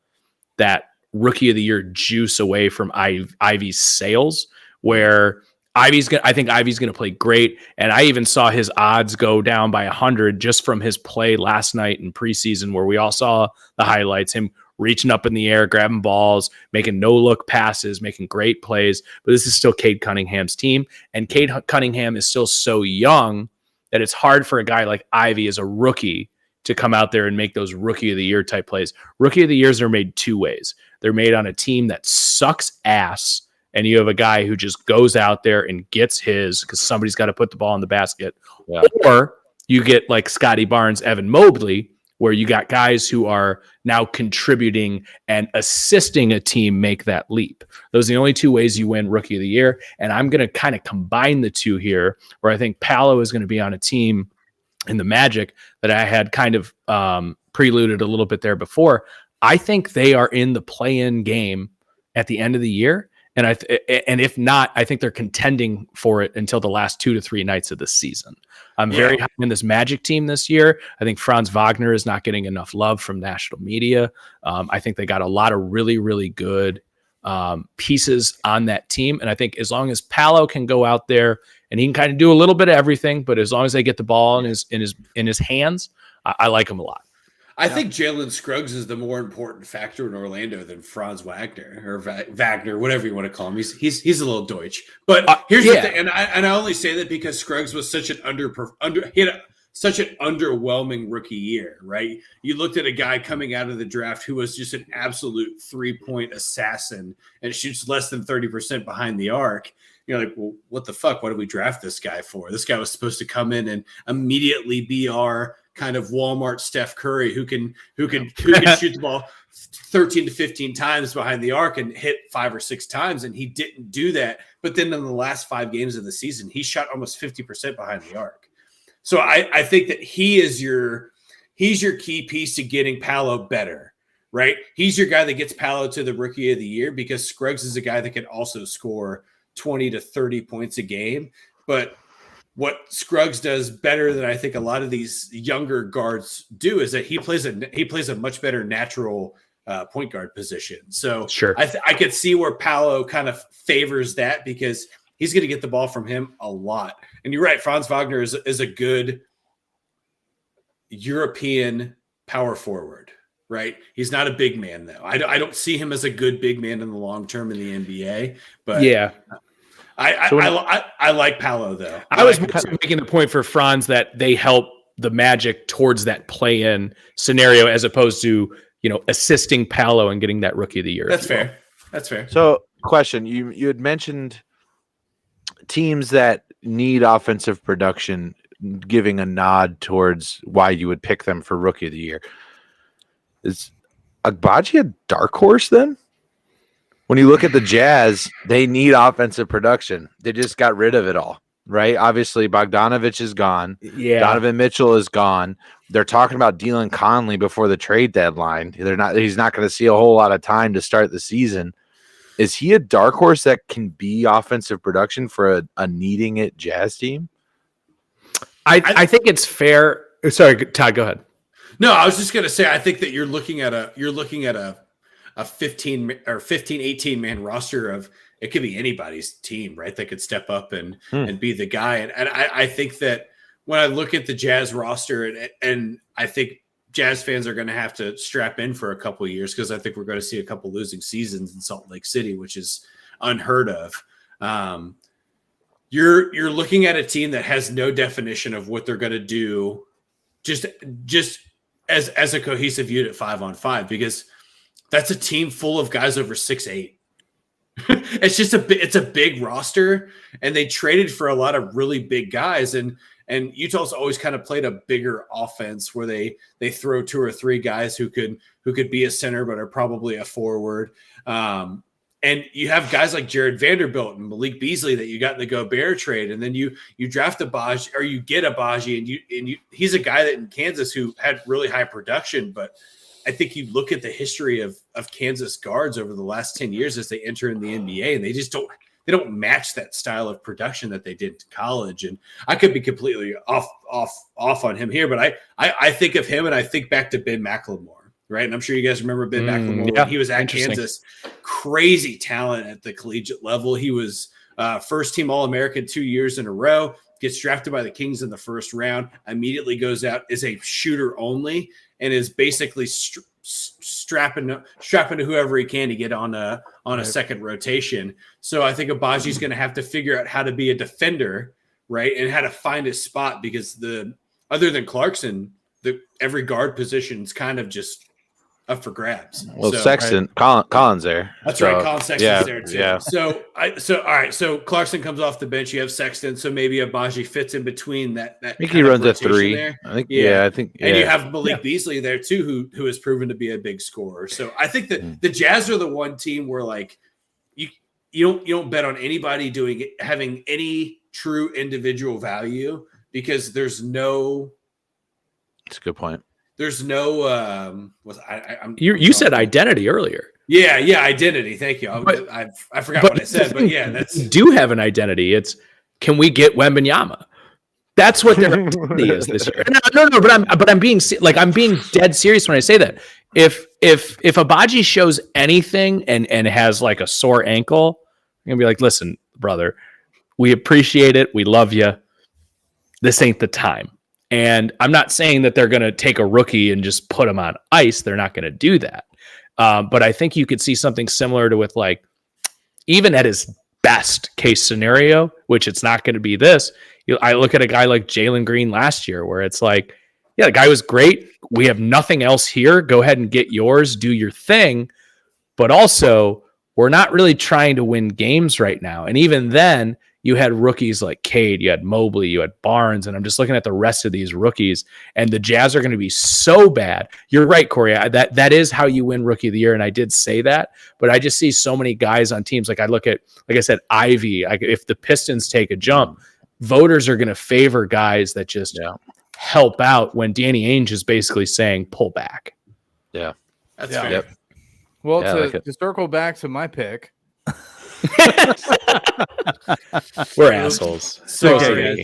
S7: that rookie of the year juice away from Ivey's sales, where I think Ivey's going to play great. And I even saw his odds go down by 100 just from his play last night in preseason, where we all saw the highlights, him reaching up in the air, grabbing balls, making no-look passes, making great plays. But this is still Cade Cunningham's team. And Cade Cunningham is still so young that it's hard for a guy like Ivey as a rookie to come out there and make those rookie of the year type plays. Rookie of the years are made 2 ways. They're made on a team that sucks ass, and you have a guy who just goes out there and gets his because somebody's got to put the ball in the basket. Yeah. Or you get like Scotty Barnes, Evan Mobley, where you got guys who are now contributing and assisting a team make that leap. Those are the only 2 ways you win Rookie of the Year. And I'm going to kind of combine the 2 here, where I think Paolo is going to be on a team in the Magic that I had kind of preluded a little bit there before. I think they are in the play-in game at the end of the year. And and if not, I think they're contending for it until the last 2 to 3 nights of the season. I'm very high in this Magic team this year. I think Franz Wagner is not getting enough love from national media. I think they got a lot of really, really good pieces on that team. And I think as long as Paolo can go out there and he can kind of do a little bit of everything, but as long as they get the ball in his hands, I like him a lot.
S2: I think Jalen Scruggs is the more important factor in Orlando than Franz Wagner or Wagner, whatever you want to call him. He's a little Deutsch. But here's the thing, and I only say that because Scruggs was such an such an underwhelming rookie year, right? You looked at a guy coming out of the draft who was just an absolute 3-point assassin and shoots less than 30% behind the arc. You're like, well, what the fuck? What did we draft this guy for? This guy was supposed to come in and immediately be our kind of Walmart Steph Curry who can shoot the ball 13 to 15 times behind the arc and hit 5 or 6 times, and he didn't do that. But then in the last 5 games of the season, he shot almost 50% behind the arc. So I think that he's your key piece to getting Paolo better, right? He's your guy that gets Paolo to the Rookie of the Year, because Scruggs is a guy that can also score 20 to 30 points a game. But what Scruggs does better than I think a lot of these younger guards do is that he plays a much better natural point guard position. So
S7: sure,
S2: I could see where Paolo kind of favors that, because he's going to get the ball from him a lot. And you're right, Franz Wagner is a good European power forward, right? He's not a big man, though. I don't see him as a good big man in the long term in the NBA. But
S7: yeah.
S2: I like Paolo, though.
S7: I was making the point for Franz that they help the Magic towards that play-in scenario, as opposed to, assisting Paolo and getting that Rookie of the Year.
S2: That's fair. That's fair.
S8: So, question: you had mentioned teams that need offensive production, giving a nod towards why you would pick them for Rookie of the Year. Is Agbaji a dark horse then? When you look at the Jazz, they need offensive production. They just got rid of it all, right? Obviously, Bogdanovich is gone.
S7: Yeah.
S8: Donovan Mitchell is gone. They're talking about Dylan Conley before the trade deadline. He's not going to see a whole lot of time to start the season. Is he a dark horse that can be offensive production for a needing it Jazz team?
S2: I
S7: think it's fair. Sorry, Todd, go ahead.
S2: No, I was just going to say, I think that you're looking at a 15 or 18 man roster of, it could be anybody's team, right? That could step up and be the guy. And I think that when I look at the Jazz roster, and I think Jazz fans are going to have to strap in for a couple of years, because I think we're going to see a couple losing seasons in Salt Lake City, which is unheard of. You're looking at a team that has no definition of what they're going to do, just as a cohesive unit 5-on-5, because that's a team full of guys over 6'8". It's a big roster, and they traded for a lot of really big guys, and Utah's always kind of played a bigger offense where they throw 2 or 3 guys who could be a center but are probably a forward. And you have guys like Jared Vanderbilt and Malik Beasley that you got in the Gobert trade, and then you draft Agbaji, or you get Agbaji, and he's a guy that in Kansas who had really high production, but I think you look at the history of Kansas guards over the last 10 years as they enter in the NBA, and they just don't match that style of production that they did in college. And I could be completely off on him here, but I think of him and I think back to Ben McLemore, right? And I'm sure you guys remember Ben McLemore when he was at Kansas. Crazy talent at the collegiate level. He was first team All-American 2 years in a row, gets drafted by the Kings in the first round, immediately goes out, is a shooter only, and is basically strapping to whoever he can to get on a second rotation. So I think Agbaji's going to have to figure out how to be a defender, right, and how to find his spot, because other than Clarkson, every guard position is kind of just up for grabs.
S8: Well, so, Sexton, right. Colin's there.
S2: That's right. Colin Sexton's there too.
S8: Yeah.
S2: So all right. So Clarkson comes off the bench. You have Sexton. So maybe Agbaji fits in between that.
S8: I think he runs a 3. There. I think. Yeah.
S2: And you have Malik Beasley there too, who has proven to be a big scorer. So I think that the Jazz are the one team where like you don't bet on anybody having any true individual value, because there's no.
S8: That's a good point.
S2: There's no
S7: you said identity earlier.
S2: Yeah, identity. Thank you. I forgot what I said, but yeah, that's
S7: do have an identity. It's, can we get Wembanyama? That's what their identity is this year. No, but I'm being dead serious when I say that. If Agbaji shows anything and has like a sore ankle, I'm gonna be like, listen, brother, we appreciate it, we love you. This ain't the time. And I'm not saying that they're going to take a rookie and just put him on ice. They're not going to do that. But I think you could see something similar to with, like, even at his best case scenario, which it's not going to be this. I look at a guy like Jalen Green last year, where it's like, yeah, the guy was great. We have nothing else here. Go ahead and get yours. Do your thing. But also, we're not really trying to win games right now. And even then, you had rookies like Cade, you had Mobley, you had Barnes, and I'm just looking at the rest of these rookies, and the Jazz are going to be so bad. You're right, Corey. That is how you win Rookie of the Year, and I did say that, but I just see so many guys on teams. Like I look at, like I said, Ivy. If the Pistons take a jump, voters are going to favor guys that just help out when Danny Ainge is basically saying pull back.
S8: Yeah,
S2: That's fair. Yep.
S5: Well, to circle back to my pick.
S7: We're assholes.
S5: It's okay,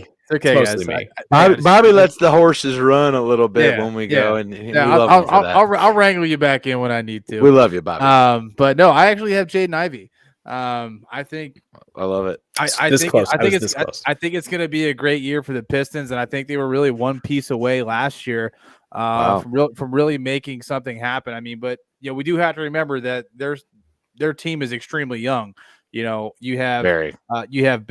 S5: guys.
S7: Me.
S8: Bobby lets the horses run a little bit when we go, and we love him for that.
S5: I'll wrangle you back in when I need to.
S8: We love you, Bobby.
S5: But no, I actually have Jaden Ivey. I think
S8: I love it.
S5: I think it's going to be a great year for the Pistons, and I think they were really one piece away last year from really making something happen. I mean, but we do have to remember that their team is extremely young. You have Bay, you have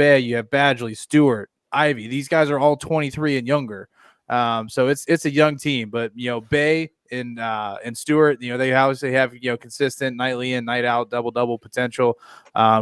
S5: Badgley, Stewart, Ivy. These guys are all 23 and younger. So it's a young team, but Bay and Stewart, they obviously have consistent nightly in, night out, double potential.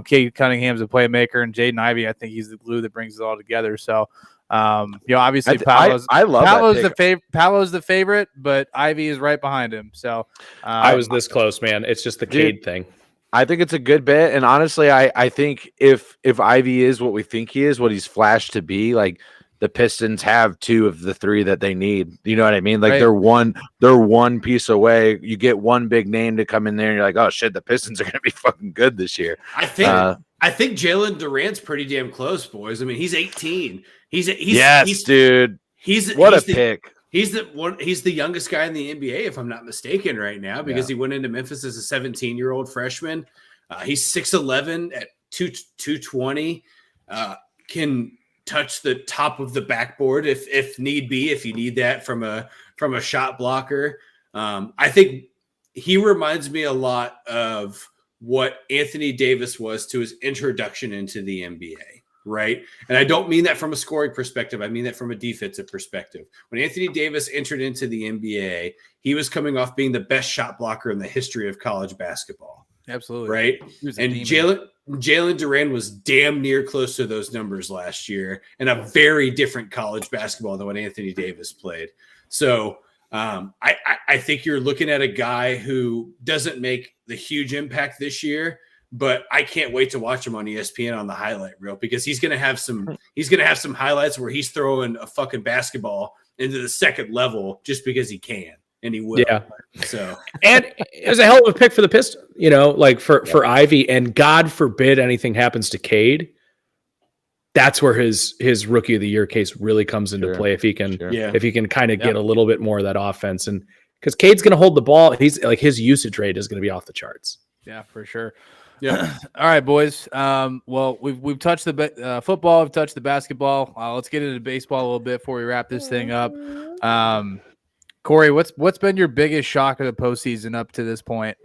S5: Cade Cunningham's a playmaker, and Jaden Ivey, I think he's the glue that brings it all together. So obviously Paolo's the favorite, but Ivy is right behind him. So
S7: I was this close, man. It's just the Cade thing.
S8: I think it's a good bet, and honestly, I think if Ivy is what we think he is, what he's flashed to be, like the Pistons have 2 of the 3 that they need. You know what I mean? Like they're one piece away. You get one big name to come in there, and you're like, oh shit, the Pistons are going to be fucking good this year.
S2: I think Jalen Durant's pretty damn close, boys. I mean, he's 18.
S8: Dude. He's a pick.
S2: He's the youngest guy in the NBA, if I'm not mistaken, right now, because he went into Memphis as a 17-year-old freshman. He's 6'11" at 220. Can touch the top of the backboard if need be, if you need that from a shot blocker. I think he reminds me a lot of what Anthony Davis was to his introduction into the NBA. Right. And I don't mean that from a scoring perspective. I mean that from a defensive perspective. When Anthony Davis entered into the NBA, he was coming off being the best shot blocker in the history of college basketball.
S5: Absolutely.
S2: Right. And Jalen Duran was damn near close to those numbers last year, and a very different college basketball than what Anthony Davis played. So I think you're looking at a guy who doesn't make the huge impact this year, but I can't wait to watch him on ESPN on the highlight reel, because he's going to have some highlights where he's throwing a fucking basketball into the second level just because he can, and he will.
S7: Yeah.
S2: So,
S7: and it was a hell of a pick for the Pistons, for Ivy, and God forbid anything happens to Cade. That's where his Rookie of the Year case really comes into play. If he can kind of get a little bit more of that offense, and because Cade's going to hold the ball, he's like, his usage rate is going to be off the charts.
S5: Yeah, for sure.
S2: Yeah.
S5: All right, boys. Well, we've touched the football, we've touched the basketball. Let's get into baseball a little bit before we wrap this thing up. Corey, what's been your biggest shock of the postseason up to this point?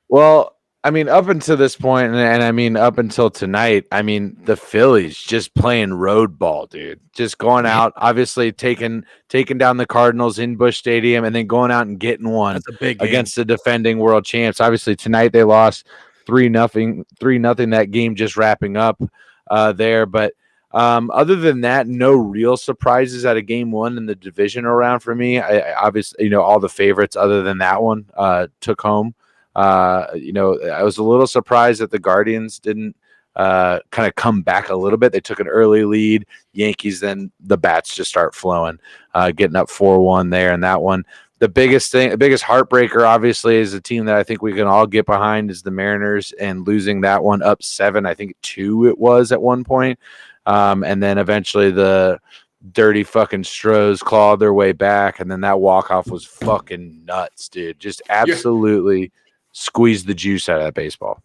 S8: Well, I mean, up until this point, and I mean up until tonight, I mean the Phillies just playing road ball, dude. Just going out, obviously taking down the Cardinals in Busch Stadium, and then going out and getting one.
S5: That's a big game
S8: against the defending world champs. Obviously tonight they lost 3-0. That game just wrapping up there, but other than that, no real surprises out of game one in the divisional round for me. I obviously, all the favorites other than that one took home. I was a little surprised that the Guardians didn't kind of come back a little bit. They took an early lead. Yankees, then the bats just start flowing, getting up 4-1 there in that one. The biggest heartbreaker, obviously, is a team that I think we can all get behind, is the Mariners, and losing that one up 7, I think 2 it was at one point. And then eventually the dirty fucking Stros clawed their way back, and then that walk-off was fucking nuts, dude. Just absolutely squeezed the juice out of that baseball.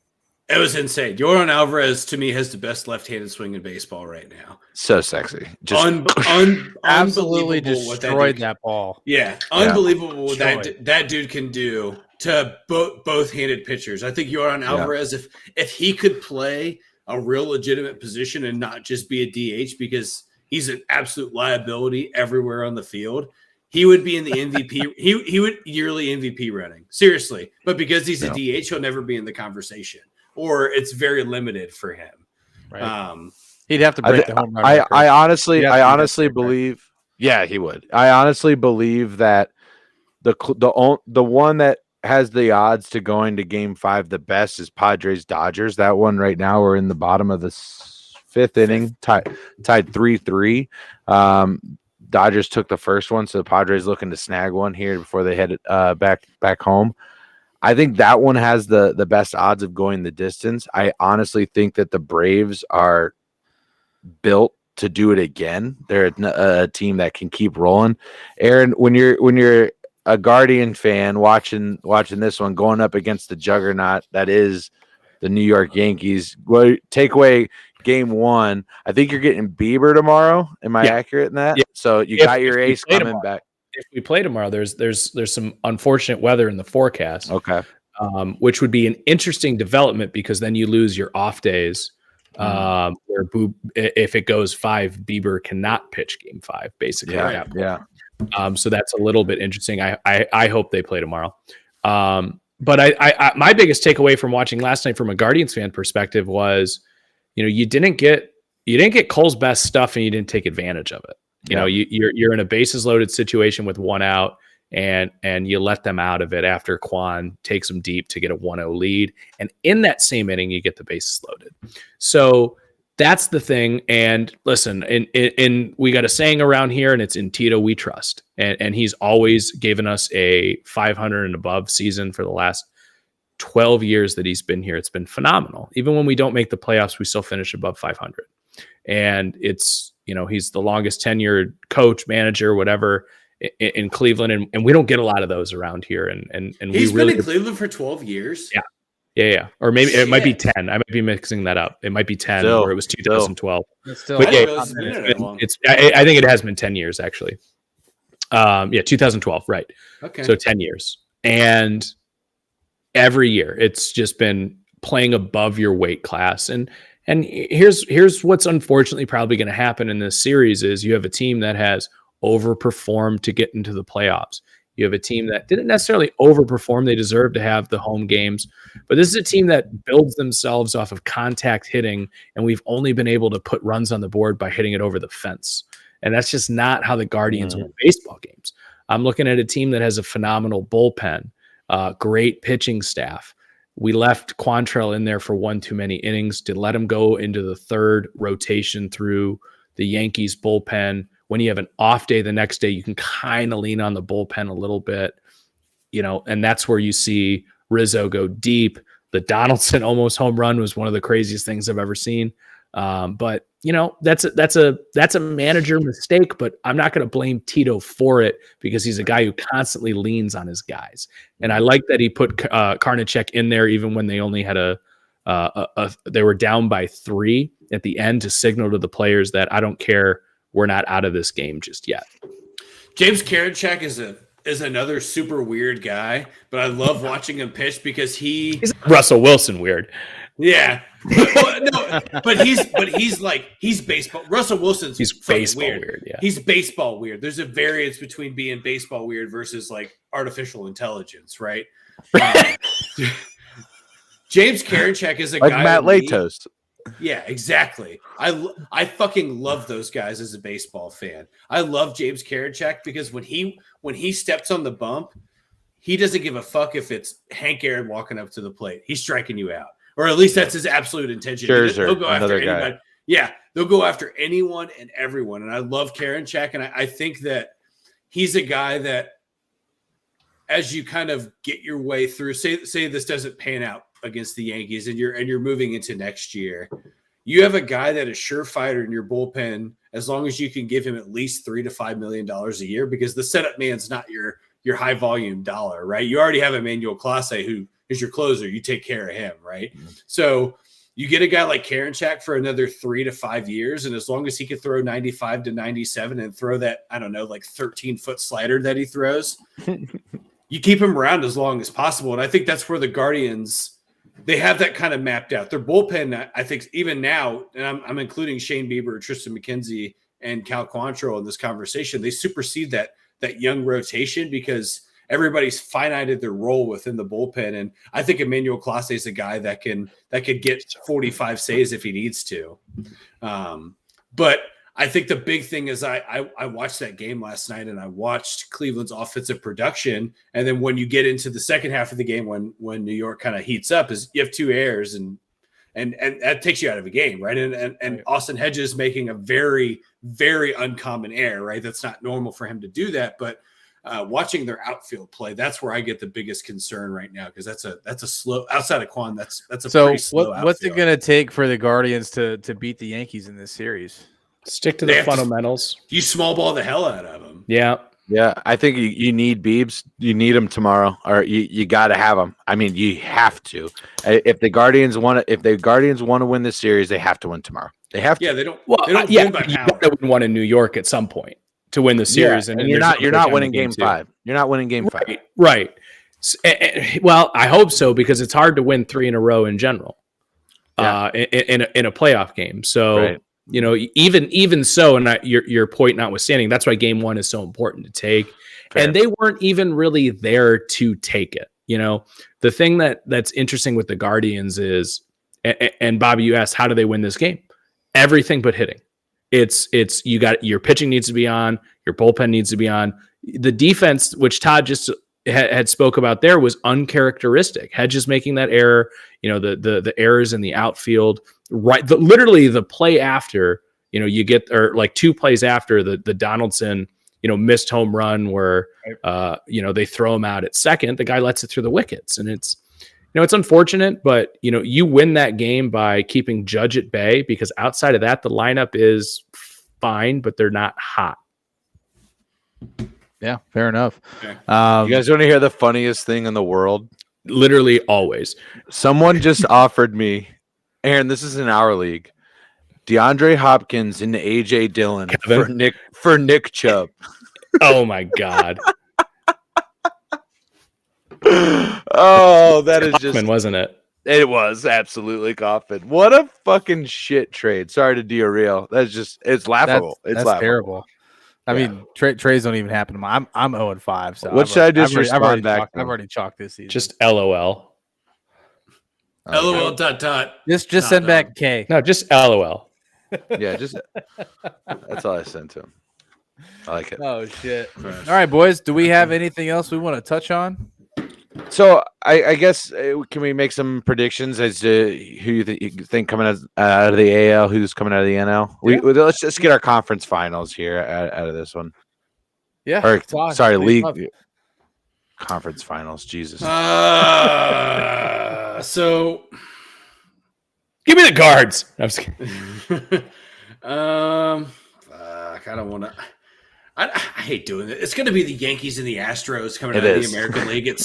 S2: It was insane. Yordan Alvarez, to me, has the best left-handed swing in baseball right now.
S8: So sexy. Just
S5: absolutely destroyed that ball.
S2: Yeah, unbelievable what that dude can do to both-handed pitchers. I think Yordan Alvarez, if he could play a real legitimate position and not just be a DH, because he's an absolute liability everywhere on the field, he would be in the MVP. he would yearly MVP running, seriously. But because he's a DH, he'll never be in the conversation, or it's very limited for him.
S5: Right. He'd have to break the home run
S8: I
S5: record.
S8: honestly believe. Yeah, he would. I honestly believe that the one that has the odds to going to Game 5 the best is Padres Dodgers. That one right now we're in the bottom of the fifth inning, tied 3-3. Dodgers took the first one, so the Padres looking to snag one here before they head back home. I think that one has the best odds of going the distance. I honestly think that the Braves are built to do it again. They're a team that can keep rolling. Aaron, when you're a Guardian fan watching this one going up against the juggernaut that is the New York Yankees, take away Game 1. I think you're getting Bieber tomorrow. Am I accurate in that?
S7: Yeah.
S8: So you got your ace coming back.
S7: If we play tomorrow, there's some unfortunate weather in the forecast.
S8: Okay.
S7: Which would be an interesting development because then you lose your off days. Where if it goes 5, Bieber cannot pitch Game 5, basically.
S8: Yeah.
S7: So that's a little bit interesting. I hope they play tomorrow. But I my biggest takeaway from watching last night from a Guardians fan perspective was, you didn't get Cole's best stuff and you didn't take advantage of it. You're in a bases loaded situation with one out and you let them out of it after Quan takes them deep to get a 1-0 lead. And in that same inning, you get the bases loaded. So that's the thing. And listen, in we got a saying around here, and it's in Tito we trust. And he's always given us a 500 and above season for the last 12 years that he's been here. It's been phenomenal. Even when we don't make the playoffs, we still finish above 500. And it's, he's the longest tenured coach, manager, whatever in Cleveland. And we don't get a lot of those around here. And
S2: he's been in Cleveland for 12 years.
S7: Yeah. Or maybe it might be 10. I might be mixing that up. It might be 10 or it was 2012. But I think it has been 10 years actually. 2012. Right.
S2: Okay.
S7: So 10 years. And every year it's just been playing above your weight class. And here's what's unfortunately probably going to happen in this series is you have a team that has overperformed to get into the playoffs. You have a team that didn't necessarily overperform. They deserve to have the home games, but this is a team that builds themselves off of contact hitting. And we've only been able to put runs on the board by hitting it over the fence. And that's just not how the Guardians win baseball games. I'm looking at a team that has a phenomenal bullpen, great pitching staff. We left Quantrill in there for one too many innings to let him go into the third rotation through the Yankees bullpen. When you have an off day the next day, you can kind of lean on the bullpen a little bit, and that's where you see Rizzo go deep. The Donaldson almost home run was one of the craziest things I've ever seen. But that's a manager mistake, but I'm not going to blame Tito for it because he's a guy who constantly leans on his guys. And I like that he put Karnacek in there, even when they only had they were down by 3 at the end to signal to the players that I don't care. We're not out of this game just yet.
S2: James Karinchak is another super weird guy, but I love watching him pitch because he's
S7: Russell Wilson weird.
S2: Yeah. But he's baseball. Russell Wilson's
S7: baseball
S2: weird. Yeah. He's baseball weird. There's a variance between being baseball weird versus like artificial intelligence, right? James Karinchak is a
S8: like
S2: guy
S8: Matt Latos.
S2: Yeah, exactly. I fucking love those guys as a baseball fan. I love James Karinchak because when he steps on the bump, he doesn't give a fuck if it's Hank Aaron walking up to the plate. He's striking you out. Or at least that's his absolute intention. He'll go after anybody. Yeah, they'll go after anyone and everyone. And I love Karinchak, and I think that he's a guy that as you kind of get your way through, say this doesn't pan out against the Yankees and you're moving into next year, you have a guy that is surefire in your bullpen as long as you can give him at least $3 to $5 million a year, because the setup man's not your high volume dollar, right? You already have Emmanuel Clase, who is your closer. You take care of him, right? Mm-hmm. So you get a guy like Karinchak for another 3 to 5 years, and as long as he could throw 95 to 97 and throw that, I don't know, like 13-foot slider that he throws, you keep him around as long as possible. And I think that's where the Guardians, they have that kind of mapped out. Their bullpen, I think, even now, and I'm including Shane Bieber, Tristan McKenzie, and Cal Quantrill in this conversation, they supersede that young rotation because everybody's finited their role within the bullpen. And I think Emmanuel Clase is a guy that could get 45 saves if he needs to. But I think the big thing is I watched that game last night and I watched Cleveland's offensive production. And then when you get into the second half of the game, when New York kind of heats up, is you have 2 errors and that takes you out of a game, right? And Austin Hedges making a very, very uncommon error, right? That's not normal for him to do that. But watching their outfield play, that's where I get the biggest concern right now, because that's a slow, outside of Quan, that's a pretty slow outfield.
S5: What's it going to take for the Guardians to beat the Yankees in this series?
S7: Stick to the fundamentals.
S2: You small ball the hell out of them.
S7: Yeah.
S8: Yeah, I think you need Biebs. You need him tomorrow, or you got to have him. I mean, you have to. If the Guardians want to win this series, they have to win tomorrow. They have to.
S2: Yeah, they don't.
S7: Well,
S2: they don't
S7: yeah,
S2: win by
S7: you
S2: power.
S7: would want in New York at some point to win the series,
S8: Yeah,
S7: and
S8: you're not winning game 5. You're not winning game 5.
S7: Right. Well, I hope so, because it's hard to win 3 in a row in general.
S8: Yeah.
S7: In a playoff game. So.
S8: Right.
S7: You know, even so, and your point notwithstanding, that's why game 1 is so important to take. Fair. And they weren't even really there to take it. You know, the thing that's interesting with the Guardians is, and Bobby, you asked, how do they win this game? Everything but hitting. It's your pitching needs to be on, your bullpen needs to be on. The defense, which Todd just had spoke about there, was uncharacteristic. Hedges making that error, you know, the errors in the outfield. Right, literally the play after, you know, you get, or like 2 plays after the Donaldson, you know, missed home run where, you know, they throw him out at second. The guy lets it through the wickets, and it's, you know, it's unfortunate, but you know, you win that game by keeping Judge at bay, because outside of that, the lineup is fine, but they're not hot.
S5: Yeah, fair enough.
S2: Okay.
S8: You guys want to hear the funniest thing in the world?
S7: Literally always.
S8: Someone just offered me, Aaron, this is in our league, DeAndre Hopkins and AJ Dillon for Nick Chubb.
S7: Oh my God.
S8: Oh, that is
S7: Kaufman,
S8: just,
S7: wasn't it?
S8: it was absolutely Kaufman. What a fucking shit trade. Sorry to derail. It's laughable. It's
S5: that's
S8: laughable.
S5: terrible. I mean, trades don't even happen to me. I'm 0-5. So
S8: What should I just respond back
S5: I've already chalked this season.
S7: Just LOL.
S2: LOL dot.
S5: Just send back K.
S7: No, just LOL.
S8: Yeah, just that's all I sent to him. I like it.
S5: Oh shit! All right, boys. Do we have anything else we want to touch on?
S8: So I guess can we make some predictions as to who you think coming out of the AL, who's coming out of the NL? Let's just get our conference finals here out of this one.
S5: Yeah.
S8: Or, sorry, league conference finals. Jesus.
S2: So
S7: give me the cards. I'm just kidding.
S2: I don't want to. I hate doing it. It's going to be the Yankees and the Astros coming out
S8: It
S2: of
S8: is.
S2: the American League. It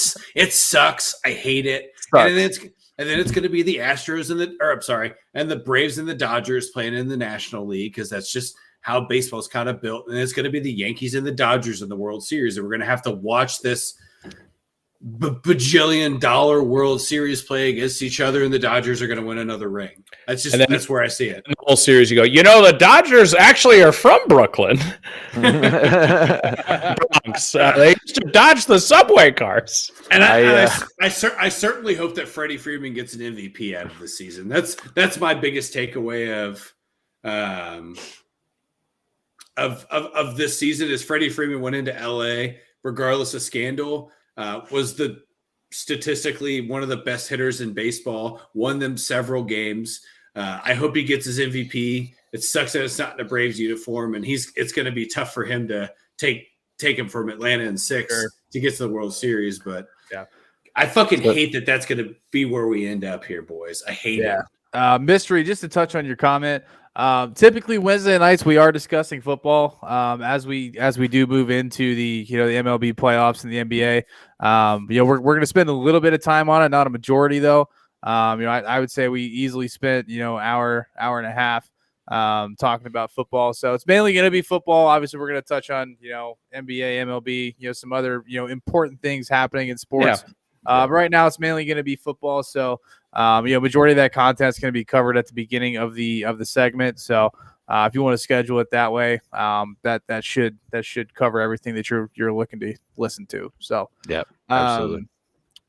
S2: sucks. I hate it.
S8: Sucks.
S2: And then it's going to be the Astros and the Braves and the Dodgers playing in the National League, because that's just how baseball's kind of built. And it's going to be the Yankees and the Dodgers in the World Series, and we're going to have to watch this bajillion-dollar World Series play against each other, and the Dodgers are going to win another ring. That's where I see it.
S7: In the whole series, you go, you know, the Dodgers actually are from Brooklyn. Bronx. They used to dodge the subway cars.
S2: And I certainly hope that Freddie Freeman gets an MVP out of the season. That's my biggest takeaway of this season is Freddie Freeman went into LA regardless of scandal. Was statistically one of the best hitters in baseball, won them several games. I hope he gets his MVP. It sucks that it's not in a Braves uniform, and it's going to be tough for him to take him from Atlanta in 6 to get to the World Series. But
S5: yeah,
S2: I fucking hate that that's going to be where we end up here, boys. I hate it.
S5: Mystery, just to touch on your comment. Typically Wednesday nights we are discussing football as we do move into the the MLB playoffs and the NBA. We're going to spend a little bit of time on it, not a majority though. I would say we easily spent hour and a half talking about football. So it's mainly going to be football. Obviously we're going to touch on NBA, MLB, some other important things happening in sports. But right now it's mainly going to be football. So majority of that content is going to be covered at the beginning of the segment. So if you want to schedule it that way, that should cover everything that you're looking to listen to. So,
S8: Yep, absolutely.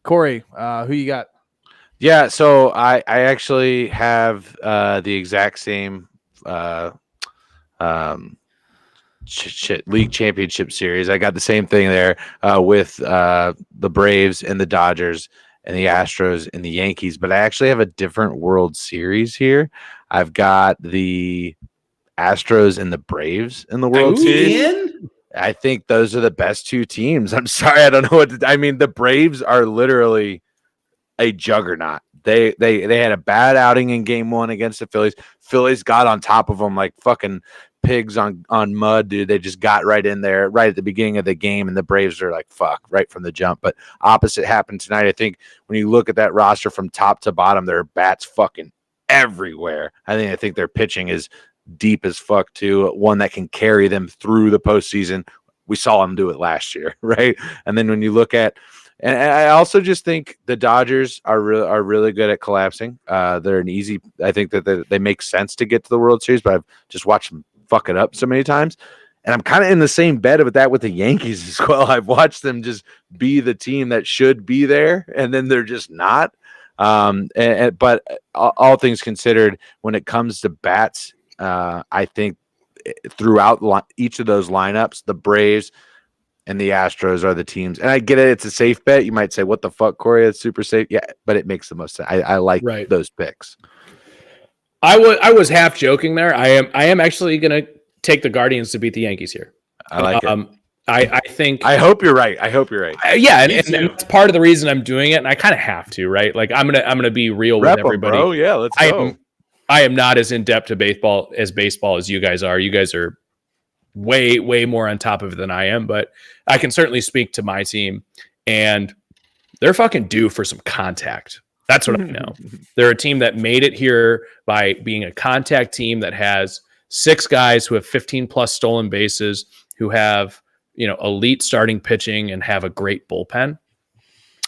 S5: Corey, who you got?
S8: Yeah, so I actually have the exact same league championship series. I got the same thing there with the Braves and the Dodgers and the Astros and the Yankees, but I actually have a different World Series here. I've got the Astros and the Braves in the World Series. I think those are the best two teams. I'm sorry, I don't know what I mean. The Braves are literally a juggernaut. They had a bad outing in game 1 against the Phillies. Phillies got on top of them like fucking pigs on mud, dude. They just got right in there right at the beginning of the game, and the Braves are like, fuck, right from the jump. But opposite happened tonight. I think when you look at that roster from top to bottom, there are bats fucking everywhere. I think their pitching is deep as fuck too. One that can carry them through the postseason. We saw them do it last year, right? And then when you look at, and I also just think the Dodgers are really good at collapsing. They're an easy. I think that they make sense to get to the World Series, but I've just watched them fuck it up so many times. And I'm kind of in the same bed with that with the Yankees as well. I've watched them just be the team that should be there, and then they're just not. But all things considered, when it comes to bats, I think throughout each of those lineups, the Braves and the Astros are the teams. And I get it. It's a safe bet. You might say, what the fuck, Corey? It's super safe. Yeah, but it makes the most sense. I like those picks.
S7: I was half joking there. I am actually going to take the Guardians to beat the Yankees here.
S8: I like it.
S7: I think.
S8: I hope you're right.
S7: Yeah, and it's part of the reason I'm doing it, and I kind of have to, right? Like I'm gonna be real with everybody.
S8: Bro. Yeah, let's go.
S7: I am not as in depth to baseball as you guys are. You guys are way more on top of it than I am, but I can certainly speak to my team, and they're fucking due for some contact. That's what I know. They're a team that made it here by being a contact team that has 6 guys who have 15 plus stolen bases, who have, elite starting pitching and have a great bullpen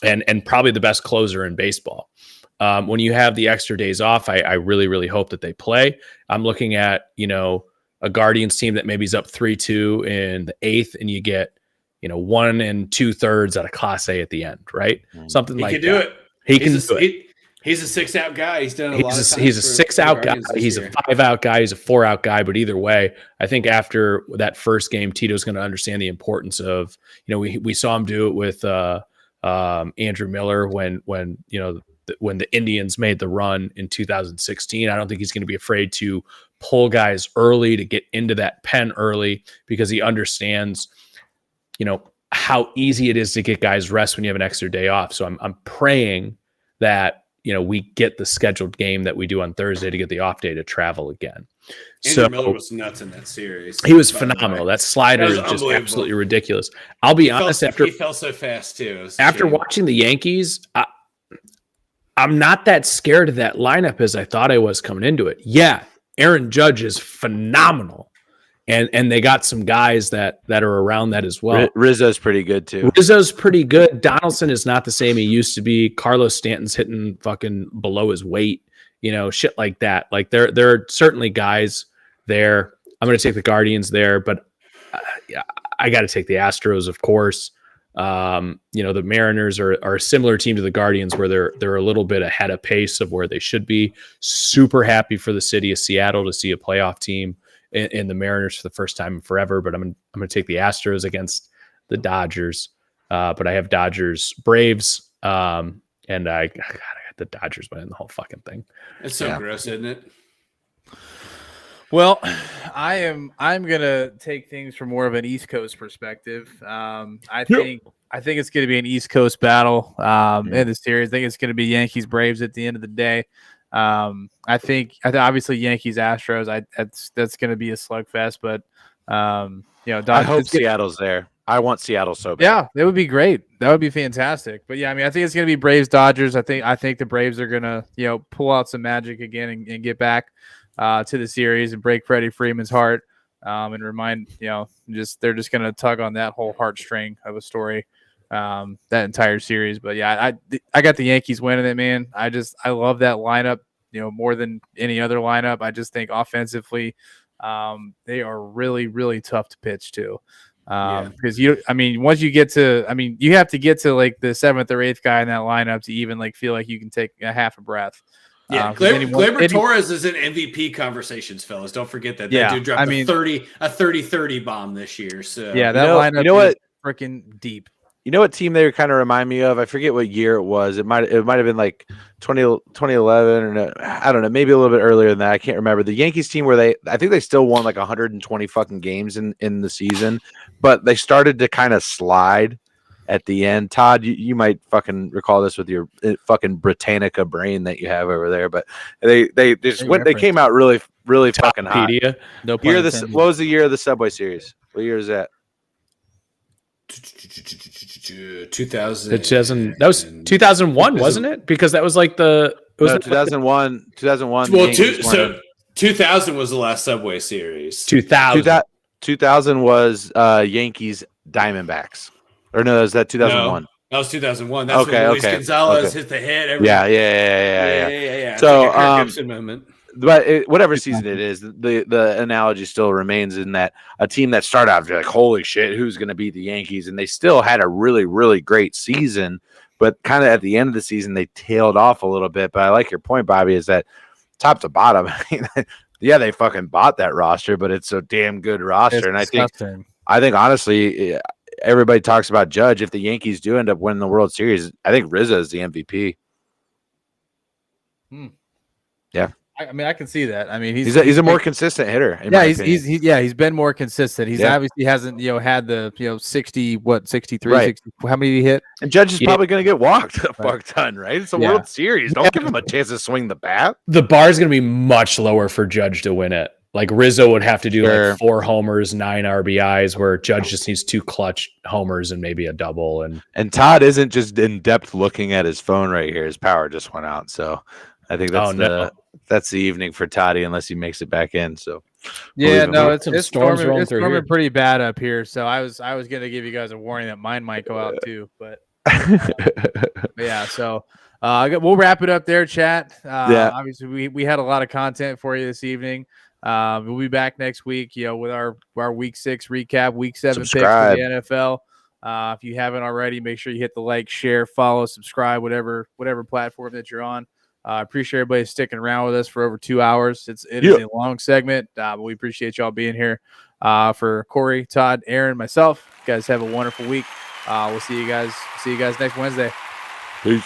S7: and probably the best closer in baseball. When you have the extra days off, I really hope that they play. I'm looking at, a Guardians team that maybe is up 3-2 in the 8th, and you get, 1 2/3 out of Class A at the end, right? Something like that.
S2: He can do it.
S7: He can do it.
S2: He's a 6-out guy. He's done a lot of times.
S7: He's a 6-out guy. He's a 5-out guy. He's a 4-out guy. But either way, I think after that first game, Tito's going to understand the importance of, we saw him do it with Andrew Miller when the Indians made the run in 2016. I don't think he's going to be afraid to pull guys early to get into that pen early because he understands, how easy it is to get guys rest when you have an extra day off. So I'm praying that, we get the scheduled game that we do on Thursday to get the off day to travel again.
S2: Andrew Miller was nuts in that series.
S7: He was phenomenal. That slider is just absolutely ridiculous. I'll be honest,
S2: he fell so fast too.
S7: After watching the Yankees, I'm not that scared of that lineup as I thought I was coming into it. Yeah, Aaron Judge is phenomenal. And they got some guys that are around that as well.
S8: Rizzo's pretty good too.
S7: Rizzo's pretty good. Donaldson is not the same he used to be. Carlos Stanton's hitting fucking below his weight, shit like that. Like there are certainly guys there. I'm going to take the Guardians there, but I got to take the Astros, of course. The Mariners are a similar team to the Guardians where they're a little bit ahead of pace of where they should be. Super happy for the city of Seattle to see a playoff team in the Mariners for the first time in forever, but I'm going to take the Astros against the Dodgers. But I have Dodgers, Braves, and I got the Dodgers winning the whole fucking thing.
S2: It's so gross, isn't it?
S5: Well, I'm gonna take things from more of an East Coast perspective. I think it's going to be an East Coast battle in the series. I think it's going to be Yankees Braves at the end of the day. I think obviously Yankees Astros. That's going to be a slugfest, but
S8: I hope Seattle's there. I want Seattle so bad.
S5: Yeah, that would be great. That would be fantastic. But yeah, I mean, I think it's going to be Braves Dodgers. I think the Braves are going to pull out some magic again and get back to the series and break Freddie Freeman's heart and remind they're just going to tug on that whole heartstring of a story that entire series. But yeah, I got the Yankees winning it, man. I love that lineup more than any other lineup. I just think offensively they are really, really tough to pitch to. Because once you get to, you have to get to like the 7th or 8th guy in that lineup to even like feel like you can take a half a breath.
S2: Yeah, Gleyber Torres is in MVP conversations, fellas. Don't forget that. That dude dropped a 30-30 bomb this year. So
S5: yeah, that lineup is freaking deep.
S8: You know what team they kind of remind me of? I forget what year it was. It might have been like 2011 or no, I don't know, maybe a little bit earlier than that. I can't remember. The Yankees team where I think they still won like 120 fucking games in the season, but they started to kind of slide at the end. Todd, you might fucking recall this with your fucking Britannica brain that you have over there, but they just went. They came out really fucking hot.
S5: No
S8: what was the year of the Subway Series? What year is that?
S2: 2000.
S7: That was 2001, wasn't it? Because that was like
S8: 2001. 2001.
S2: Well, 2000 was the last Subway Series.
S8: 2000 was Yankees Diamondbacks. Or no, was that 2001?
S2: No, that was 2001. That's when Luis Gonzalez hit the hit.
S8: Yeah.
S2: So, like a Kirk Gibson moment.
S8: But whatever season it is, the analogy still remains in that a team that started out like, holy shit, who's going to beat the Yankees? And they still had a really, really great season. But kind of at the end of the season, they tailed off a little bit. But I like your point, Bobby, is that top to bottom, yeah, they fucking bought that roster, but it's a damn good roster. And I think honestly, everybody talks about Judge. If the Yankees do end up winning the World Series, I think Rizzo is the MVP. Yeah.
S5: I can see that.
S8: He's a more consistent hitter.
S5: He's been more consistent. He's obviously hasn't had the 63
S8: right.
S5: 60. How many did he hit?
S8: And Judge is probably going to get walked a fuck ton, right? It's a World Series. Don't give him a chance to swing the bat.
S7: The bar is going to be much lower for Judge to win it. Like Rizzo would have to do like 4 homers, 9 RBIs, where Judge just needs 2 clutch homers and maybe a double. And
S8: Todd isn't just in depth looking at his phone right here. His power just went out, so I think that's the evening for Toddy unless he makes it back in. So
S5: it's storming pretty bad up here. So I was gonna give you guys a warning that mine might go out too, but yeah. So we'll wrap it up there, chat. Obviously we had a lot of content for you this evening. We'll be back next week, with our week 6 recap, week 7 picks for the NFL. If you haven't already, make sure you hit the like, share, follow, subscribe, whatever platform that you're on. I appreciate everybody sticking around with us for over 2 hours. It is a long segment, but we appreciate y'all being here. For Corey, Todd, Aaron, myself, you guys have a wonderful week. We'll see you guys next Wednesday.
S8: Peace.